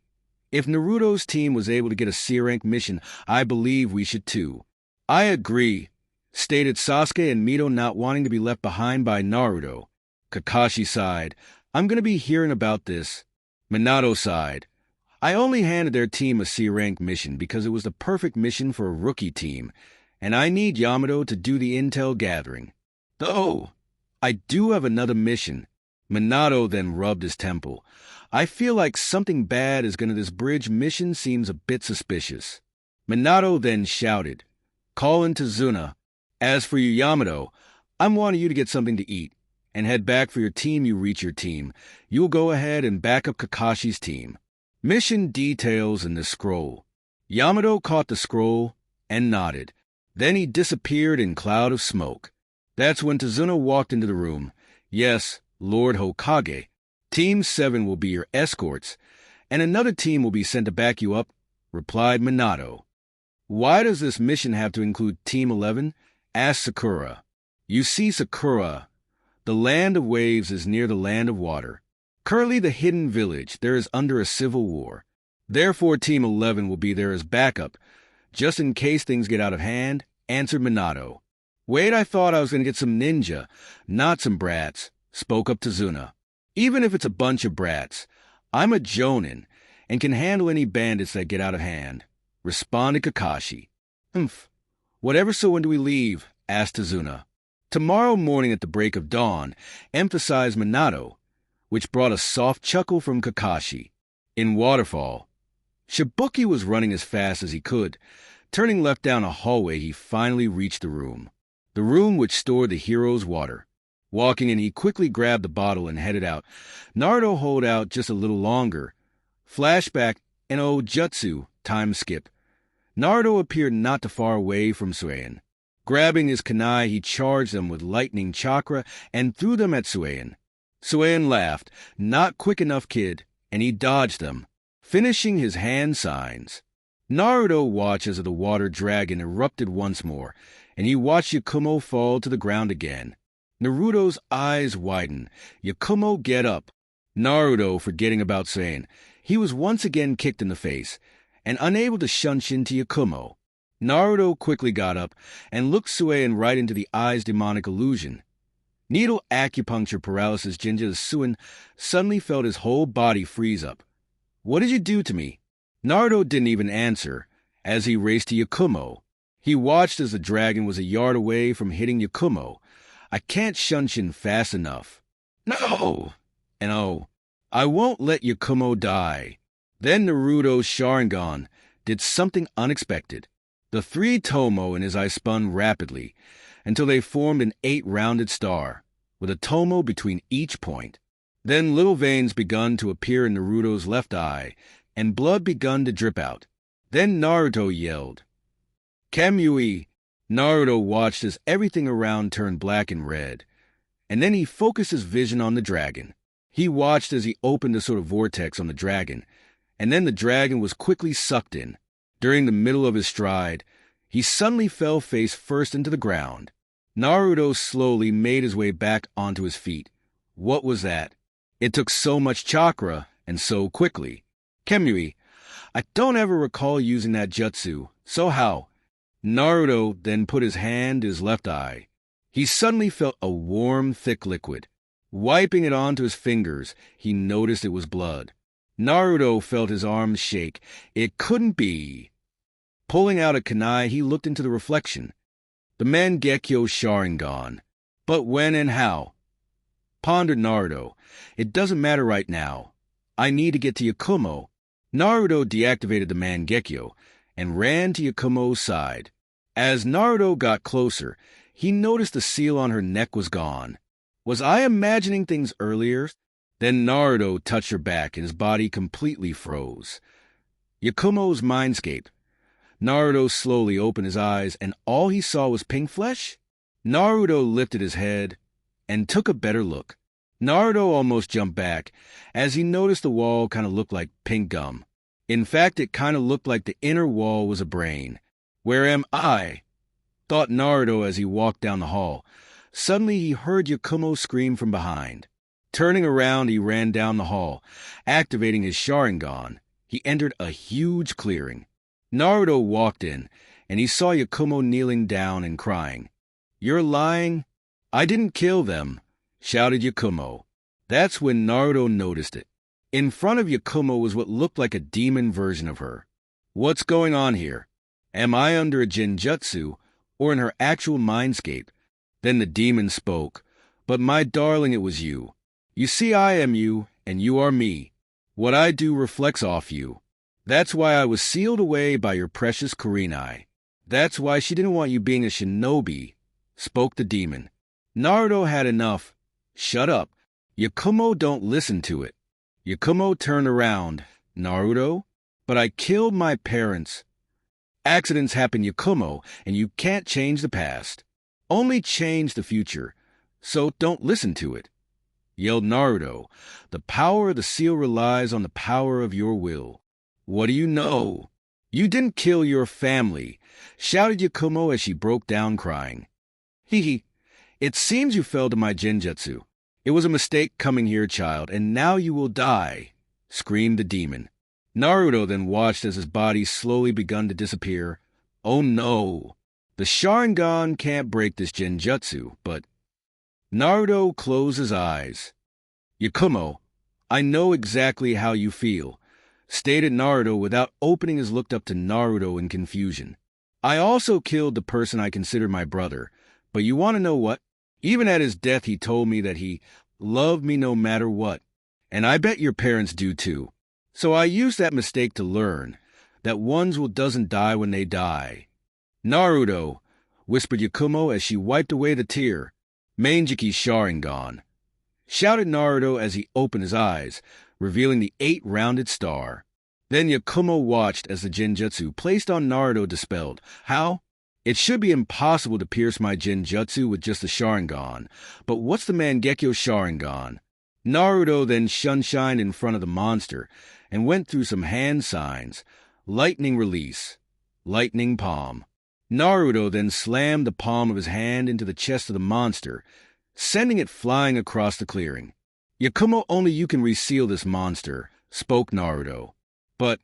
if Naruto's team was able to get a C-rank mission, I believe we should too. I agree, stated Sasuke and Mito, not wanting to be left behind by Naruto. Kakashi sighed. I'm going to be hearing about this. Minato sighed. I only handed their team a C-rank mission because it was the perfect mission for a rookie team, and I need Yamato to do the intel gathering. Though, I do have another mission. Minato then rubbed his temple. I feel like something bad is going to. This bridge mission seems a bit suspicious. Minato then shouted, Call in Tazuna. As for you, Yamato, I'm wanting you to get something to eat, and head back for your team. You reach your team. You'll go ahead and back up Kakashi's team. Mission details in the scroll. Yamato caught the scroll and nodded. Then he disappeared in cloud of smoke. That's when Tazuna walked into the room. Yes, Lord Hokage. Team 7 will be your escorts, and another team will be sent to back you up, replied Minato. Why does this mission have to include Team 11? Asked Sakura. You see, Sakura, the land of waves is near the land of water. Currently the hidden village there is under a civil war. Therefore Team 11 will be there as backup, just in case things get out of hand, answered Minato. Wait, I thought I was going to get some ninja, not some brats, spoke up Tazuna. Even if it's a bunch of brats, I'm a jonin and can handle any bandits that get out of hand, responded Kakashi. Whatever, so when do we leave? Asked Tazuna. Tomorrow morning at the break of dawn emphasized minato, which brought a soft chuckle from Kakashi. In Waterfall, Shibuki was running as fast as he could. Turning left down a hallway, he finally reached the room which stored the hero's water. Walking in, he quickly grabbed the bottle and headed out. Naruto held out just a little longer. Flashback and jutsu, time skip. Naruto appeared not too far away from Suien. Grabbing his kunai, he charged them with lightning chakra and threw them at Suien. Suien laughed, "Not quick enough, kid," and he dodged them, finishing his hand signs. Naruto watched as the water dragon erupted once more, and he watched Yakumo fall to the ground again. Naruto's eyes widened. "Yakumo, get up." Naruto, forgetting about saying, he was once again kicked in the face, and unable to shunshin to Yakumo. Naruto quickly got up and looked Suien right into the eye's demonic illusion. Needle acupuncture paralysis genjutsu suddenly felt his whole body freeze up. "What did you do to me?" Naruto didn't even answer as he raced to Yakumo. He watched as the dragon was a yard away from hitting Yakumo. "I can't shunshin fast enough." "No!" And I won't let Yakumo die." Then Naruto's Sharingan did something unexpected. The three tomo in his eye spun rapidly until they formed an 8-rounded star, with a tomo between each point. Then little veins begun to appear in Naruto's left eye, and blood begun to drip out. Then Naruto yelled, "Kamui!" Naruto watched as everything around turned black and red, and then he focused his vision on the dragon. He watched as he opened a sort of vortex on the dragon, and then the dragon was quickly sucked in. During the middle of his stride, he suddenly fell face first into the ground. Naruto slowly made his way back onto his feet. What was that? It took so much chakra, and so quickly. "Kamui, I don't ever recall using that jutsu, so how?" Naruto then put his hand to his left eye. He suddenly felt a warm, thick liquid. Wiping it onto his fingers, he noticed it was blood. Naruto felt his arms shake. It couldn't be. Pulling out a kunai, he looked into the reflection. The Mangekyo Sharingan. But when and how? Pondered Naruto. It doesn't matter right now. I need to get to Yakumo. Naruto deactivated the Mangekyo and ran to Yakumo's side. As Naruto got closer, he noticed the seal on her neck was gone. Was I imagining things earlier? Then Naruto touched her back and his body completely froze. Yakumo's Mindscape. Naruto slowly opened his eyes and all he saw was pink flesh? Naruto lifted his head and took a better look. Naruto almost jumped back as he noticed the wall kind of looked like pink gum. In fact, it kind of looked like the inner wall was a brain. "Where am I?" thought Naruto as he walked down the hall. Suddenly he heard Yakumo scream from behind. Turning around, he ran down the hall. Activating his Sharingan, he entered a huge clearing. Naruto walked in, and he saw Yakumo kneeling down and crying. "You're lying? I didn't kill them," shouted Yakumo. That's when Naruto noticed it. In front of Yakumo was what looked like a demon version of her. "What's going on here? Am I under a genjutsu or in her actual mindscape?" Then the demon spoke. "But my darling, it was you. You see, I am you, and you are me. What I do reflects off you. That's why I was sealed away by your precious Kurenai. That's why she didn't want you being a shinobi," spoke the demon. Naruto had enough. "Shut up. Yakumo, don't listen to it." Yakumo turned around. "Naruto? But I killed my parents." "Accidents happen, Yakumo, and you can't change the past. Only change the future. So don't listen to it," yelled Naruto. "The power of the seal relies on the power of your will." "What do you know? You didn't kill your family," shouted Yakumo as she broke down crying. "Hee. It seems you fell to my genjutsu. It was a mistake coming here, child, and now you will die," screamed the demon. Naruto then watched as his body slowly began to disappear. Oh no! The Sharingan can't break this genjutsu, but... Naruto closed his eyes. "Yakumo, I know exactly how you feel," stated Naruto without opening his looked up to Naruto in confusion. "I also killed the person I considered my brother, but you want to know what? Even at his death, he told me that he loved me no matter what. And I bet your parents do too. So I used that mistake to learn that one's will doesn't die when they die. Naruto, whispered Yakumo as she wiped away the tear. Mangekyo Sharingan, shouted Naruto as he opened his eyes, revealing the 8-rounded star. Then Yakumo watched as the genjutsu placed on Naruto dispelled. How? It should be impossible to pierce my genjutsu with just the Sharingan, but what's the Mangekyo Sharingan? Naruto then shunshined in front of the monster and went through some hand signs. Lightning release. Lightning palm. Naruto then slammed the palm of his hand into the chest of the monster, sending it flying across the clearing. Yakumo, only you can reseal this monster, spoke Naruto. But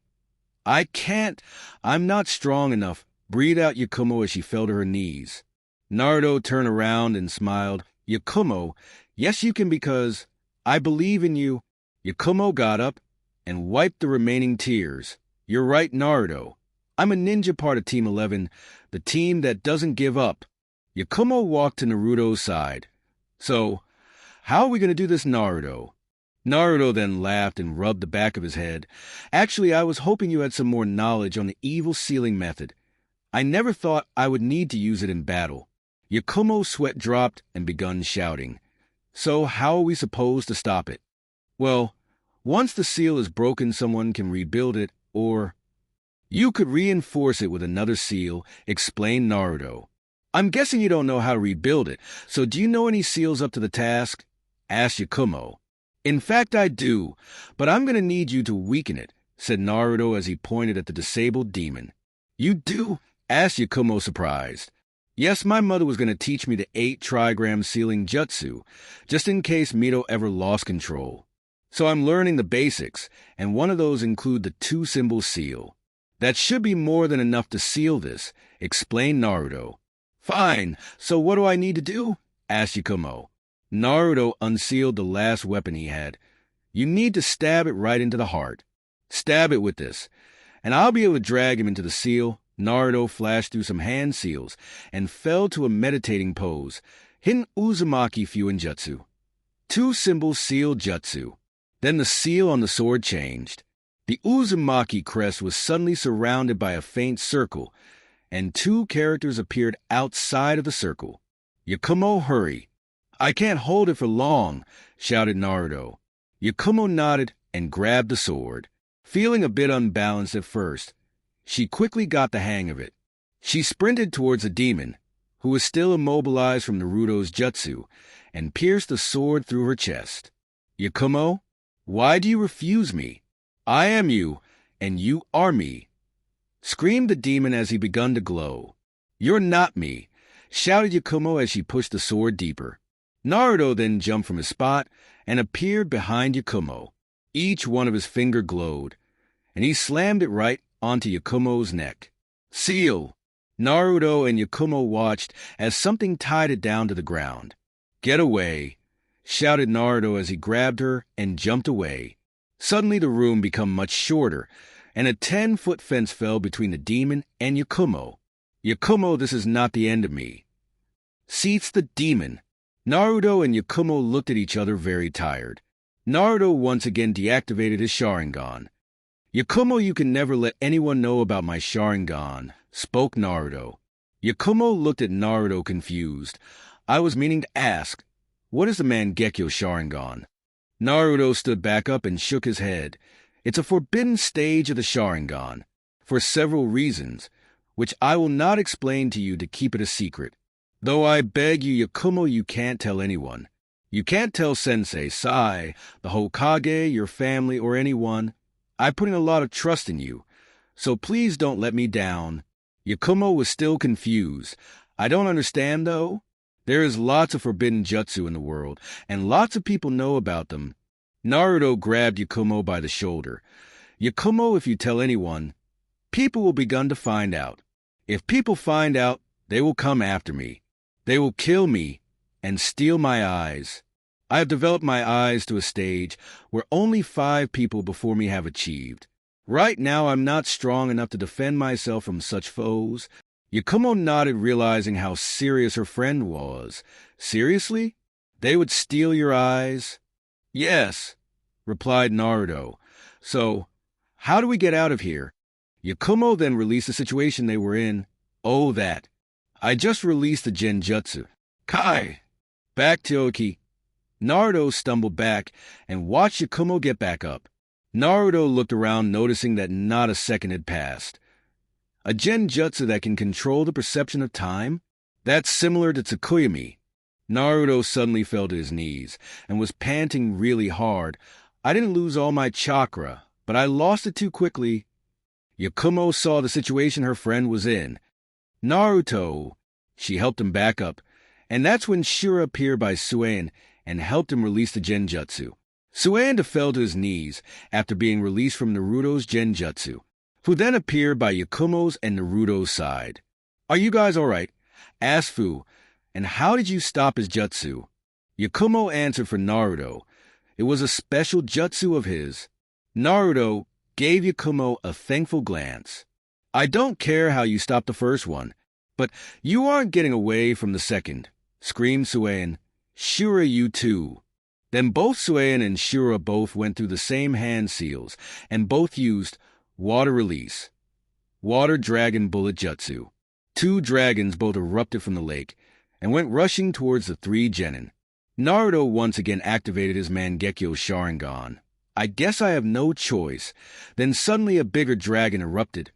I can't. I'm not strong enough, breathed out Yakumo as she fell to her knees. Naruto turned around and smiled. Yakumo, yes you can because I believe in you. Yakumo got up and wiped the remaining tears. You're right, Naruto. I'm a ninja part of Team 11, the team that doesn't give up. Yakumo walked to Naruto's side. So, how are we going to do this, Naruto? Naruto then laughed and rubbed the back of his head. Actually, I was hoping you had some more knowledge on the evil sealing method. I never thought I would need to use it in battle. Yakumo's sweat dropped and begun shouting. So how are we supposed to stop it? Well, once the seal is broken, someone can rebuild it, or you could reinforce it with another seal, explained Naruto. I'm guessing you don't know how to rebuild it, so do you know any seals up to the task? Asked Yakumo. In fact, I do, but I'm going to need you to weaken it, said Naruto as he pointed at the disabled demon. You do? Asked Yakumo, surprised. Yes, my mother was going to teach me the 8-trigram sealing jutsu, just in case Mito ever lost control. So I'm learning the basics, and one of those include the 2-symbol seal. That should be more than enough to seal this, explained Naruto. Fine, so what do I need to do? Asked Yakumo. Naruto unsealed the last weapon he had. You need to stab it right into the heart. Stab it with this, and I'll be able to drag him into the seal. Naruto flashed through some hand seals and fell to a meditating pose. Hidden uzumaki fuinjutsu. 2-symbol seal jutsu. Then the seal on the sword changed. The uzumaki crest was suddenly surrounded by a faint circle, and 2 characters appeared outside of the circle. Yakumo, hurry. I can't hold it for long, shouted Naruto. Yakumo nodded and grabbed the sword. Feeling a bit unbalanced at first, she quickly got the hang of it. She sprinted towards the demon, who was still immobilized from Naruto's jutsu, and pierced the sword through her chest. Yakumo, why do you refuse me? I am you, and you are me, screamed the demon as he begun to glow. You're not me, shouted Yakumo as she pushed the sword deeper. Naruto then jumped from his spot and appeared behind Yakumo. Each one of his fingers glowed, and he slammed it right onto Yakumo's neck. Seal! Naruto and Yakumo watched as something tied it down to the ground. Get away! Shouted Naruto as he grabbed her and jumped away. Suddenly the room became much shorter, and a 10-foot fence fell between the demon and Yakumo. Yakumo, this is not the end of me. Seats the demon. Naruto and Yakumo looked at each other very tired. Naruto once again deactivated his Sharingan. Yakumo, you can never let anyone know about my Sharingan, spoke Naruto. Yakumo looked at Naruto confused. I was meaning to ask, what is the Mangekyo Sharingan? Naruto stood back up and shook his head. It's a forbidden stage of the Sharingan, for several reasons, which I will not explain to you to keep it a secret. Though I beg you, Yakumo, you can't tell anyone. You can't tell Sensei, Sai, the Hokage, your family, or anyone. I'm putting a lot of trust in you, so please don't let me down. Yakumo was still confused. I don't understand, though. There is lots of forbidden jutsu in the world, and lots of people know about them. Naruto grabbed Yakumo by the shoulder. Yakumo, if you tell anyone, people will begin to find out. If people find out, they will come after me. They will kill me and steal my eyes. I have developed my eyes to a stage where only 5 people before me have achieved. Right now, I'm not strong enough to defend myself from such foes. Yakumo nodded, realizing how serious her friend was. Seriously? They would steal your eyes? Yes, replied Naruto. So, how do we get out of here? Yakumo then released the situation they were in. Oh, that. I just released the genjutsu. Kai! Back to Oki. Naruto stumbled back and watched Yakumo get back up. Naruto looked around, noticing that not a second had passed. A genjutsu that can control the perception of time? That's similar to Tsukuyomi. Naruto suddenly fell to his knees and was panting really hard. I didn't lose all my chakra, but I lost it too quickly. Yakumo saw the situation her friend was in. Naruto, she helped him back up, and that's when Shura appeared by Suan and helped him release the genjutsu. Suan fell to his knees after being released from Naruto's genjutsu, who then appeared by Yakumo's and Naruto's side. Are you guys all right? Asked Fu, and how did you stop his jutsu? Yakumo answered for Naruto. It was a special jutsu of his. Naruto gave Yakumo a thankful glance. I don't care how you stopped the first one, but you aren't getting away from the second, screamed Suan. Shura, you too. Then both Suan and Shura both went through the same hand seals, and both used water release. Water dragon bullet jutsu. 2 dragons both erupted from the lake and went rushing towards the 3 genin. Naruto once again activated his Mangekyo Sharingan. I guess I have no choice. Then suddenly a bigger dragon erupted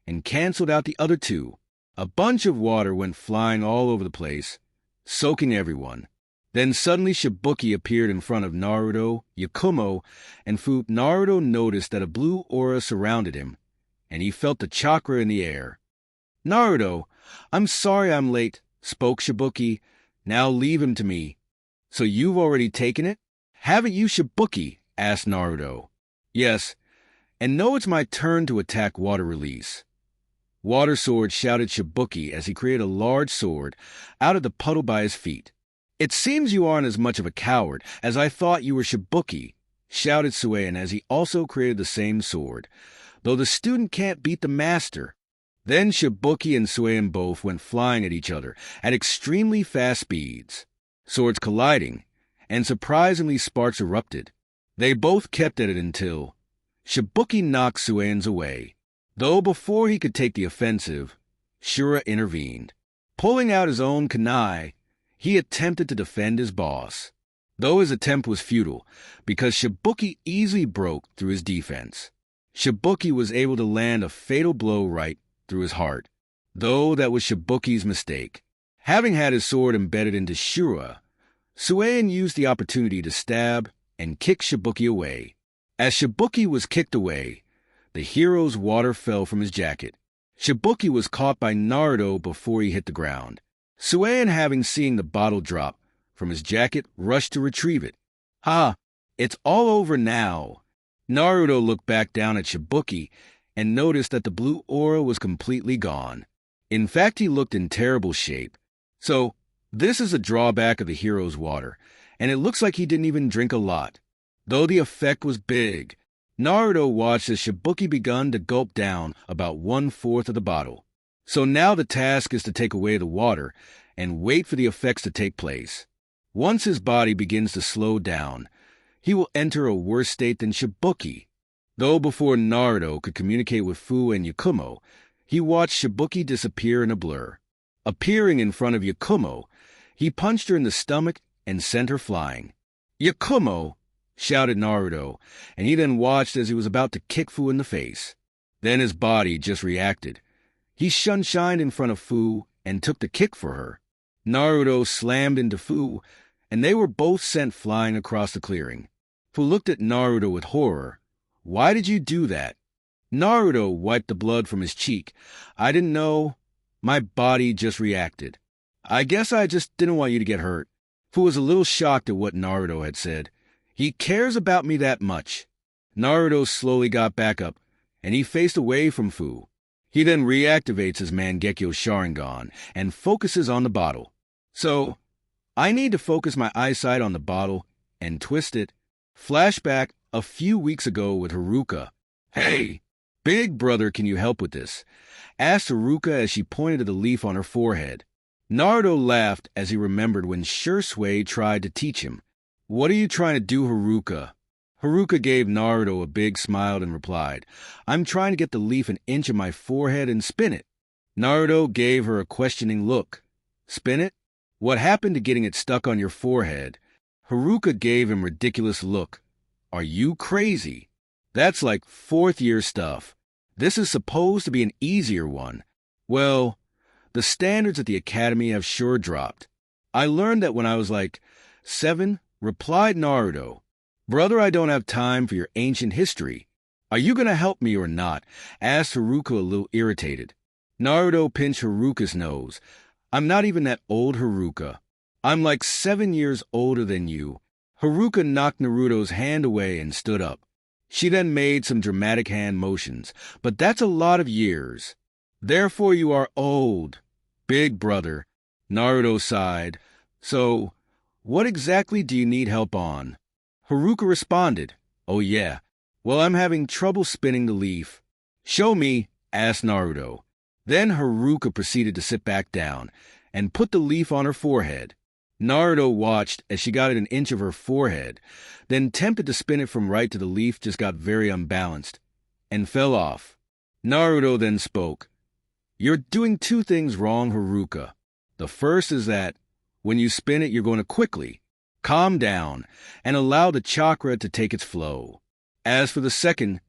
and canceled out the other 2. A bunch of water went flying all over the place, soaking everyone. Then suddenly Shibuki appeared in front of Naruto, Yakumo, and Fu. Naruto noticed that a blue aura surrounded him, and he felt the chakra in the air. Naruto, I'm sorry I'm late, spoke Shibuki. Now leave him to me. So you've already taken it? Haven't you, Shibuki? Asked Naruto. Yes, and know it's my turn to attack water release. Water Sword, shouted Shibuki as he created a large sword out of the puddle by his feet. It seems you aren't as much of a coward as I thought you were, Shibuki, shouted Suan as he also created the same sword, though the student can't beat the master. Then Shibuki and Suan both went flying at each other at extremely fast speeds, swords colliding, and surprisingly sparks erupted. They both kept at it until Shibuki knocked Suan's away, though before he could take the offensive, Shura intervened. Pulling out his own kunai, he attempted to defend his boss, though his attempt was futile because Shibuki easily broke through his defense. Shibuki was able to land a fatal blow right through his heart, though that was Shibuki's mistake. Having had his sword embedded into Shura, Suan used the opportunity to stab and kick Shibuki away. As Shibuki was kicked away, the hero's water fell from his jacket. Shibuki was caught by Naruto before he hit the ground. Suan, having seen the bottle drop from his jacket, rushed to retrieve it. Ha! It's all over now. Naruto looked back down at Shibuki and noticed that the blue aura was completely gone. In fact, he looked in terrible shape. So, this is a drawback of the hero's water, and it looks like he didn't even drink a lot. Though the effect was big, Naruto watched as Shibuki begun to gulp down about 1/4 of the bottle. So now the task is to take away the water and wait for the effects to take place. Once his body begins to slow down, he will enter a worse state than Shibuki. Though before Naruto could communicate with Fu and Yakumo, he watched Shibuki disappear in a blur. Appearing in front of Yakumo, he punched her in the stomach and sent her flying. Yakumo! Shouted Naruto, and he then watched as he was about to kick Fu in the face. Then his body just reacted. He shunshined in front of Fu and took the kick for her. Naruto slammed into Fu, and they were both sent flying across the clearing. Fu looked at Naruto with horror. Why did you do that? Naruto wiped the blood from his cheek. I didn't know. My body just reacted. I guess I just didn't want you to get hurt. Fu was a little shocked at what Naruto had said. He cares about me that much. Naruto slowly got back up, and he faced away from Fu. He then reactivates his Mangekyo Sharingan and focuses on the bottle. So, I need to focus my eyesight on the bottle and twist it. Flashback a few weeks ago with Haruka. Hey! "Big brother, can you help with this?" asked Haruka as she pointed to the leaf on her forehead. Naruto laughed as he remembered when Shursui tried to teach him. "What are you trying to do, Haruka?" Haruka gave Naruto a big smile and replied, "I'm trying to get the leaf an inch of my forehead and spin it." Naruto gave her a questioning look. "Spin it? What happened to getting it stuck on your forehead?" Haruka gave him a ridiculous look. "Are you crazy? That's like fourth-year stuff. This is supposed to be an easier one." "Well, the standards at the academy have sure dropped. I learned that when I was like 7, replied Naruto. "Brother, I don't have time for your ancient history. Are you going to help me or not?" asked Haruka, a little irritated. Naruto pinched Haruka's nose. "I'm not even that old, Haruka. I'm like 7 years older than you." Haruka knocked Naruto's hand away and stood up. She then made some dramatic hand motions. "But that's a lot of years. Therefore you are old, big brother." Naruto sighed. "So, what exactly do you need help on?" Haruka responded, "Oh yeah, well, I'm having trouble spinning the leaf." "Show me," asked Naruto. Then Haruka proceeded to sit back down and put the leaf on her forehead. Naruto watched as she got it an inch of her forehead, then attempted to spin it from right to the leaf just got very unbalanced and fell off. Naruto then spoke. "You're doing 2 things wrong, Haruka. The first is that when you spin it, you're going to quickly calm down and allow the chakra to take its flow. As for the second,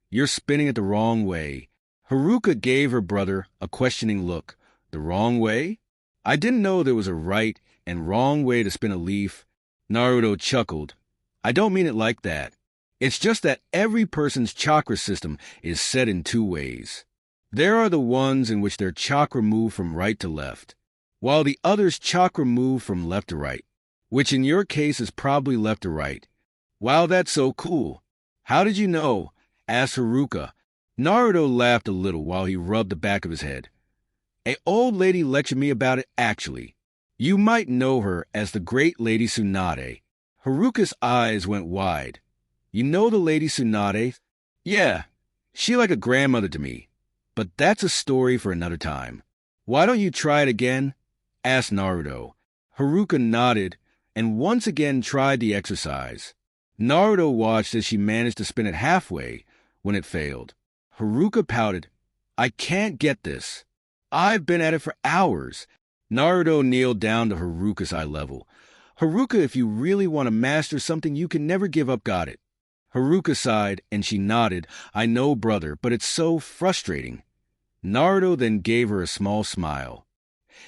you're spinning it the wrong way." Haruka gave her brother a questioning look. "The wrong way? I didn't know there was a right and wrong way to spin a leaf." Naruto chuckled. "I don't mean it like that. It's just that every person's chakra system is set in 2 ways. There are the ones in which their chakra move from right to left, while the others' chakra move from left to right, which in your case is probably left to right." "Wow, that's so cool. How did you know?" asked Haruka. Naruto laughed a little while he rubbed the back of his head. "A old lady lectured me about it, actually. You might know her as the great Lady Tsunade." Haruka's eyes went wide. "You know the Lady Tsunade?" "Yeah, she like a grandmother to me. But that's a story for another time. Why don't you try it again?" asked Naruto. Haruka nodded and once again tried the exercise. Naruto watched as she managed to spin it halfway when it failed. Haruka pouted. "I can't get this. I've been at it for hours." Naruto kneeled down to Haruka's eye level. "Haruka, if you really want to master something, you can never give up, got it?" Haruka sighed, and she nodded. "I know, brother, but it's so frustrating." Naruto then gave her a small smile.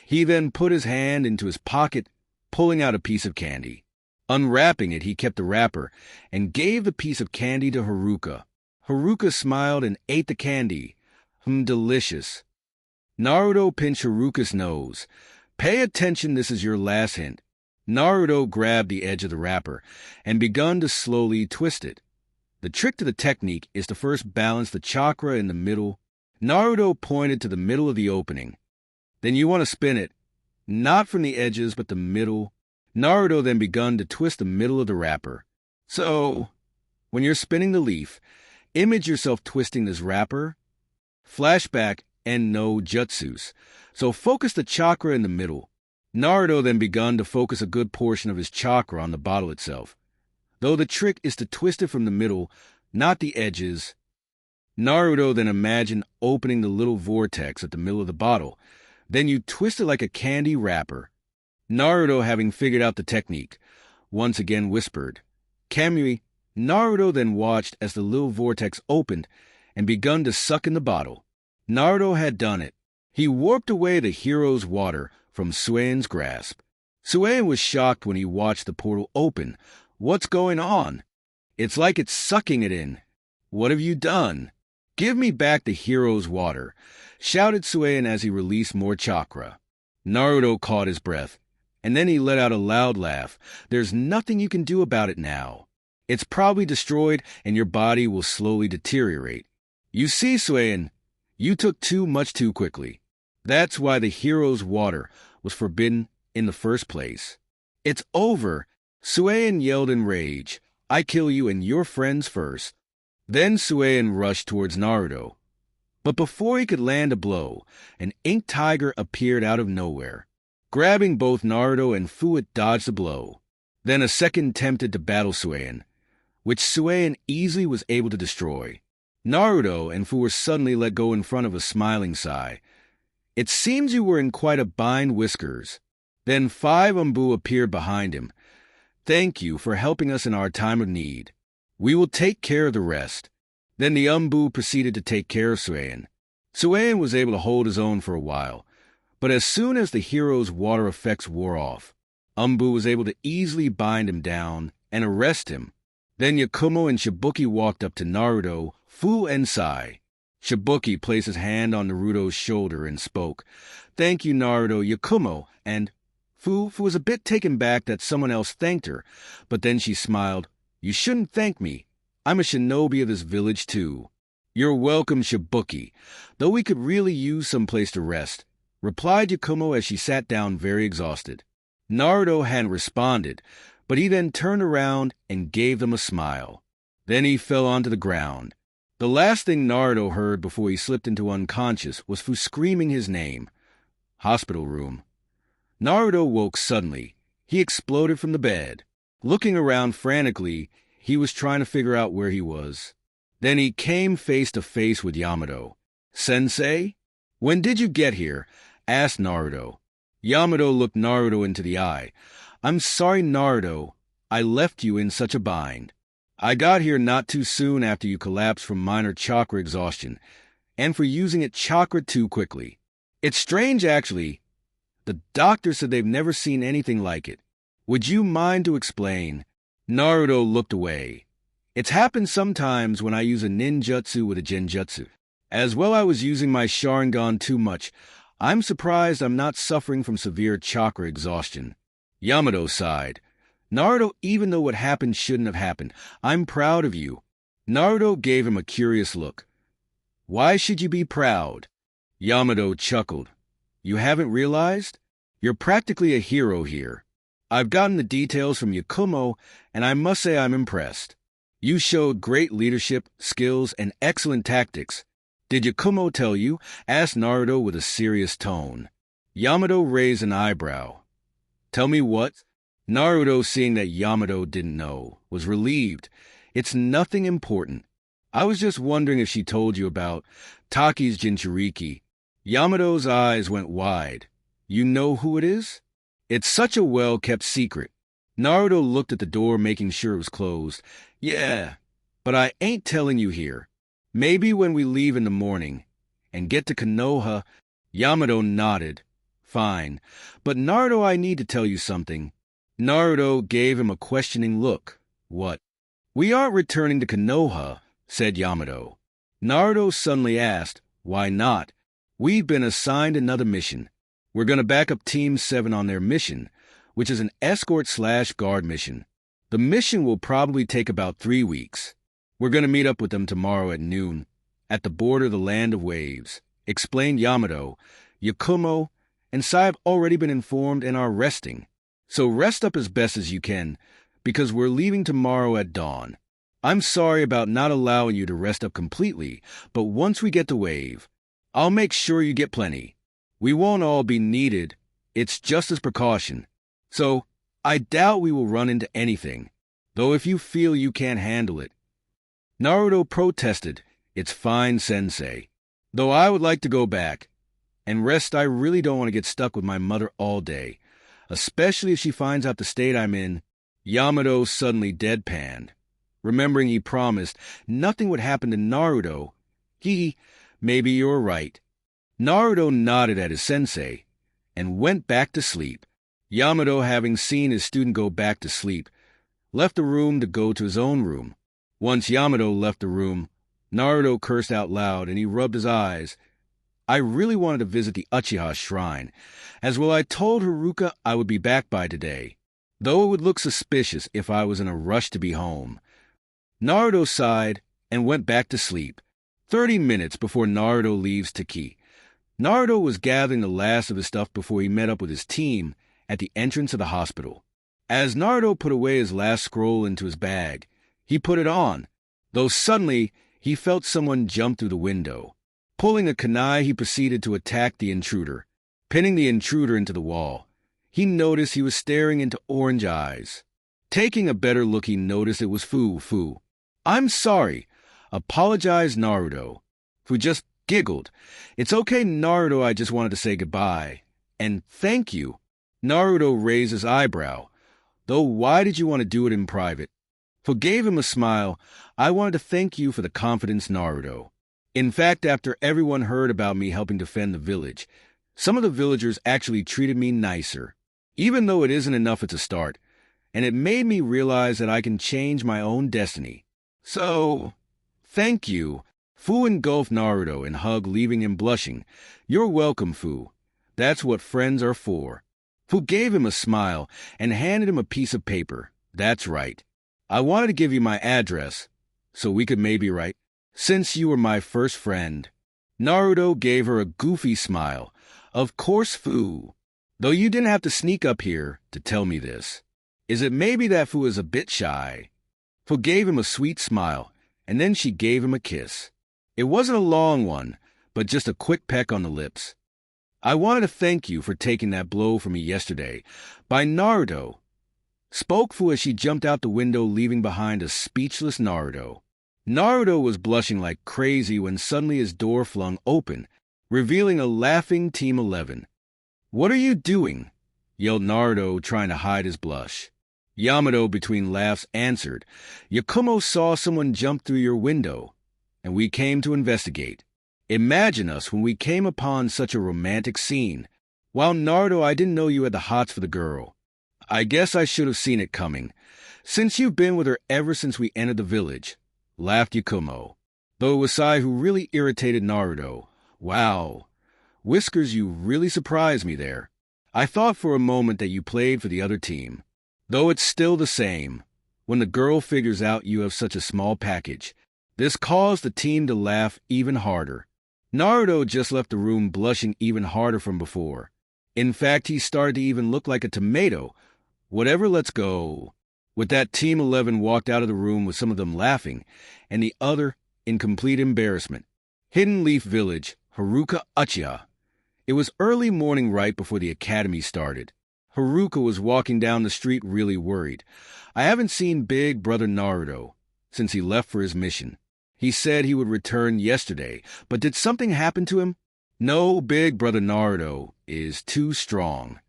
He then put his hand into his pocket, pulling out a piece of candy. Unwrapping it, he kept the wrapper and gave the piece of candy to Haruka. Haruka smiled and ate the candy. Delicious." Naruto pinched Haruka's nose. "Pay attention, this is your last hint." Naruto grabbed the edge of the wrapper and begun to slowly twist it. The trick to the technique is to first balance the chakra in the middle. Naruto pointed to the middle of the opening. Then you want to spin it, not from the edges, but the middle. Naruto then begun to twist the middle of the wrapper. So, when you're spinning the leaf, image yourself twisting this wrapper. Flashback and no jutsus. So focus the chakra in the middle. Naruto then begun to focus a good portion of his chakra on the bottle itself, though the trick is to twist it from the middle, not the edges. Naruto then imagined opening the little vortex at the middle of the bottle. Then you twist it like a candy wrapper. Naruto, having figured out the technique, once again whispered, "Kamui." Naruto then watched as the little vortex opened and begun to suck in the bottle. Naruto had done it. He warped away the hero's water from Suen's grasp. Suen was shocked when he watched the portal open. "What's going on? It's like it's sucking it in. What have you done?" "Give me back the hero's water," shouted Suen as he released more chakra. Naruto caught his breath, and then he let out a loud laugh. "There's nothing you can do about it now. It's probably destroyed, and your body will slowly deteriorate. You see, Suen, you took too much too quickly. That's why the hero's water was forbidden in the first place." "It's over!" Suen yelled in rage. "I kill you and your friends first." Then Suen rushed towards Naruto. But before he could land a blow, an ink tiger appeared out of nowhere. Grabbing both Naruto and Fu, it dodged the blow. Then a second attempted to battle Suien, which Suien easily was able to destroy. Naruto and Fu were suddenly let go in front of a smiling Sai. It seems you were in quite a bind, Whiskers. Then 5 Umbu appeared behind him. Thank you for helping us in our time of need. We will take care of the rest. Then the Umbu proceeded to take care of Suien. Suien was able to hold his own for a while, but as soon as the hero's water effects wore off, Umbu was able to easily bind him down and arrest him. Then Yakumo and Shibuki walked up to Naruto, Fu, and Sai. Shibuki placed his hand on Naruto's shoulder and spoke. Thank you, Naruto, Yakumo, and Fu was a bit taken back that someone else thanked her, but then she smiled. You shouldn't thank me. I'm a shinobi of this village, too. You're welcome, Shibuki, though we could really use some place to rest, replied Yakumo as she sat down very exhausted. Naruto hadn't responded, but he then turned around and gave them a smile. Then he fell onto the ground. The last thing Naruto heard before he slipped into unconscious was Fu screaming his name. Hospital room. Naruto woke suddenly. He exploded from the bed. Looking around frantically, he was trying to figure out where he was. Then he came face to face with Yamato. Sensei? When did you get here? Asked Naruto. Yamato looked Naruto into the eye. I'm sorry, Naruto. I left you in such a bind. I got here not too soon after you collapsed from minor chakra exhaustion, and for using it chakra too quickly. It's strange, actually. The doctor said they've never seen anything like it. Would you mind to explain? Naruto looked away. It's happened sometimes when I use a ninjutsu with a genjutsu. As well, I was using my Sharingan too much. I'm surprised I'm not suffering from severe chakra exhaustion. Yamato sighed. Naruto, even though what happened shouldn't have happened, I'm proud of you. Naruto gave him a curious look. Why should you be proud? Yamato chuckled. You haven't realized? You're practically a hero here. I've gotten the details from Yakumo, and I must say I'm impressed. You showed great leadership, skills, and excellent tactics. Did Yakumo tell you? Asked Naruto with a serious tone. Yamato raised an eyebrow. Tell me what? Naruto, seeing that Yamato didn't know, was relieved. It's nothing important. I was just wondering if she told you about Taki's Jinchuriki. Yamato's eyes went wide. You know who it is? It's such a well-kept secret. Naruto looked at the door, making sure it was closed. Yeah, but I ain't telling you here. Maybe when we leave in the morning and get to Konoha. Yamato nodded. Fine, but Naruto, I need to tell you something. Naruto gave him a questioning look. What? We aren't returning to Konoha, said Yamato. Naruto suddenly asked, why not? We've been assigned another mission. We're going to back up Team 7 on their mission, which is an escort/guard mission. The mission will probably take about 3 weeks. We're going to meet up with them tomorrow at noon, at the border of the Land of Waves, explained Yamato. Yakumo and Sai have already been informed and are resting. So rest up as best as you can, because we're leaving tomorrow at dawn. I'm sorry about not allowing you to rest up completely, but once we get to Wave, I'll make sure you get plenty. We won't all be needed. It's just as precaution. So, I doubt we will run into anything, though if you feel you can't handle it. Naruto protested. It's fine, Sensei. Though I would like to go back and rest. I really don't want to get stuck with my mother all day, especially if she finds out the state I'm in. Yamato suddenly deadpanned. Remembering he promised nothing would happen to Naruto, maybe you're right. Naruto nodded at his sensei and went back to sleep. Yamato, having seen his student go back to sleep, left the room to go to his own room. Once Yamato left the room, Naruto cursed out loud and he rubbed his eyes. I really wanted to visit the Uchiha shrine. As well, I told Haruka I would be back by today, though it would look suspicious if I was in a rush to be home. Naruto sighed and went back to sleep. 30 minutes before Naruto leaves Taki. Naruto was gathering the last of his stuff before he met up with his team at the entrance of the hospital. As Naruto put away his last scroll into his bag, he put it on, though suddenly he felt someone jump through the window. Pulling a kunai, he proceeded to attack the intruder, pinning the intruder into the wall. He noticed he was staring into orange eyes. Taking a better look, he noticed it was Fu. "I'm sorry," apologized Naruto. Fu just giggled. "It's okay, Naruto, I just wanted to say goodbye. And thank you." Naruto raised his eyebrow. "Though why did you want to do it in private?" Fu gave him a smile. "I wanted to thank you for the confidence, Naruto. In fact, after everyone heard about me helping defend the village, some of the villagers actually treated me nicer. Even though it isn't enough, it's a start. And it made me realize that I can change my own destiny. So, thank you." Fu engulfed Naruto and hugged, leaving him blushing. "You're welcome, Fu. That's what friends are for." Fu gave him a smile and handed him a piece of paper. "That's right. I wanted to give you my address, so we could maybe write, since you were my first friend." Naruto gave her a goofy smile. "Of course, Fu. Though you didn't have to sneak up here to tell me this. Is it maybe that Fu is a bit shy?" Fu gave him a sweet smile, and then she gave him a kiss. It wasn't a long one, but just a quick peck on the lips. "I wanted to thank you for taking that blow for me yesterday." By Naruto, spoke Fu as she jumped out the window, leaving behind a speechless Naruto. Naruto was blushing like crazy when suddenly his door flung open, revealing a laughing Team 11. "What are you doing?" yelled Naruto, trying to hide his blush. Yamato, between laughs, answered, "Yakumo saw someone jump through your window, and we came to investigate. Imagine us when we came upon such a romantic scene. Wow, Naruto, I didn't know you had the hots for the girl. I guess I should have seen it coming, since you've been with her ever since we entered the village," laughed Yakumo, though it was Sai who really irritated Naruto. "Wow, Whiskers, you really surprised me there. I thought for a moment that you played for the other team, though it's still the same. When the girl figures out you have such a small package." This caused the team to laugh even harder. Naruto just left the room blushing even harder from before. In fact, he started to even look like a tomato. "Whatever, let's go." With that, Team 11 walked out of the room with some of them laughing, and the other in complete embarrassment. Hidden Leaf Village, Haruka, Uchiha. It was early morning right before the academy started. Haruka was walking down the street really worried. I haven't seen Big Brother Naruto since he left for his mission. He said he would return yesterday, but did something happen to him? No, Big Brother Naruto is too strong.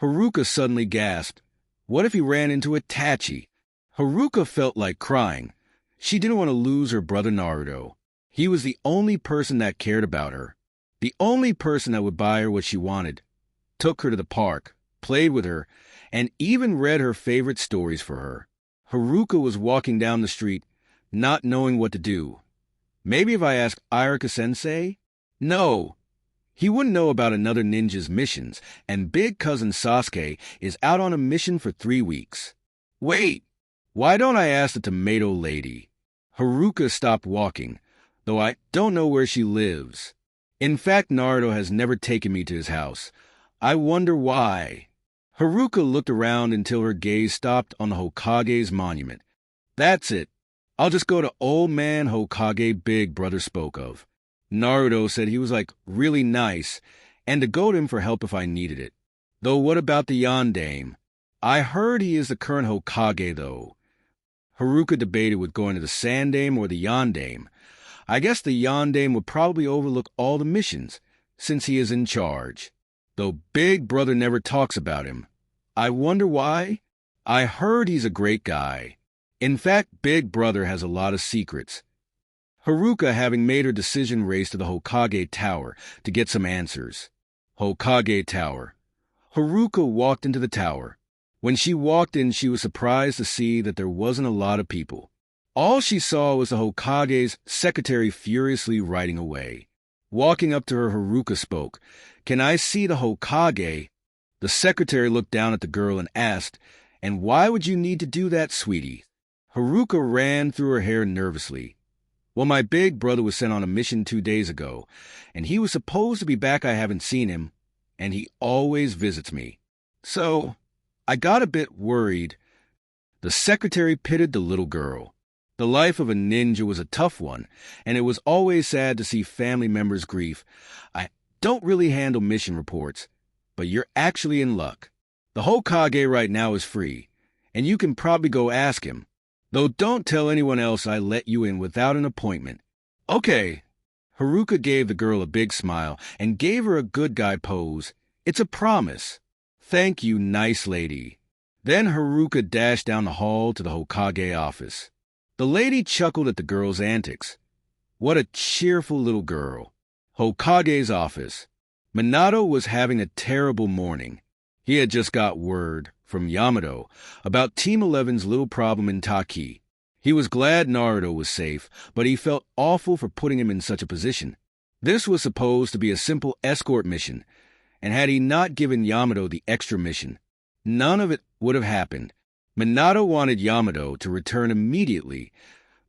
Haruka suddenly gasped. What if he ran into Itachi? Haruka felt like crying. She didn't want to lose her brother Naruto. He was the only person that cared about her. The only person that would buy her what she wanted. Took her to the park, played with her, and even read her favorite stories for her. Haruka was walking down the street, not knowing what to do. Maybe if I asked Haruka Sensei? No. He wouldn't know about another ninja's missions, and big cousin Sasuke is out on a mission for 3 weeks. Wait, why don't I ask the tomato lady? Haruka stopped walking, though I don't know where she lives. In fact, Naruto has never taken me to his house. I wonder why. Haruka looked around until her gaze stopped on the Hokage's monument. That's it. I'll just go to old man Hokage Big Brother spoke of. Naruto said he was like really nice, and to go to him for help if I needed it. Though what about the Yondaime? I heard he is the current Hokage though. Haruka debated with going to the Sandaime or the Yondaime. I guess the Yondaime would probably overlook all the missions, since he is in charge. Though Big Brother never talks about him. I wonder why? I heard he's a great guy. In fact, Big Brother has a lot of secrets. Haruka, having made her decision, raced to the Hokage Tower to get some answers. Hokage Tower. Haruka walked into the tower. When she walked in, she was surprised to see that there wasn't a lot of people. All she saw was the Hokage's secretary furiously writing away. Walking up to her, Haruka spoke. "Can I see the Hokage?" The secretary looked down at the girl and asked, "And why would you need to do that, sweetie?" Haruka ran through her hair nervously. "Well, my big brother was sent on a mission 2 days ago, and he was supposed to be back. I haven't seen him, and he always visits me. So, I got a bit worried." The secretary pitied the little girl. The life of a ninja was a tough one, and it was always sad to see family members' grief. I don't really handle mission reports, but you're actually in luck. The Hokage right now is free, and you can probably go ask him. Though don't tell anyone else I let you in without an appointment. Okay. Haruka gave the girl a big smile and gave her a good guy pose. It's a promise. Thank you, nice lady. Then Haruka dashed down the hall to the Hokage office. The lady chuckled at the girl's antics. What a cheerful little girl. Hokage's office. Minato was having a terrible morning. He had just got word from Yamato about Team 11's little problem in Taki. He was glad Naruto was safe, but he felt awful for putting him in such a position. This was supposed to be a simple escort mission, and had he not given Yamato the extra mission, none of it would have happened. Minato wanted Yamato to return immediately,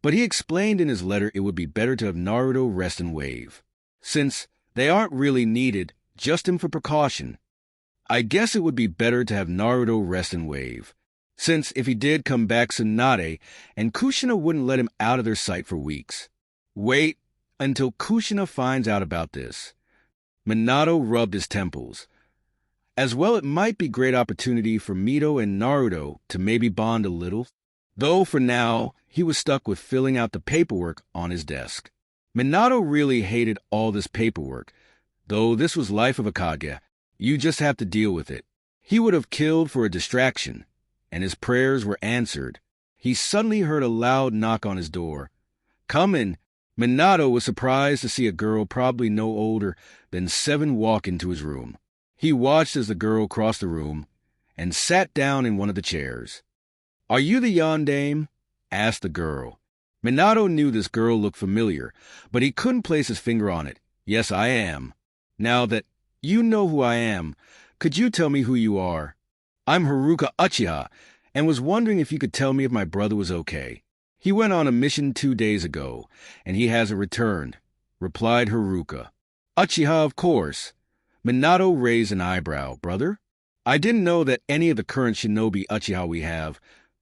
but he explained in his letter it would be better to have Naruto rest and wave. Since they aren't really needed, just him for precaution. I guess it would be better to have Naruto rest and wave, since if he did come back Tsunade, and Kushina wouldn't let him out of their sight for weeks. Wait until Kushina finds out about this. Minato rubbed his temples. As well, it might be great opportunity for Mito and Naruto to maybe bond a little, though for now, he was stuck with filling out the paperwork on his desk. Minato really hated all this paperwork, though this was life of a Kage. You just have to deal with it. He would have killed for a distraction, and his prayers were answered. He suddenly heard a loud knock on his door. Come in. Minato was surprised to see a girl probably no older than 7 walk into his room. He watched as the girl crossed the room and sat down in one of the chairs. Are you the yondaime? Asked the girl. Minato knew this girl looked familiar, but he couldn't place his finger on it. Yes, I am. Now that you know who I am, could you tell me who you are? I'm Haruka Uchiha, and was wondering if you could tell me if my brother was okay. He went on a mission 2 days ago, and he hasn't returned, replied Haruka. Uchiha, of course. Minato raised an eyebrow. Brother? I didn't know that any of the current shinobi Uchiha we have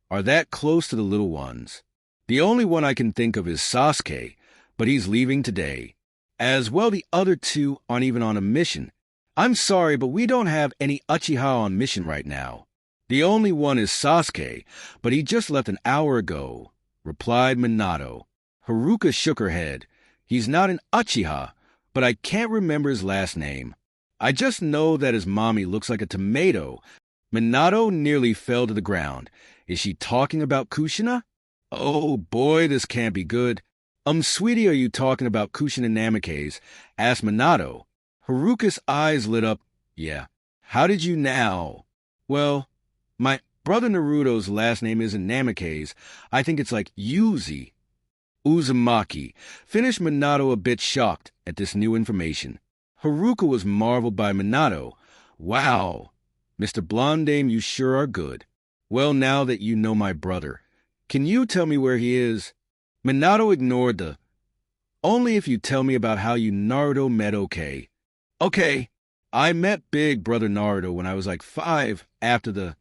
are that close to the little ones. The only one I can think of is Sasuke, but he's leaving today. As well, the other 2 aren't even on a mission. I'm sorry, but we don't have any Uchiha on mission right now. The only one is Sasuke, but he just left an hour ago, replied Minato. Haruka shook her head. He's not an Uchiha, but I can't remember his last name. I just know that his mommy looks like a tomato. Minato nearly fell to the ground. Is she talking about Kushina? Oh boy, this can't be good. Sweetie, are you talking about Kushina Namikaze? Asked Minato. Haruka's eyes lit up. Yeah. How did you now? Well, my brother Naruto's last name isn't Namikaze. I think it's like Yuzi. Uzumaki. Finished Minato, a bit shocked at this new information. Haruka was marveled by Minato. Wow. Mr. Blondaime, you sure are good. Well, now that you know my brother, can you tell me where he is? Minato ignored the, only if you tell me about how you Naruto met okay. Okay, I met big brother Naruto when I was like 5 after the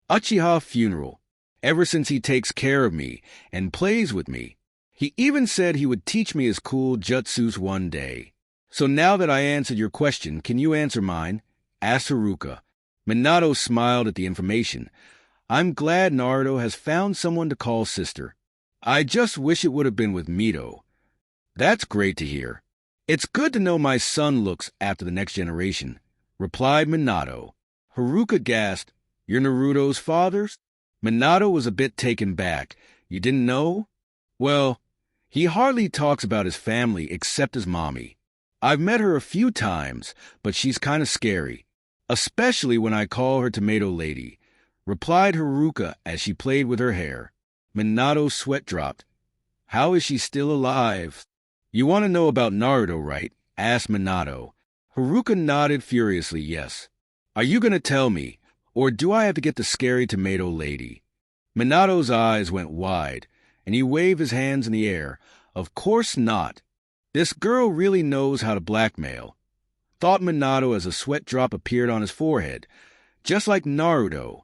Uchiha funeral. Ever since he takes care of me and plays with me. He even said he would teach me his cool jutsus one day. So now that I answered your question, can you answer mine? Asked Haruka. Minato smiled at the information. I'm glad Naruto has found someone to call sister. I just wish it would have been with Mito. That's great to hear. It's good to know my son looks after the next generation, replied Minato. Haruka gasped, You're Naruto's father? Minato was a bit taken back. You didn't know? Well, he hardly talks about his family except his mommy. I've met her a few times, but she's kind of scary, especially when I call her Tomato Lady, replied Haruka as she played with her hair. Minato's sweat dropped. How is she still alive? You want to know about Naruto, right? Asked Minato. Haruka nodded furiously, yes. Are you going to tell me, or do I have to get the scary Tomato Lady? Minato's eyes went wide, and he waved his hands in the air. Of course not. This girl really knows how to blackmail, thought Minato as a sweat drop appeared on his forehead, just like Naruto.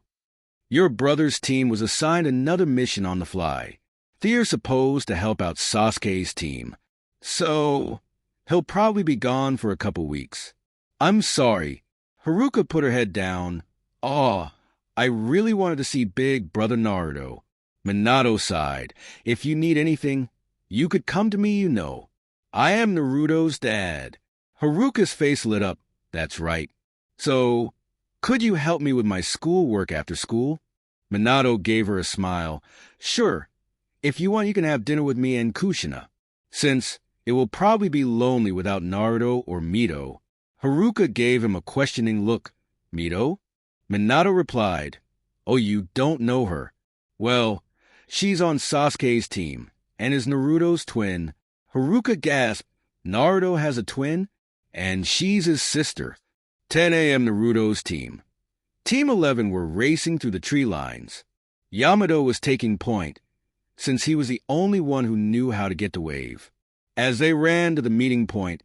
Your brother's team was assigned another mission on the fly. They're supposed to help out Sasuke's team. So, he'll probably be gone for a couple weeks. I'm sorry. Haruka put her head down. Aw, I really wanted to see big brother Naruto. Minato sighed. If you need anything, you could come to me, you know. I am Naruto's dad. Haruka's face lit up. That's right. So, could you help me with my schoolwork after school? Minato gave her a smile. Sure. If you want, you can have dinner with me and Kushina. Since it will probably be lonely without Naruto or Mito. Haruka gave him a questioning look. Mito? Minato replied, Oh, you don't know her. Well, she's on Sasuke's team and is Naruto's twin. Haruka gasped, Naruto has a twin? And she's his sister. 10 a.m. Naruto's team. Team 11 were racing through the tree lines. Yamato was taking point, since he was the only one who knew how to get the wave. As they ran to the meeting point,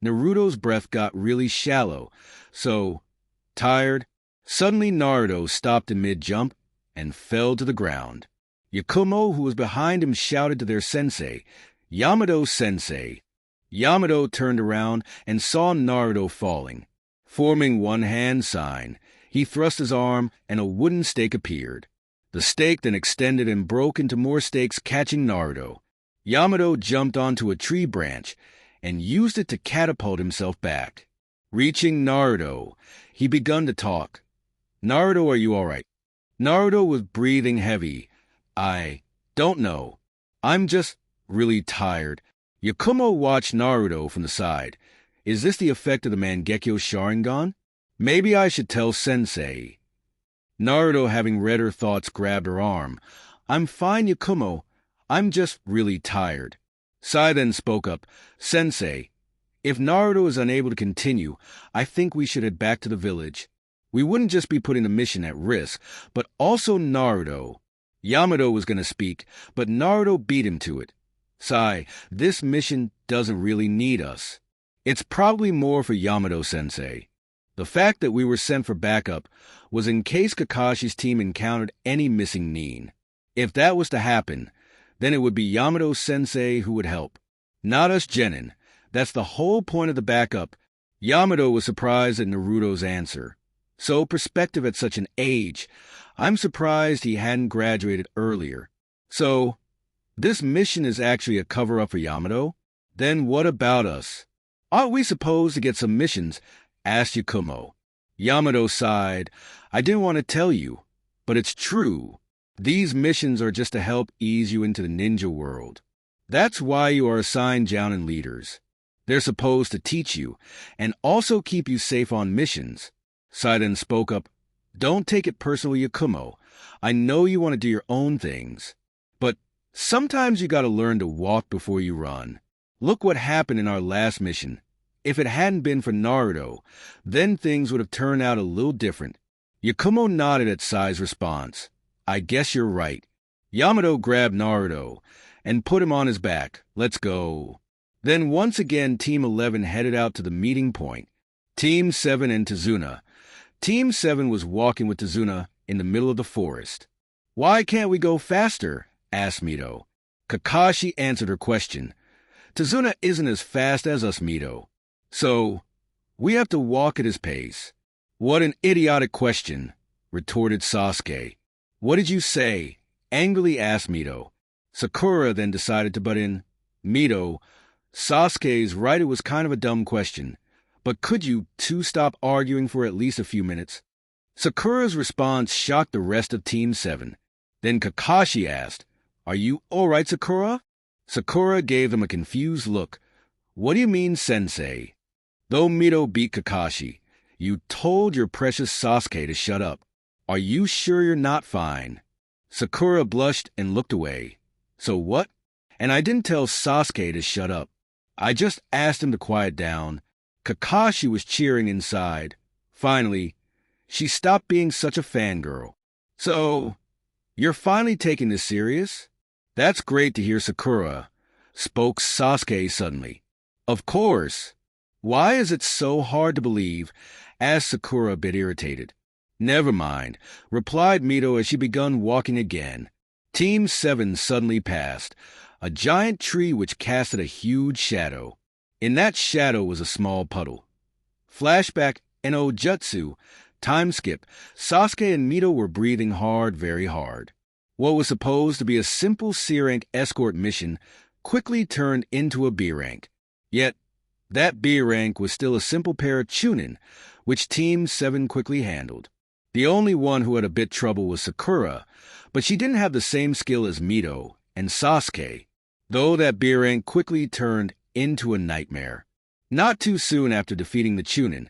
Naruto's breath got really shallow, so, tired, suddenly Naruto stopped in mid-jump and fell to the ground. Yakumo, who was behind him, shouted to their sensei, Yamato-sensei. Yamato turned around and saw Naruto falling. Forming one hand sign, he thrust his arm and a wooden stake appeared. The stake then extended and broke into more stakes, catching Naruto. Yamato jumped onto a tree branch and used it to catapult himself back. Reaching Naruto, he began to talk. Naruto, are you all right? Naruto was breathing heavy. I don't know. I'm just really tired. Yakumo watched Naruto from the side. Is this the effect of the Mangekyo Sharingan? Maybe I should tell Sensei. Naruto, having read her thoughts, grabbed her arm. I'm fine, Yakumo. I'm just really tired. Sai then spoke up. Sensei, if Naruto is unable to continue, I think we should head back to the village. We wouldn't just be putting the mission at risk, but also Naruto. Yamato was going to speak, but Naruto beat him to it. Sai, this mission doesn't really need us. It's probably more for Yamato-sensei. The fact that we were sent for backup was in case Kakashi's team encountered any missing nin. If that was to happen, then it would be Yamato-sensei who would help. Not us genin. That's the whole point of the backup. Yamato was surprised at Naruto's answer. So perspective at such an age. I'm surprised he hadn't graduated earlier. So, this mission is actually a cover-up for Yamato? Then what about us? Aren't we supposed to get some missions? Asked Yakumo. Yamato sighed. I didn't want to tell you, but it's true. These missions are just to help ease you into the ninja world. That's why you are assigned jounin leaders. They're supposed to teach you, and also keep you safe on missions. Saiden spoke up. Don't take it personally, Yakumo. I know you want to do your own things. But sometimes you gotta learn to walk before you run. Look what happened in our last mission. If it hadn't been for Naruto, then things would have turned out a little different. Yakumo nodded at Sai's response. I guess you're right. Yamato grabbed Naruto and put him on his back. Let's go. Then once again, Team 11 headed out to the meeting point. Team 7 and Tazuna. Team 7 was walking with Tazuna in the middle of the forest. Why can't we go faster? Asked Mito. Kakashi answered her question. Tazuna isn't as fast as us, Mito. So, we have to walk at his pace. What an idiotic question, retorted Sasuke. What did you say? Angrily asked Mito. Sakura then decided to butt in. Mito, Sasuke's right, it was kind of a dumb question. But could you two stop arguing for at least a few minutes? Sakura's response shocked the rest of Team 7. Then Kakashi asked, Are you all right, Sakura? Sakura gave them a confused look. What do you mean, Sensei? Though Mito beat Kakashi, you told your precious Sasuke to shut up. Are you sure you're not fine? Sakura blushed and looked away. So what? And I didn't tell Sasuke to shut up. I just asked him to quiet down. Kakashi was cheering inside. Finally, she stopped being such a fangirl. So, you're finally taking this serious? That's great to hear, Sakura, spoke Sasuke suddenly. Of course. Why is it so hard to believe? Asked Sakura, a bit irritated. Never mind, replied Mito as she began walking again. Team 7 suddenly passed, a giant tree which casted a huge shadow. In that shadow was a small puddle. Flashback and jutsu, time skip, Sasuke and Mito were breathing hard, very hard. What was supposed to be a simple C-rank escort mission quickly turned into a B-rank. Yet, that B-rank was still a simple pair of chunin, which Team 7 quickly handled. The only one who had a bit trouble was Sakura, but she didn't have the same skill as Mito and Sasuke, though that B-rank quickly turned into a nightmare. Not too soon after defeating the chunin,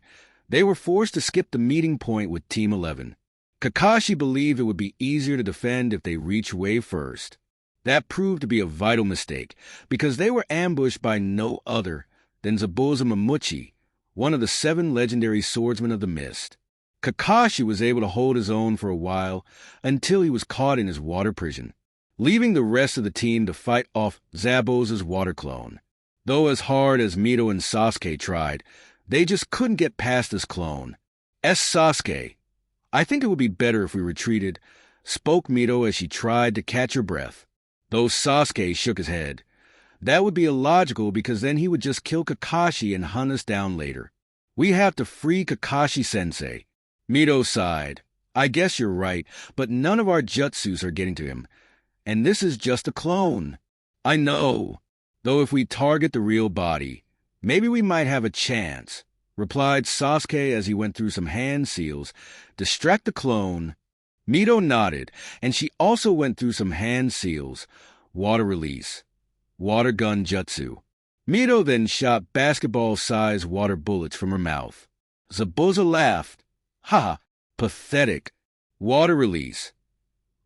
they were forced to skip the meeting point with Team 11. Kakashi believed it would be easier to defend if they reached wave first. That proved to be a vital mistake, because they were ambushed by no other than Zabuza Momochi, one of the 7 legendary swordsmen of the mist. Kakashi was able to hold his own for a while until he was caught in his water prison, leaving the rest of the team to fight off Zabuza's water clone. Though as hard as Mito and Sasuke tried, they just couldn't get past this clone. Sasuke, I think it would be better if we retreated, spoke Mito as she tried to catch her breath. Though Sasuke shook his head. That would be illogical because then he would just kill Kakashi and hunt us down later. We have to free Kakashi-sensei. Mito sighed. I guess you're right, but none of our jutsus are getting to him. And this is just a clone. I know. Though if we target the real body, maybe we might have a chance, replied Sasuke as he went through some hand seals. Distract the clone. Mito nodded, and she also went through some hand seals. Water release. Water gun jutsu. Mito then shot basketball-sized water bullets from her mouth. Zabuza laughed. Ha! Pathetic. Water release.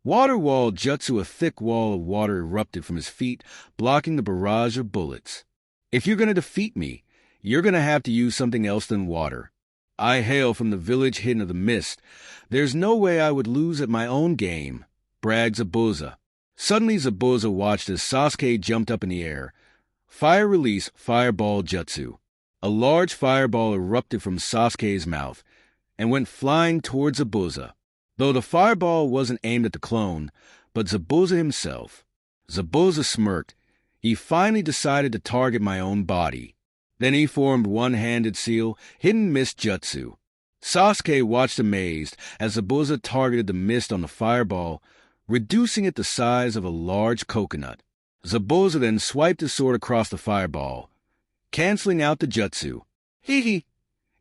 Water wall jutsu. A thick wall of water erupted from his feet, blocking the barrage of bullets. If you're going to defeat me, you're going to have to use something else than water. I hail from the village hidden of the mist. There's no way I would lose at my own game, bragged Zabuza. Suddenly Zabuza watched as Sasuke jumped up in the air. Fire release fireball jutsu. A large fireball erupted from Sasuke's mouth and went flying towards Zabuza. Though the fireball wasn't aimed at the clone, but Zabuza himself. Zabuza smirked. He finally decided to target my own body. Then he formed one-handed seal, hidden mist jutsu. Sasuke watched amazed as Zabuza targeted the mist on the fireball, reducing it the size of a large coconut. Zabuza then swiped his sword across the fireball, canceling out the jutsu. Hee hee.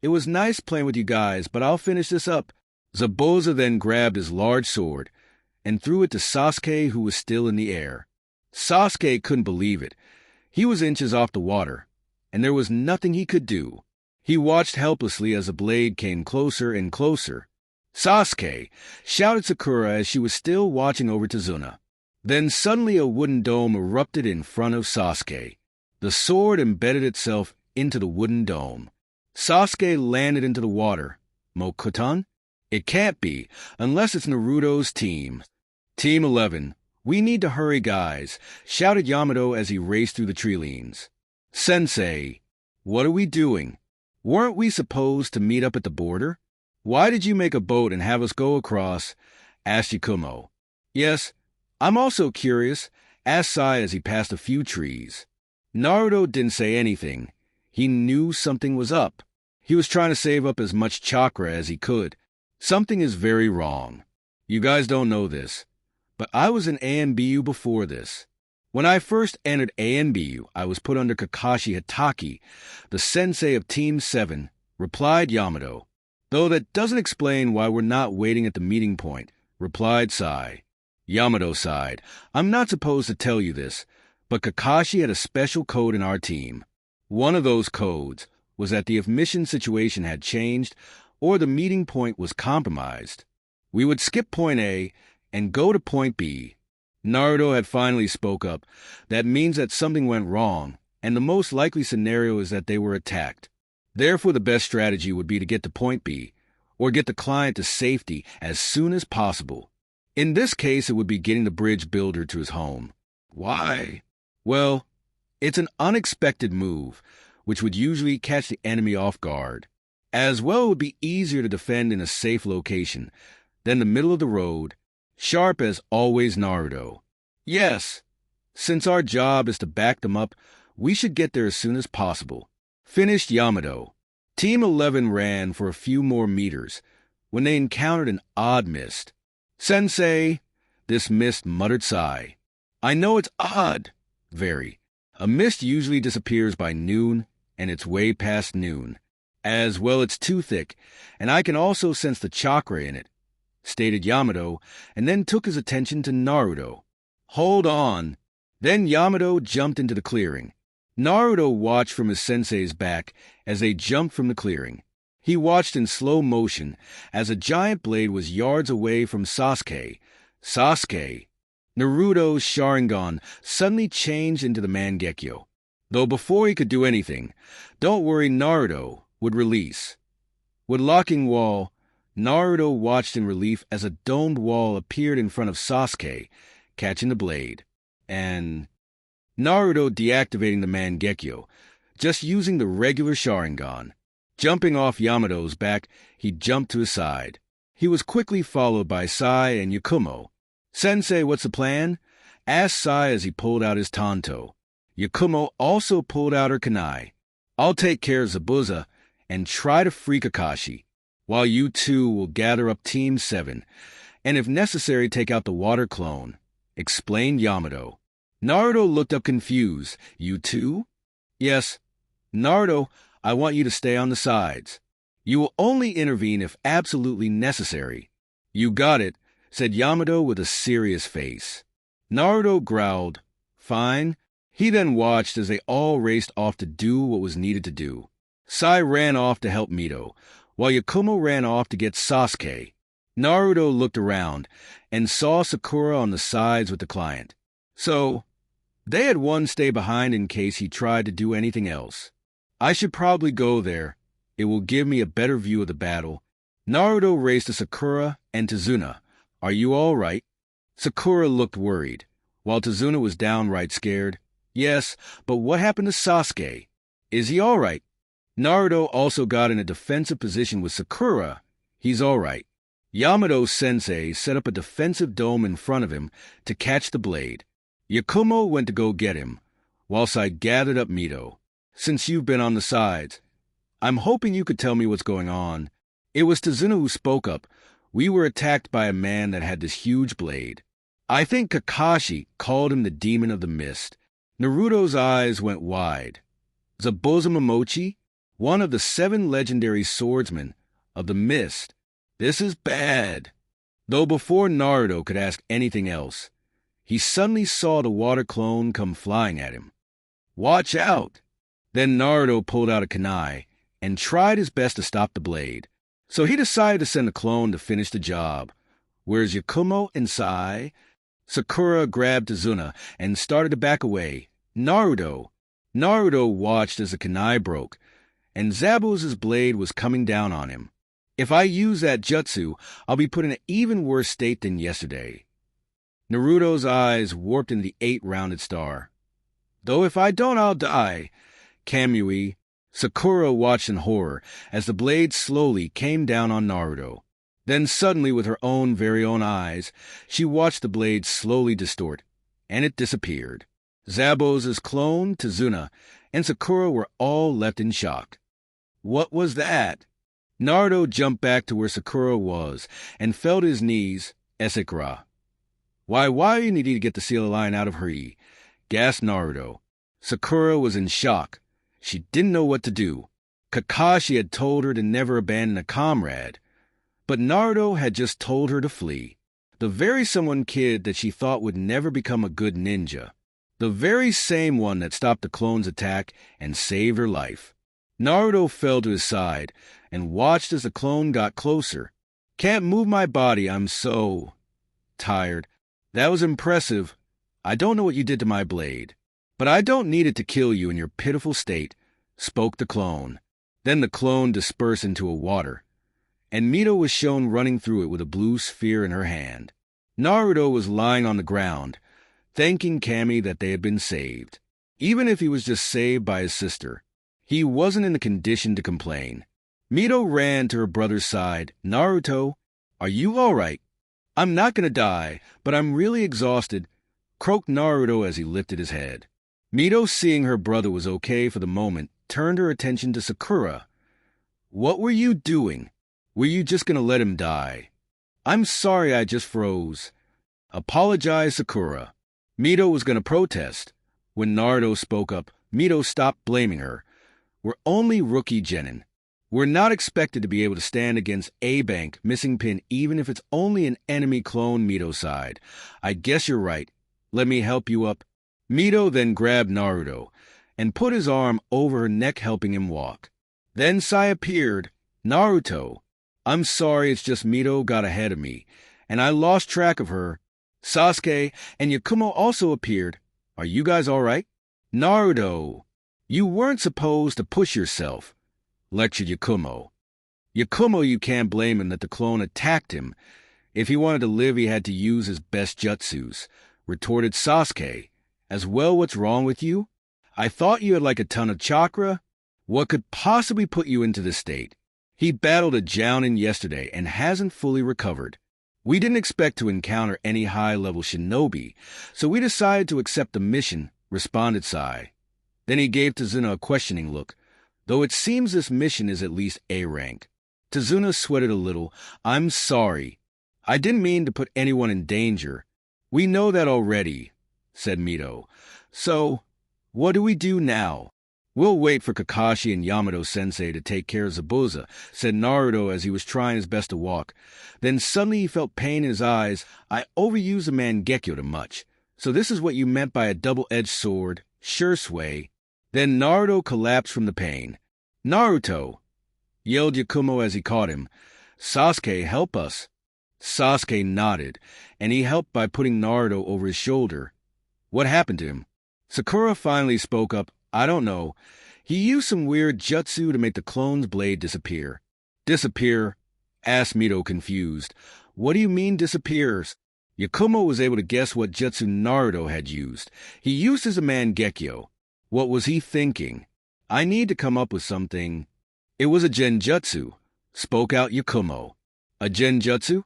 It was nice playing with you guys, but I'll finish this up. Zabuza then grabbed his large sword and threw it to Sasuke, who was still in the air. Sasuke couldn't believe it. He was inches off the water, and there was nothing he could do. He watched helplessly as the blade came closer and closer. Sasuke, shouted Sakura as she was still watching over Tazuna. Then suddenly a wooden dome erupted in front of Sasuke. The sword embedded itself into the wooden dome. Sasuke landed into the water. Mokutan? It can't be, unless it's Naruto's team. Team 11, we need to hurry, guys, shouted Yamato as he raced through the treelines. Sensei, what are we doing? Weren't we supposed to meet up at the border? Why did you make a boat and have us go across? Asked Yakumo. Yes, I'm also curious, asked Sai as he passed a few trees. Naruto didn't say anything. He knew something was up. He was trying to save up as much chakra as he could. Something is very wrong. You guys don't know this, but I was in AMBU before this. When I first entered AMBU, I was put under Kakashi Taki, the sensei of Team 7, replied Yamato. Though that doesn't explain why we're not waiting at the meeting point, replied Sai. Yamato sighed. I'm not supposed to tell you this, but Kakashi had a special code in our team. One of those codes was that the mission situation had changed or the meeting point was compromised, we would skip point A and go to point B. Naruto had finally spoke up. That means that something went wrong, and the most likely scenario is that they were attacked. Therefore, the best strategy would be to get to point B, or get the client to safety as soon as possible. In this case, it would be getting the bridge builder to his home. Why? Well, it's an unexpected move, which would usually catch the enemy off guard. As well, it would be easier to defend in a safe location than the middle of the road, sharp as always Naruto. Yes. Since our job is to back them up, we should get there as soon as possible. Finished Yamato. Team 11 ran for a few more meters when they encountered an odd mist. Sensei, this mist muttered sigh. I know it's odd. Very. A mist usually disappears by noon, and it's way past noon. As well, it's too thick, and I can also sense the chakra in it, stated Yamato, and then took his attention to Naruto. Hold on. Then Yamato jumped into the clearing. Naruto watched from his sensei's back as they jumped from the clearing. He watched in slow motion as a giant blade was yards away from Sasuke. Naruto's Sharingan suddenly changed into the Mangekyo. Though before he could do anything, don't worry, Naruto would release. With locking wall, Naruto watched in relief as a domed wall appeared in front of Sasuke, catching the blade. And Naruto deactivating the Mangekyo, just using the regular Sharingan. Jumping off Yamato's back, he jumped to his side. He was quickly followed by Sai and Yakumo. Sensei, what's the plan? Asked Sai as he pulled out his tanto. Yakumo also pulled out her kunai. I'll take care of Zabuza and try to free Kakashi, while you two will gather up Team 7, and if necessary take out the water clone, explained Yamato. Naruto looked up confused. You two? Yes. Naruto, I want you to stay on the sides. You will only intervene if absolutely necessary. You got it, said Yamato with a serious face. Naruto growled, fine. He then watched as they all raced off to do what was needed to do. Sai ran off to help Mito, while Yakumo ran off to get Sasuke. Naruto looked around and saw Sakura on the sides with the client. So, they had one stay behind in case he tried to do anything else. I should probably go there. It will give me a better view of the battle. Naruto raced to Sakura and Tazuna. Are you all right? Sakura looked worried, while Tazuna was downright scared. Yes, but what happened to Sasuke? Is he all right? Naruto also got in a defensive position with Sakura. He's all right. Yamato's sensei set up a defensive dome in front of him to catch the blade. Yakumo went to go get him, whilst I gathered up Mito. Since you've been on the sides, I'm hoping you could tell me what's going on. It was Tazuna who spoke up. We were attacked by a man that had this huge blade. I think Kakashi called him the Demon of the Mist. Naruto's eyes went wide. Zabuza Momochi, one of the 7 legendary swordsmen of the Mist. This is bad. Though before Naruto could ask anything else, he suddenly saw the water clone come flying at him. Watch out! Then Naruto pulled out a kunai and tried his best to stop the blade. So he decided to send a clone to finish the job. Whereas Yakumo and Sai, Sakura grabbed Tazuna and started to back away. Naruto watched as the kunai broke, and Zabuza's blade was coming down on him. If I use that jutsu, I'll be put in an even worse state than yesterday. Naruto's eyes warped in the 8-rounded star. Though if I don't, I'll die. Kamui, Sakura watched in horror as the blade slowly came down on Naruto. Then suddenly, with her own very own eyes, she watched the blade slowly distort, and it disappeared. Zabuza's clone, Tazuna, and Sakura were all left in shock. What was that? Naruto jumped back to where Sakura was and fell to his knees, Esekra. Why you need to get the seal line out of her E? Gasped Naruto. Sakura was in shock. She didn't know what to do. Kakashi had told her to never abandon a comrade, but Naruto had just told her to flee. The very someone kid that she thought would never become a good ninja. The very same one that stopped the clone's attack and saved her life. Naruto fell to his side and watched as the clone got closer. Can't move my body, I'm so tired. That was impressive. I don't know what you did to my blade, but I don't need it to kill you in your pitiful state, spoke the clone. Then the clone dispersed into a water, and Mito was shown running through it with a blue sphere in her hand. Naruto was lying on the ground, thanking Kami that they had been saved. Even if he was just saved by his sister, he wasn't in the condition to complain. Mito ran to her brother's side. Naruto, are you all right? I'm not going to die, but I'm really exhausted. croaked Naruto as he lifted his head. Mito, seeing her brother was okay for the moment, turned her attention to Sakura. What were you doing? Were you just gonna let him die? I'm sorry I just froze. Apologized Sakura. Mito was gonna protest. When Naruto spoke up, Mito stopped blaming her. We're only rookie genin. We're not expected to be able to stand against A-Bank missing pin even if it's only an enemy clone. Mito sighed. I guess you're right. Let me help you up. Mito then grabbed Naruto and put his arm over her neck, helping him walk. Then Sai appeared. Naruto. I'm sorry, it's just Mito got ahead of me, and I lost track of her. Sasuke and Yakumo also appeared. Are you guys all right? Naruto. You weren't supposed to push yourself, lectured Yakumo. Yakumo, you can't blame him that the clone attacked him. If he wanted to live, he had to use his best jutsus, retorted Sasuke. As well, what's wrong with you? I thought you had like a ton of chakra. What could possibly put you into this state? He battled a Jounin yesterday and hasn't fully recovered. We didn't expect to encounter any high-level shinobi, so we decided to accept the mission, responded Sai. Then he gave Tazuna a questioning look, though it seems this mission is at least A rank. Tazuna sweated a little. I'm sorry. I didn't mean to put anyone in danger. We know that already, said Mito. So, what do we do now? We'll wait for Kakashi and Yamato-sensei to take care of Zabuza, said Naruto as he was trying his best to walk. Then suddenly he felt pain in his eyes. I overused the Mangekyo too much. So this is what you meant by a double-edged sword. Sure, Sway. Then Naruto collapsed from the pain. Naruto! Yelled Yakumo as he caught him. Sasuke, help us. Sasuke nodded, and he helped by putting Naruto over his shoulder. What happened to him? Sakura finally spoke up. I don't know. He used some weird jutsu to make the clone's blade disappear. Disappear? Asked Mito, confused. What do you mean disappears? Yakumo was able to guess what jutsu Naruto had used. He used his Mangekyo. What was he thinking? I need to come up with something. It was a genjutsu, spoke out Yakumo. A genjutsu?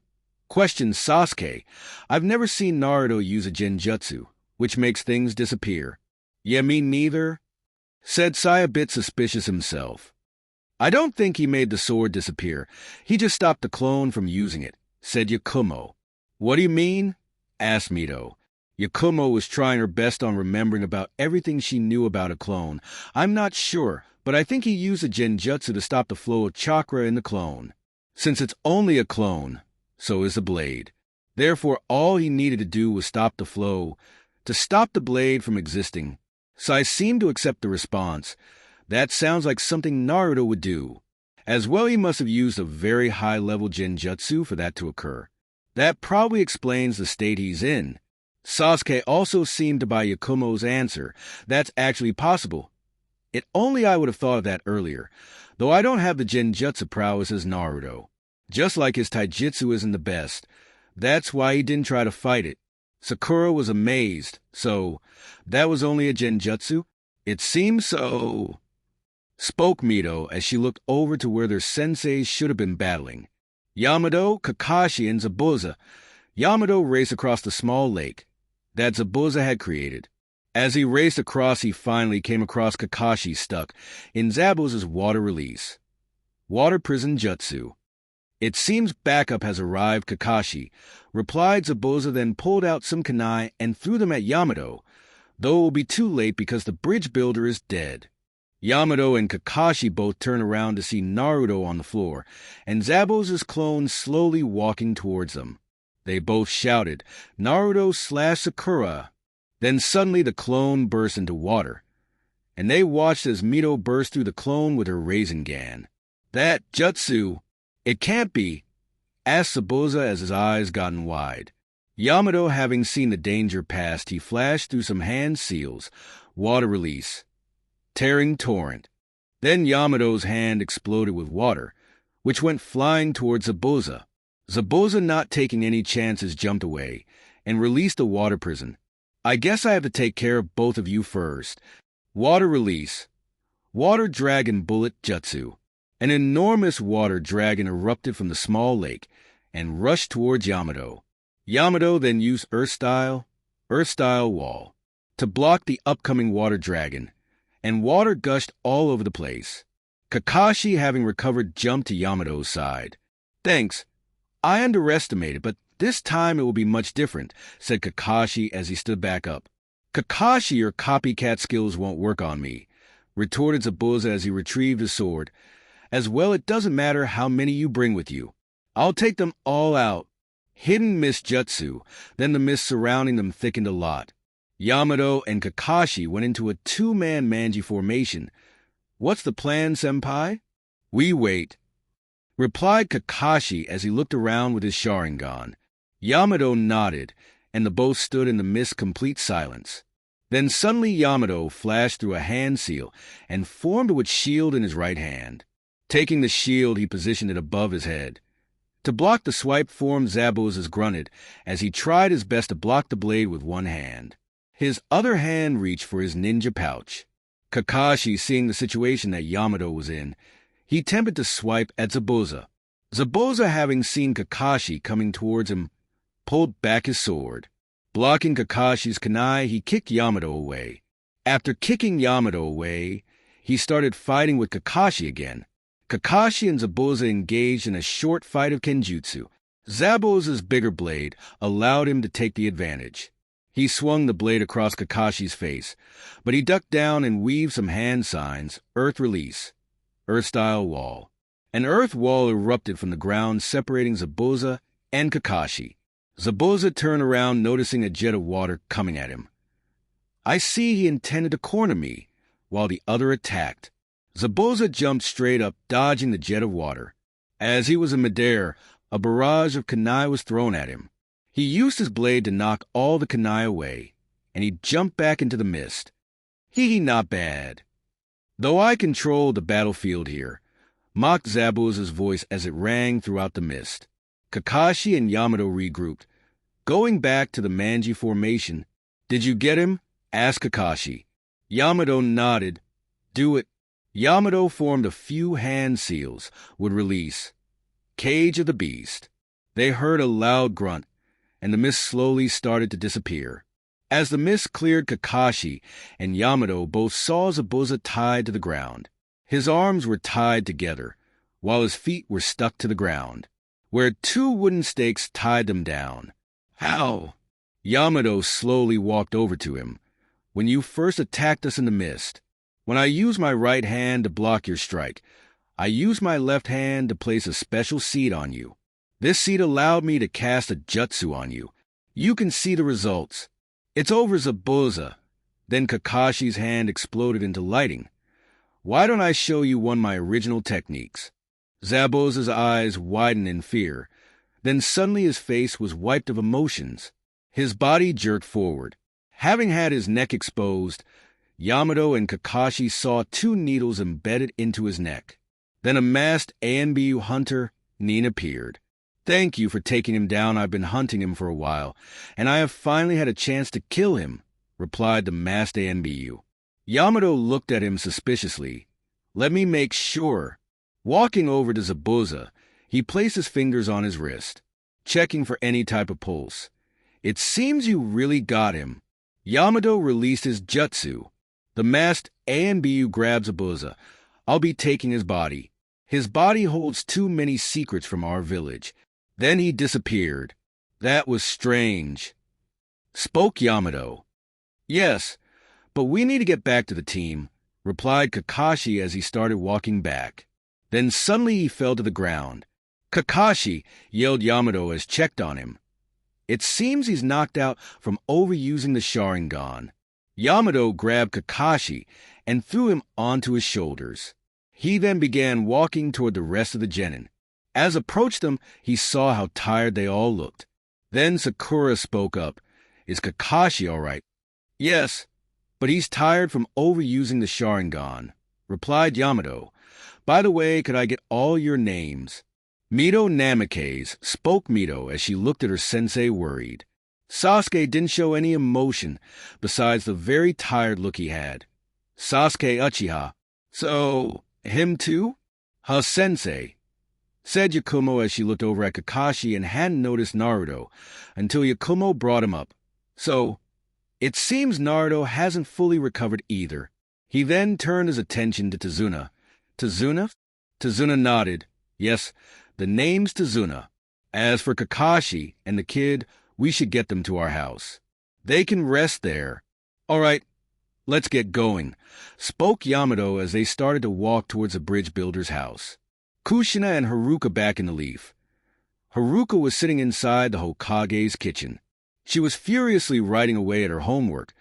Questioned Sasuke. I've never seen Naruto use a genjutsu, which makes things disappear. Yeah, me neither, said Sai, a bit suspicious himself. I don't think he made the sword disappear. He just stopped the clone from using it, said Yakumo. What do you mean? Asked Mito. Yakumo was trying her best on remembering about everything she knew about a clone. I'm not sure, but I think he used a genjutsu to stop the flow of chakra in the clone. Since it's only a clone, so is the blade. Therefore, all he needed to do was stop the flow, to stop the blade from existing. Sai seemed to accept the response. That sounds like something Naruto would do. As well, he must have used a very high-level genjutsu for that to occur. That probably explains the state he's in. Sasuke also seemed to buy Yakumo's answer. That's actually possible. If only I would have thought of that earlier, though I don't have the genjutsu prowess as Naruto. Just like his taijutsu isn't the best. That's why he didn't try to fight it. Sakura was amazed. So, that was only a genjutsu? It seems so, spoke Mito as she looked over to where their senseis should have been battling. Yamato, Kakashi, and Zabuza. Yamato raced across the small lake that Zabuza had created. As he raced across, he finally came across Kakashi stuck in Zabuza's water release. Water prison jutsu. It seems backup has arrived, Kakashi, replied Zabuza, then pulled out some kunai and threw them at Yamato, though it will be too late because the bridge builder is dead. Yamato and Kakashi both turn around to see Naruto on the floor, and Zabuza's clone slowly walking towards them. They both shouted, Naruto / Sakura. Then suddenly the clone burst into water, and they watched as Mito burst through the clone with her Rasengan. That jutsu! It can't be, asked Zabuza as his eyes gotten wide. Yamato, having seen the danger past, he flashed through some hand seals, water release, tearing torrent. Then Yamato's hand exploded with water, which went flying towards Zabuza. Zabuza, not taking any chances, jumped away and released the water prison. I guess I have to take care of both of you first. Water release. Water dragon bullet jutsu. An enormous water dragon erupted from the small lake and rushed towards Yamato. Yamato then used Earth Style, Earth-style wall, to block the upcoming water dragon, and water gushed all over the place. Kakashi, having recovered, jumped to Yamato's side. "Thanks. I underestimated, but this time it will be much different," said Kakashi as he stood back up. "Kakashi, your copycat skills won't work on me," retorted Zabuza as he retrieved his sword. "As well, it doesn't matter how many you bring with you. I'll take them all out." Hidden mist jutsu, then the mist surrounding them thickened a lot. Yamato and Kakashi went into a two-man manji formation. "What's the plan, senpai?" "We wait," replied Kakashi as he looked around with his Sharingan. Yamato nodded, and the both stood in the mist complete silence. Then suddenly Yamato flashed through a hand seal and formed a shield in his right hand. Taking the shield, he positioned it above his head. To block the swipe form, Zabuza grunted as he tried his best to block the blade with one hand. His other hand reached for his ninja pouch. Kakashi, seeing the situation that Yamato was in, he attempted to swipe at Zabuza. Zabuza, having seen Kakashi coming towards him, pulled back his sword. Blocking Kakashi's kunai, he kicked Yamato away. After kicking Yamato away, he started fighting with Kakashi again. Kakashi and Zabuza engaged in a short fight of genjutsu. Zabuza's bigger blade allowed him to take the advantage. He swung the blade across Kakashi's face, but he ducked down and weaved some hand signs. Earth release. Earth-style wall. An earth wall erupted from the ground, separating Zabuza and Kakashi. Zabuza turned around, noticing a jet of water coming at him. "I see he intended to corner me," while the other attacked. Zabuza jumped straight up, dodging the jet of water. As he was in midair, a barrage of kunai was thrown at him. He used his blade to knock all the kunai away, and he jumped back into the mist. "Hee, not bad. Though I control the battlefield here," mocked Zabuza's voice as it rang throughout the mist. Kakashi and Yamato regrouped. Going back to the manji formation, "Did you get him?" asked Kakashi. Yamato nodded. "Do it." Yamato formed a few hand seals, would release. Cage of the beast. They heard a loud grunt, and the mist slowly started to disappear. As the mist cleared, Kakashi and Yamato both saw Zabuza tied to the ground. His arms were tied together, while his feet were stuck to the ground, where two wooden stakes tied them down. "How?" Yamato slowly walked over to him. "When you first attacked us in the mist, when I used my right hand to block your strike, I used my left hand to place a special seed on you. This seed allowed me to cast a jutsu on you. You can see the results. It's over, Zabuza." Then Kakashi's hand exploded into lighting. "Why don't I show you one of my original techniques?" Zabuza's eyes widened in fear. Then suddenly his face was wiped of emotions. His body jerked forward. Having had his neck exposed, Yamato and Kakashi saw two needles embedded into his neck. Then a masked ANBU hunter, Nin, appeared. "Thank you for taking him down. I've been hunting him for a while, and I have finally had a chance to kill him," replied the masked ANBU. Yamato looked at him suspiciously. "Let me make sure." Walking over to Zabuza, he placed his fingers on his wrist, checking for any type of pulse. "It seems you really got him." Yamato released his jutsu. The masked ANBU grabbed Zabuza. "I'll be taking his body. His body holds too many secrets from our village." Then he disappeared. "That was strange," spoke Yamato. "Yes, but we need to get back to the team," replied Kakashi as he started walking back. Then suddenly he fell to the ground. "Kakashi!" yelled Yamato as checked on him. "It seems he's knocked out from overusing the Sharingan." Yamato grabbed Kakashi and threw him onto his shoulders. He then began walking toward the rest of the genin. As approached them, he saw how tired they all looked. Then Sakura spoke up. "Is Kakashi all right?" "Yes, but he's tired from overusing the Sharingan," replied Yamato. "By the way, could I get all your names?" "Mito Namikaze," spoke Mito as she looked at her sensei worried. Sasuke didn't show any emotion besides the very tired look he had. "Sasuke Uchiha." "So, him too?" "Huh, sensei," said Yakumo as she looked over at Kakashi and hadn't noticed Naruto until Yakumo brought him up. "So, It seems Naruto hasn't fully recovered either. He then turned his attention to Tazuna. Tazuna? Tazuna nodded. Yes, the name's Tazuna. As for Kakashi and the kid, we should get them to our house. They can rest there. All right, let's get going, spoke Yamato as they started to walk towards the bridge builder's house. Kushina and Haruka back in the leaf. Haruka was sitting inside the Hokage's kitchen. She was furiously writing away at her homework,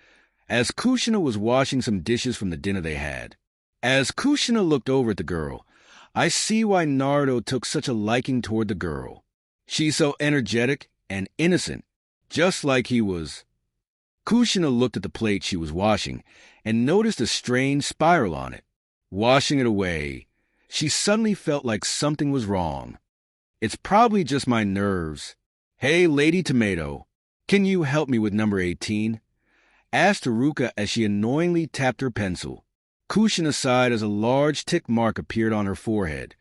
as Kushina was washing some dishes from the dinner they had. As Kushina looked over at the girl, I see why Naruto took such a liking toward the girl. She's so energetic and innocent, just like he was. Kushina looked at the plate she was washing and noticed a strange spiral on it. Washing it away, she suddenly felt like something was wrong. It's probably just my nerves. Hey, Lady Tomato, can you help me with number 18? Asked Haruka as she annoyingly tapped her pencil. Kushina sighed as a large tick mark appeared on her forehead.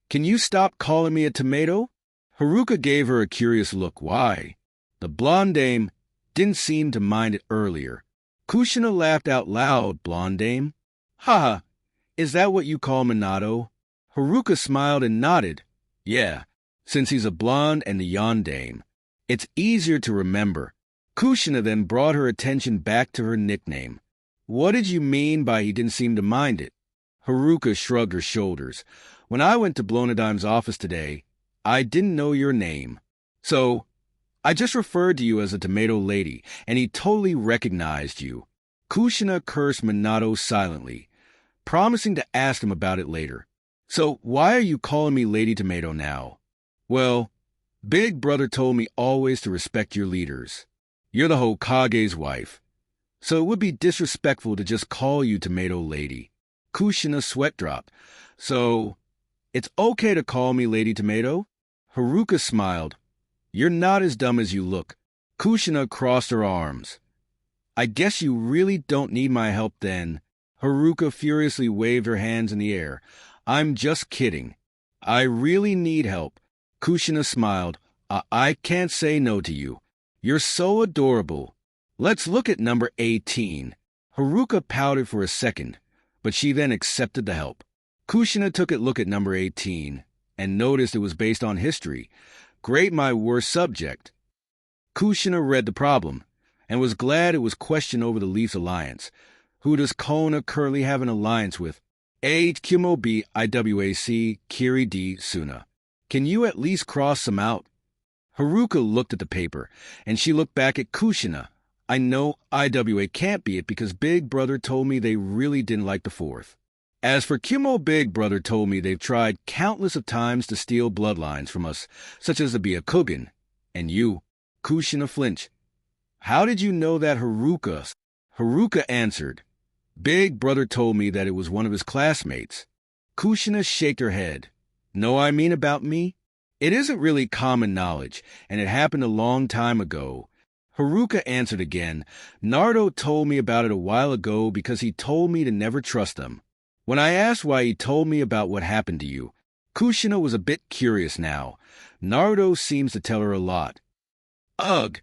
Can you stop calling me a tomato? Haruka gave her a curious look. Why? The blonde dame didn't seem to mind it earlier. Kushina laughed out loud. Blonde dame? Haha, is that what you call Minato? Haruka smiled and nodded. Yeah, since he's a blonde and the yandame. It's easier to remember. Kushina then brought her attention back to her nickname. What did you mean by he didn't seem to mind it? Haruka shrugged her shoulders. When I went to Blonadime's office today, I didn't know your name. So, I just referred to you as a tomato lady, and he totally recognized you. Kushina cursed Minato silently, promising to ask him about it later. So, why are you calling me Lady Tomato now? Well, Big Brother told me always to respect your leaders. You're the Hokage's wife, so it would be disrespectful to just call you Tomato Lady. Kushina's sweat dropped. So, it's okay to call me Lady Tomato? Haruka smiled. You're not as dumb as you look. Kushina crossed her arms. I guess you really don't need my help then. Haruka furiously waved her hands in the air. I'm just kidding. I really need help. Kushina smiled. I can't say no to you. You're so adorable. Let's look at number 18. Haruka pouted for a second, but she then accepted the help. Kushina took a look at number 18 and noticed it was based on history. Great, my worst subject. Kushina read the problem and was glad it was questioned over the Leafs alliance. Who does Kona currently have an alliance with? A. Kumo B. IWAC Kiri D. Suna. Can you at least cross some out? Haruka looked at the paper, and she looked back at Kushina. I know IWA can't be it because Big Brother told me they really didn't like the fourth. As for Kumo, Big Brother told me they've tried countless of times to steal bloodlines from us, such as the Byakugan. And you, Kushina flinched. How did you know that, Haruka? Haruka answered. Big Brother told me that it was one of his classmates. Kushina shook her head. Know I mean about me? It isn't really common knowledge, and it happened a long time ago. Haruka answered again. Naruto told me about it a while ago because he told me to never trust them. When I asked why he told me about what happened to you, Kushina was a bit curious now. Naruto seems to tell her a lot. Ugh!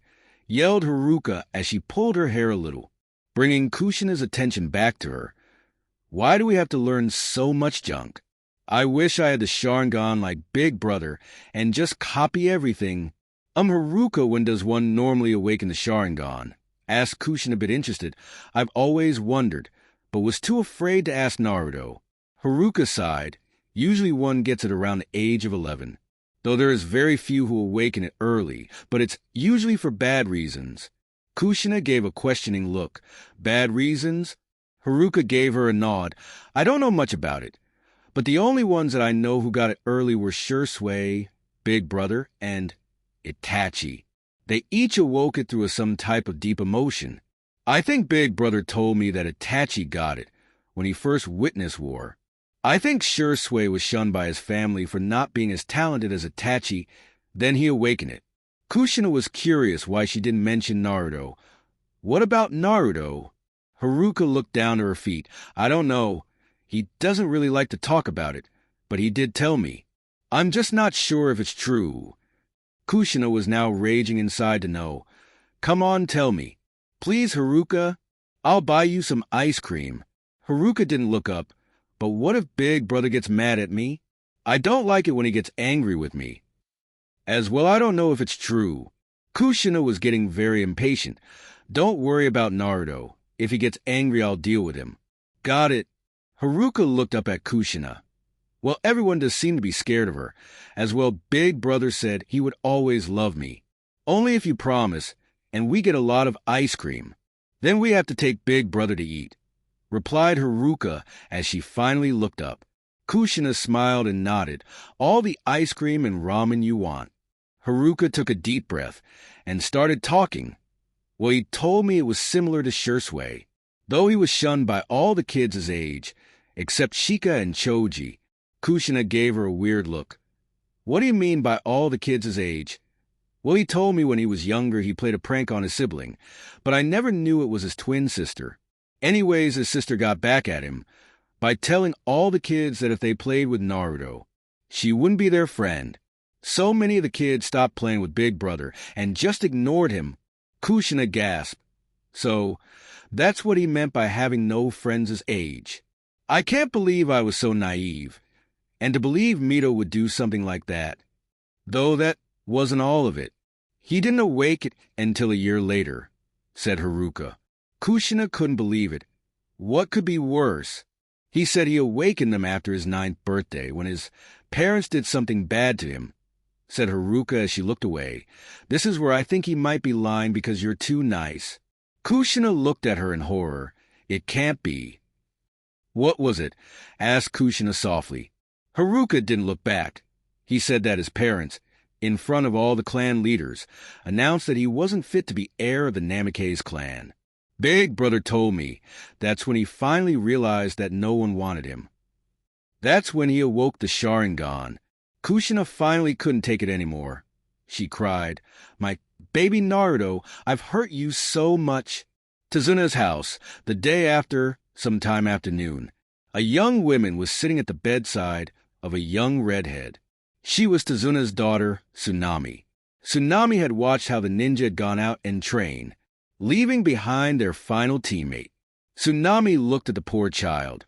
Yelled Haruka as she pulled her hair a little, bringing Kushina's attention back to her. Why do we have to learn so much junk? I wish I had the Sharingan like Big Brother and just copy everything. Haruka, when does one normally awaken the Sharingan? Asked Kushina a bit interested. I've always wondered, but was too afraid to ask Naruto. Haruka sighed. Usually one gets it around the age of 11, though there is very few who awaken it early, but it's usually for bad reasons. Kushina gave a questioning look. Bad reasons? Haruka gave her a nod. I don't know much about it, but the only ones that I know who got it early were Sure, Big Brother, and Itachi. They each awoke it through some type of deep emotion. I think Big Brother told me that Itachi got it when he first witnessed war. I think Sure was shunned by his family for not being as talented as Itachi, then he awakened it. Kushina was curious why she didn't mention Naruto. What about Naruto? Haruka looked down to her feet. I don't know. He doesn't really like to talk about it, but he did tell me. I'm just not sure if it's true. Kushina was now raging inside to know. Come on, tell me. Please, Haruka, I'll buy you some ice cream. Haruka didn't look up, but what if Big Brother gets mad at me? I don't like it when he gets angry with me. As well, I don't know if it's true. Kushina was getting very impatient. Don't worry about Naruto. If he gets angry, I'll deal with him. Got it. Haruka looked up at Kushina. Well, everyone does seem to be scared of her. As well, Big Brother said he would always love me. Only if you promise, and we get a lot of ice cream. Then we have to take Big Brother to eat, replied Haruka as she finally looked up. Kushina smiled and nodded. All the ice cream and ramen you want. Haruka took a deep breath and started talking. Well, he told me it was similar to Shursui, though he was shunned by all the kids his age, except Shika and Choji. Kushina gave her a weird look. What do you mean by all the kids his age? Well, he told me when he was younger he played a prank on his sibling, but I never knew it was his twin sister. Anyways, his sister got back at him by telling all the kids that if they played with Naruto, she wouldn't be their friend. So many of the kids stopped playing with Big Brother and just ignored him. Kushina gasped. So, that's what he meant by having no friends his age. I can't believe I was so naive, and to believe Mito would do something like that. Though that wasn't all of it. He didn't awake it until a year later, said Haruka. Kushina couldn't believe it. What could be worse? He said he awakened them after his 9th birthday, when his parents did something bad to him, said Haruka as she looked away. This is where I think he might be lying because you're too nice. Kushina looked at her in horror. It can't be. What was it? Asked Kushina softly. Haruka didn't look back. He said that his parents, in front of all the clan leaders, announced that he wasn't fit to be heir of the Namikaze clan. Big Brother told me. That's when he finally realized that no one wanted him. That's when he awoke the Sharingan. Kushina finally couldn't take it anymore. She cried, "My baby Naruto, I've hurt you so much." Tazuna's house, the day after, sometime afternoon. A young woman was sitting at the bedside of a young redhead. She was Tazuna's daughter, Tsunami. Tsunami had watched how the ninja had gone out and trained, leaving behind their final teammate. Tsunami looked at the poor child.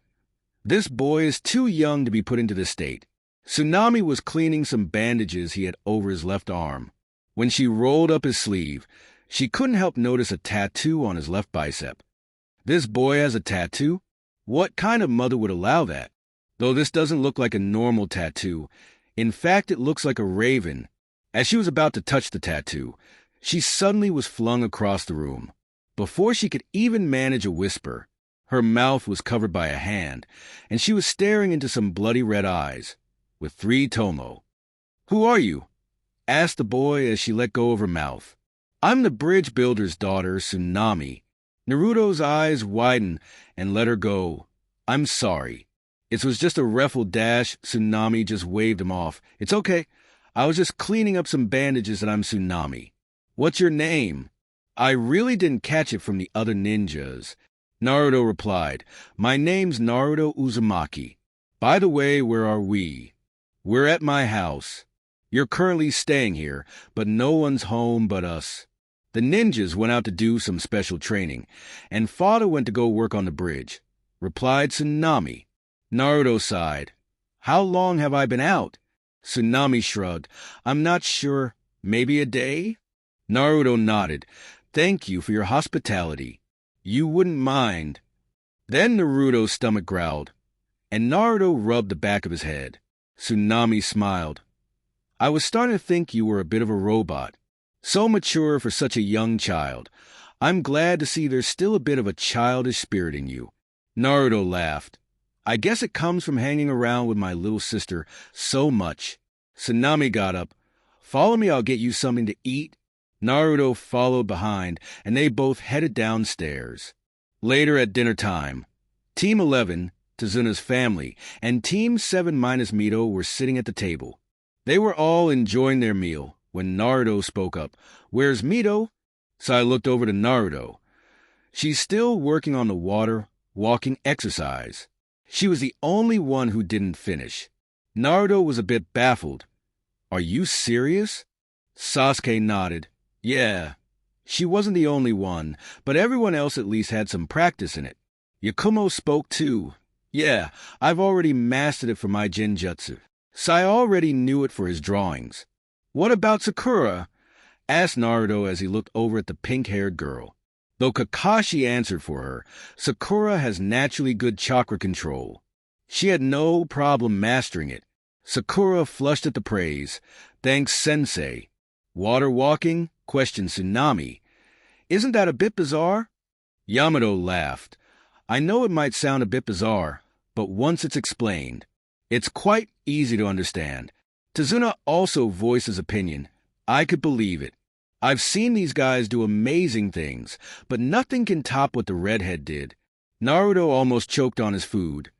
This boy is too young to be put into this state. Tsunami was cleaning some bandages he had over his left arm. When she rolled up his sleeve, she couldn't help notice a tattoo on his left bicep. This boy has a tattoo? What kind of mother would allow that? Though this doesn't look like a normal tattoo. In fact, it looks like a raven. As she was about to touch the tattoo, she suddenly was flung across the room. Before she could even manage a whisper, her mouth was covered by a hand, and she was staring into some bloody red eyes, with 3 tomo. "Who are you?" asked the boy as she let go of her mouth. "I'm the bridge builder's daughter, Tsunami." Naruto's eyes widened and let her go. "I'm sorry. It was just a refill dash." Tsunami just waved him off. "It's okay. I was just cleaning up some bandages and I'm Tsunami." "What's your name?" "I really didn't catch it from the other ninjas." Naruto replied, "My name's Naruto Uzumaki. By the way, where are we?" "We're at my house. You're currently staying here, but no one's home but us." The ninjas went out to do some special training, and father went to go work on the bridge, replied Tsunami. Naruto sighed. "How long have I been out?" Tsunami shrugged. "I'm not sure. Maybe a day?" Naruto nodded. "Thank you for your hospitality. You wouldn't mind." Then Naruto's stomach growled, and Naruto rubbed the back of his head. Tsunami smiled. "I was starting to think you were a bit of a robot. So mature for such a young child. I'm glad to see there's still a bit of a childish spirit in you." Naruto laughed. "I guess it comes from hanging around with my little sister so much." Tsunami got up. "Follow me, I'll get you something to eat." Naruto followed behind, and they both headed downstairs. Later at dinner time, Team 11, Tazuna's family, and Team 7 minus Mito were sitting at the table. They were all enjoying their meal when Naruto spoke up. "Where's Mito?" So I looked over to Naruto. "She's still working on the water, walking exercise." She was the only one who didn't finish. Naruto was a bit baffled. "Are you serious?" Sasuke nodded. "Yeah, She wasn't the only one, but everyone else at least had some practice in it. Yakumo spoke too. Yeah, I've already mastered it for my genjutsu. Sai already knew it for his drawings. What about Sakura? Asked Naruto as he looked over at the pink-haired girl. Though Kakashi answered for her, Sakura has naturally good chakra control. She had no problem mastering it. Sakura flushed at the praise. Thanks, Sensei. Water walking? Questioned Tsunami. Isn't that a bit bizarre? Yamato laughed. I know it might sound a bit bizarre, but once it's explained, it's quite easy to understand. Tazuna also voiced his opinion. I could believe it. I've seen these guys do amazing things, but nothing can top what the redhead did. Naruto almost choked on his food.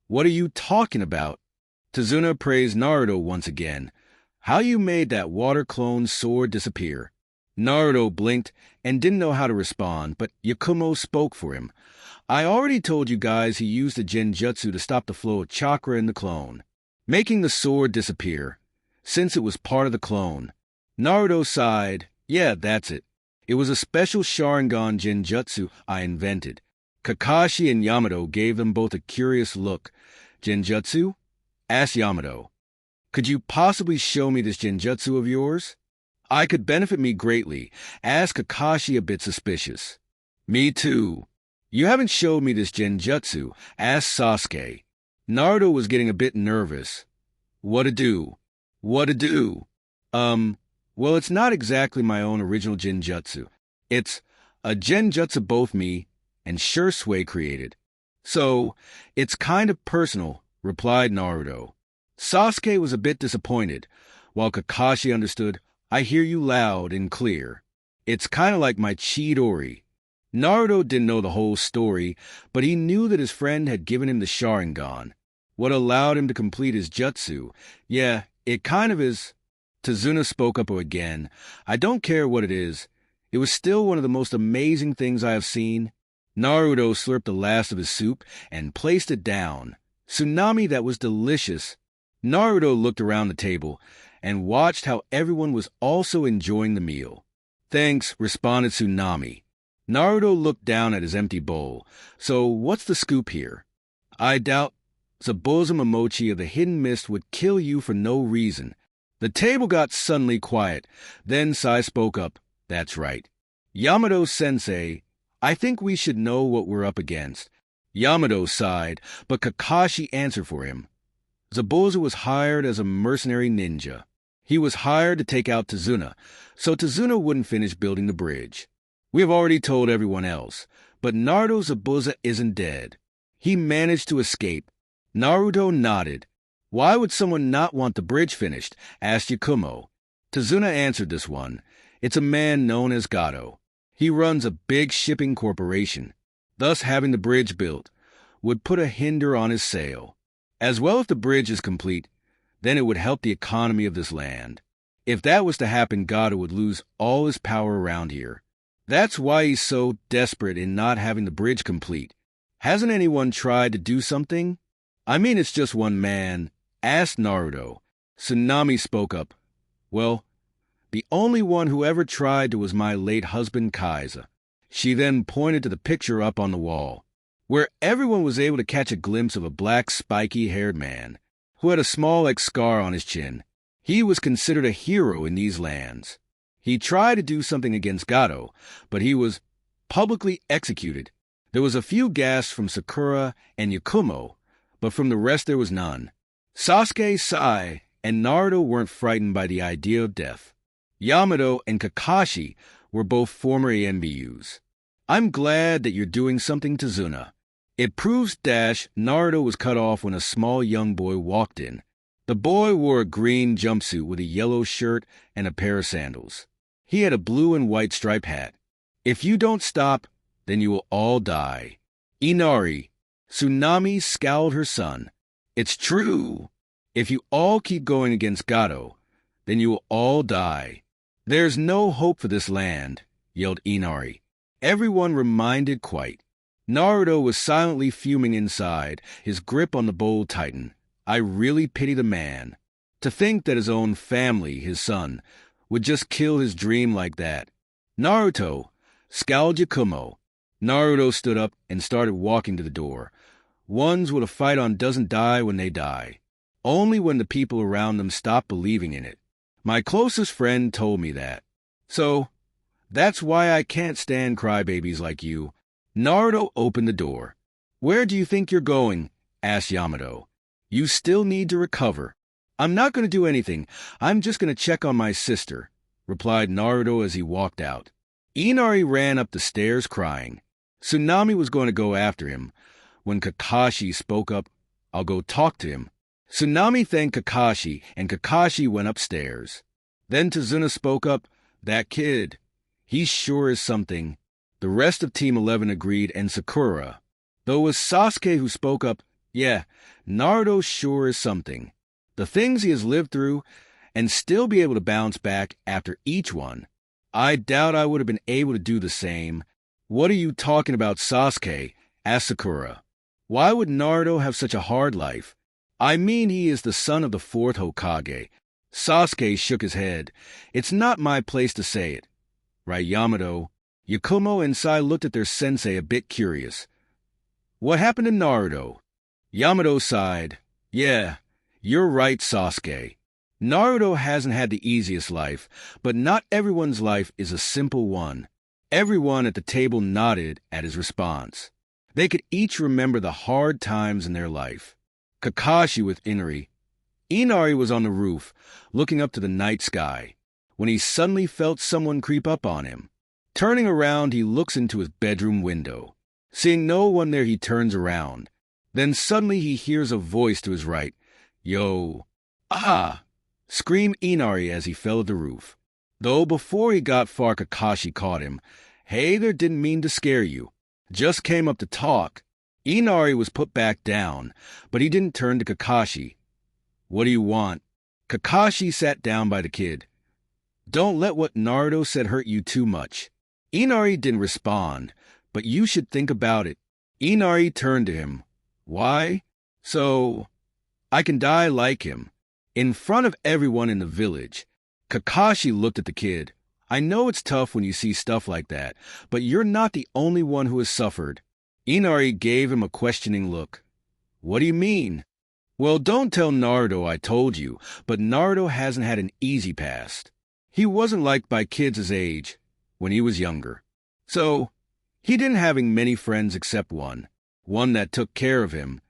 What are you talking about? Tazuna praised Naruto once again. How you made that water clone sword disappear. Naruto blinked and didn't know how to respond, but Yakumo spoke for him. I already told you guys he used the genjutsu to stop the flow of chakra in the clone, making the sword disappear, since it was part of the clone. Naruto sighed. Yeah, that's it. It was a special Sharingan genjutsu I invented. Kakashi and Yamato gave them both a curious look. Genjutsu? Asked Yamato. Could you possibly show me this genjutsu of yours? I could benefit me greatly. Asked Kakashi, a bit suspicious. Me too. You haven't showed me this genjutsu. Asked Sasuke. Naruto was getting a bit nervous. What to do? What to do? Well, it's not exactly my own original genjutsu. It's a genjutsu both me and Shursui created. So, it's kind of personal, replied Naruto. Sasuke was a bit disappointed, while Kakashi understood. I hear you loud and clear. It's kind of like my Chidori. Naruto didn't know the whole story, but he knew that his friend had given him the Sharingan. What allowed him to complete his jutsu? Yeah, it kind of is. Tazuna spoke up again. I don't care what it is. It was still one of the most amazing things I have seen. Naruto slurped the last of his soup and placed it down. Tsunami, that was delicious. Naruto looked around the table and watched how everyone was also enjoying the meal. Thanks, responded Tsunami. Naruto looked down at his empty bowl. So, what's the scoop here? I doubt Zabuza Momochi of the Hidden Mist would kill you for no reason. The table got suddenly quiet. Then Sai spoke up. That's right. Yamato-sensei, I think we should know what we're up against. Yamato sighed, but Kakashi answered for him. Zabuza was hired as a mercenary ninja. He was hired to take out Tazuna, so Tazuna wouldn't finish building the bridge. We have already told everyone else, but Naruto Zabuza isn't dead. He managed to escape. Naruto nodded. Why would someone not want the bridge finished? Asked Yakumo. Tazuna answered this one. It's a man known as Gato. He runs a big shipping corporation. Thus having the bridge built would put a hinder on his sale. As well, if the bridge is complete, then it would help the economy of this land. If that was to happen, Gato would lose all his power around here. That's why he's so desperate in not having the bridge complete. Hasn't anyone tried to do something? I mean, it's just one man. Asked Naruto. Tsunami spoke up. Well, the only one who ever tried was my late husband Kaiser. She then pointed to the picture up on the wall, where everyone was able to catch a glimpse of a black, spiky-haired man who had a small scar on his chin. He was considered a hero in these lands. He tried to do something against Gato, but he was publicly executed. There was a few gasps from Sakura and Yakumo, but from the rest there was none. Sasuke, Sai, and Naruto weren't frightened by the idea of death. Yamato and Kakashi were both former MBUs. I'm glad that you're doing something, Tazuna. It proves Naruto was cut off when a small young boy walked in. The boy wore a green jumpsuit with a yellow shirt and a pair of sandals. He had a blue and white striped hat. If you don't stop, then you will all die. Inari, Tsunami scowled her son. It's true. If you all keep going against Gato, then you will all die. There's no hope for this land, yelled Inari. Everyone reminded quite. Naruto was silently fuming inside, his grip on the bowl tightened. I really pity the man. To think that his own family, his son, would just kill his dream like that. Naruto, scowled Yakumo. Naruto stood up and started walking to the door. Ones with a fight on doesn't die when they die. Only when the people around them stop believing in it. My closest friend told me that. So, that's why I can't stand crybabies like you. Naruto opened the door. Where do you think you're going? Asked Yamato. You still need to recover. I'm not going to do anything. I'm just going to check on my sister, replied Naruto as he walked out. Inari ran up the stairs crying. Tsunami was going to go after him. When Kakashi spoke up, I'll go talk to him. Tsunami thanked Kakashi, and Kakashi went upstairs. Then Tazuna spoke up, that kid, he sure is something. The rest of Team 11 agreed, and Sakura. Though it was Sasuke who spoke up, yeah, Naruto sure is something. The things he has lived through, and still be able to bounce back after each one. I doubt I would have been able to do the same. What are you talking about, Sasuke? Asked Sakura. Why would Naruto have such a hard life? I mean, he is the son of the fourth Hokage. Sasuke shook his head. It's not my place to say it. Right, Yamato? Yakumo and Sai looked at their sensei a bit curious. What happened to Naruto? Yamato sighed. Yeah, you're right, Sasuke. Naruto hasn't had the easiest life, but not everyone's life is a simple one. Everyone at the table nodded at his response. They could each remember the hard times in their life. Kakashi with Inari. Inari was on the roof, looking up to the night sky, when he suddenly felt someone creep up on him. Turning around, he looks into his bedroom window. Seeing no one there, he turns around. Then suddenly he hears a voice to his right. Yo! Ah! Screamed Inari as he fell at the roof. Though before he got far, Kakashi caught him. Hey there, didn't mean to scare you. Just came up to talk. Inari was put back down, but he didn't turn to Kakashi. What do you want? Kakashi sat down by the kid. Don't let what Naruto said hurt you too much. Inari didn't respond, but you should think about it. Inari turned to him. Why? So, I can die like him. In front of everyone in the village. Kakashi looked at the kid. I know it's tough when you see stuff like that, but you're not the only one who has suffered. Inari gave him a questioning look. What do you mean? Well, don't tell Naruto I told you, but Naruto hasn't had an easy past. He wasn't liked by kids his age when he was younger. So, he didn't having many friends except one that took care of him,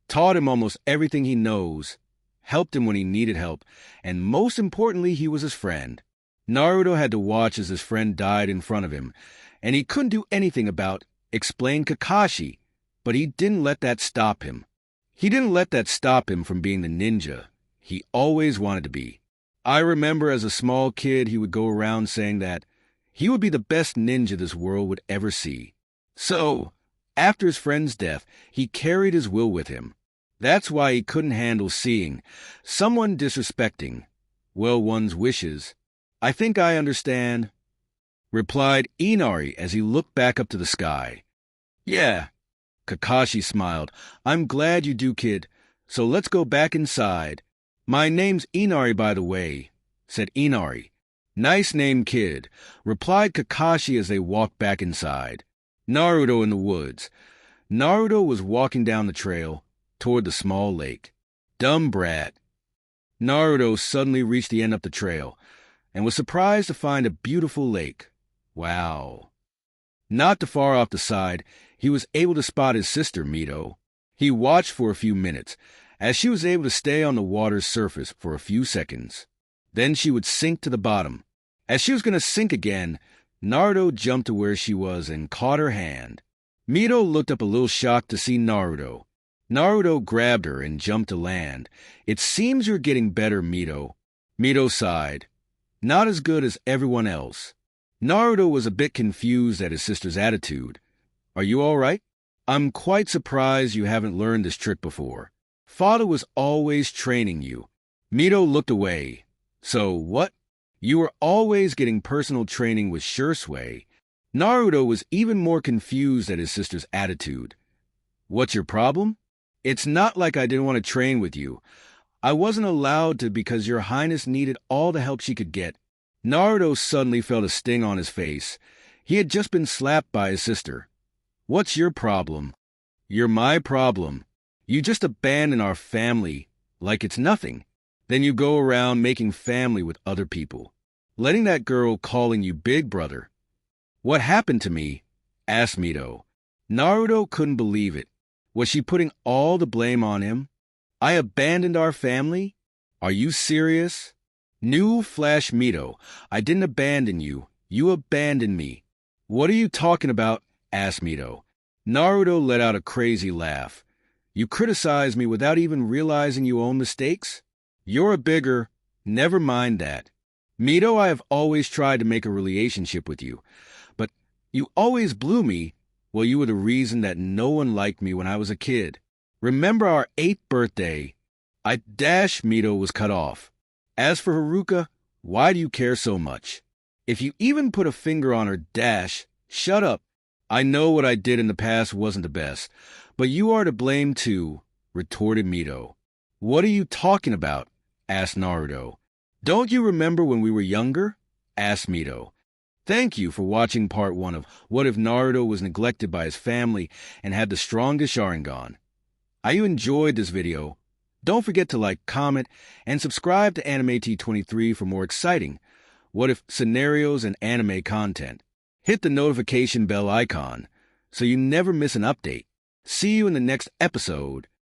taught him almost everything he knows, helped him when he needed help, and most importantly, he was his friend. Naruto had to watch as his friend died in front of him, and he couldn't do anything about, explained Kakashi, but he didn't let that stop him. He didn't let that stop him from being the ninja he always wanted to be. I remember as a small kid he would go around saying that he would be the best ninja this world would ever see. So, after his friend's death, he carried his will with him. That's why he couldn't handle seeing someone disrespecting, well, one's wishes. I think I understand, replied Inari as he looked back up to the sky. Yeah, Kakashi smiled. I'm glad you do, kid. So let's go back inside. My name's Inari, by the way, said Inari. Nice name, kid, replied Kakashi as they walked back inside. Naruto in the woods. Naruto was walking down the trail toward the small lake. Dumb brat. Naruto suddenly reached the end of the trail and was surprised to find a beautiful lake. Wow. Not too far off the side, he was able to spot his sister, Mito. He watched for a few minutes, as she was able to stay on the water's surface for a few seconds. Then she would sink to the bottom. As she was going to sink again, Naruto jumped to where she was and caught her hand. Mito looked up a little shocked to see Naruto. Naruto grabbed her and jumped to land. It seems you're getting better, Mito. Mito sighed. Not as good as everyone else. Naruto was a bit confused at his sister's attitude. Are you all right? I'm quite surprised you haven't learned this trick before. Father was always training you. Mito looked away. So, what? You were always getting personal training with Shursui. Naruto was even more confused at his sister's attitude. What's your problem? It's not like I didn't want to train with you. I wasn't allowed to because your highness needed all the help she could get. Naruto suddenly felt a sting on his face. He had just been slapped by his sister. What's your problem? You're my problem. You just abandon our family like it's nothing. Then you go around making family with other people. Letting that girl calling you big brother. What happened to me? Asked Mito. Naruto couldn't believe it. Was she putting all the blame on him? I abandoned our family? Are you serious? New Flash Mito. I didn't abandon you. You abandoned me. What are you talking about? Asked Mito. Naruto let out a crazy laugh. You criticize me without even realizing you own mistakes? You're a bigger... Never mind that. Mito, I have always tried to make a relationship with you, but you always blew me. Well, you were the reason that no one liked me when I was a kid. Remember our 8th birthday? Mito was cut off. As for Haruka, why do you care so much? If you even put a finger on her shut up. I know what I did in the past wasn't the best, but you are to blame too, retorted Mito. What are you talking about? Asked Naruto. Don't you remember when we were younger? Asked Mito. Thank you for watching part 1 of What If Naruto Was Neglected by His Family and Had the Strongest Sharingan. You enjoyed this video. Don't forget to like, comment, and subscribe to Anime T23 for more exciting What If scenarios and anime content. Hit the notification bell icon so you never miss an update. See you in the next episode.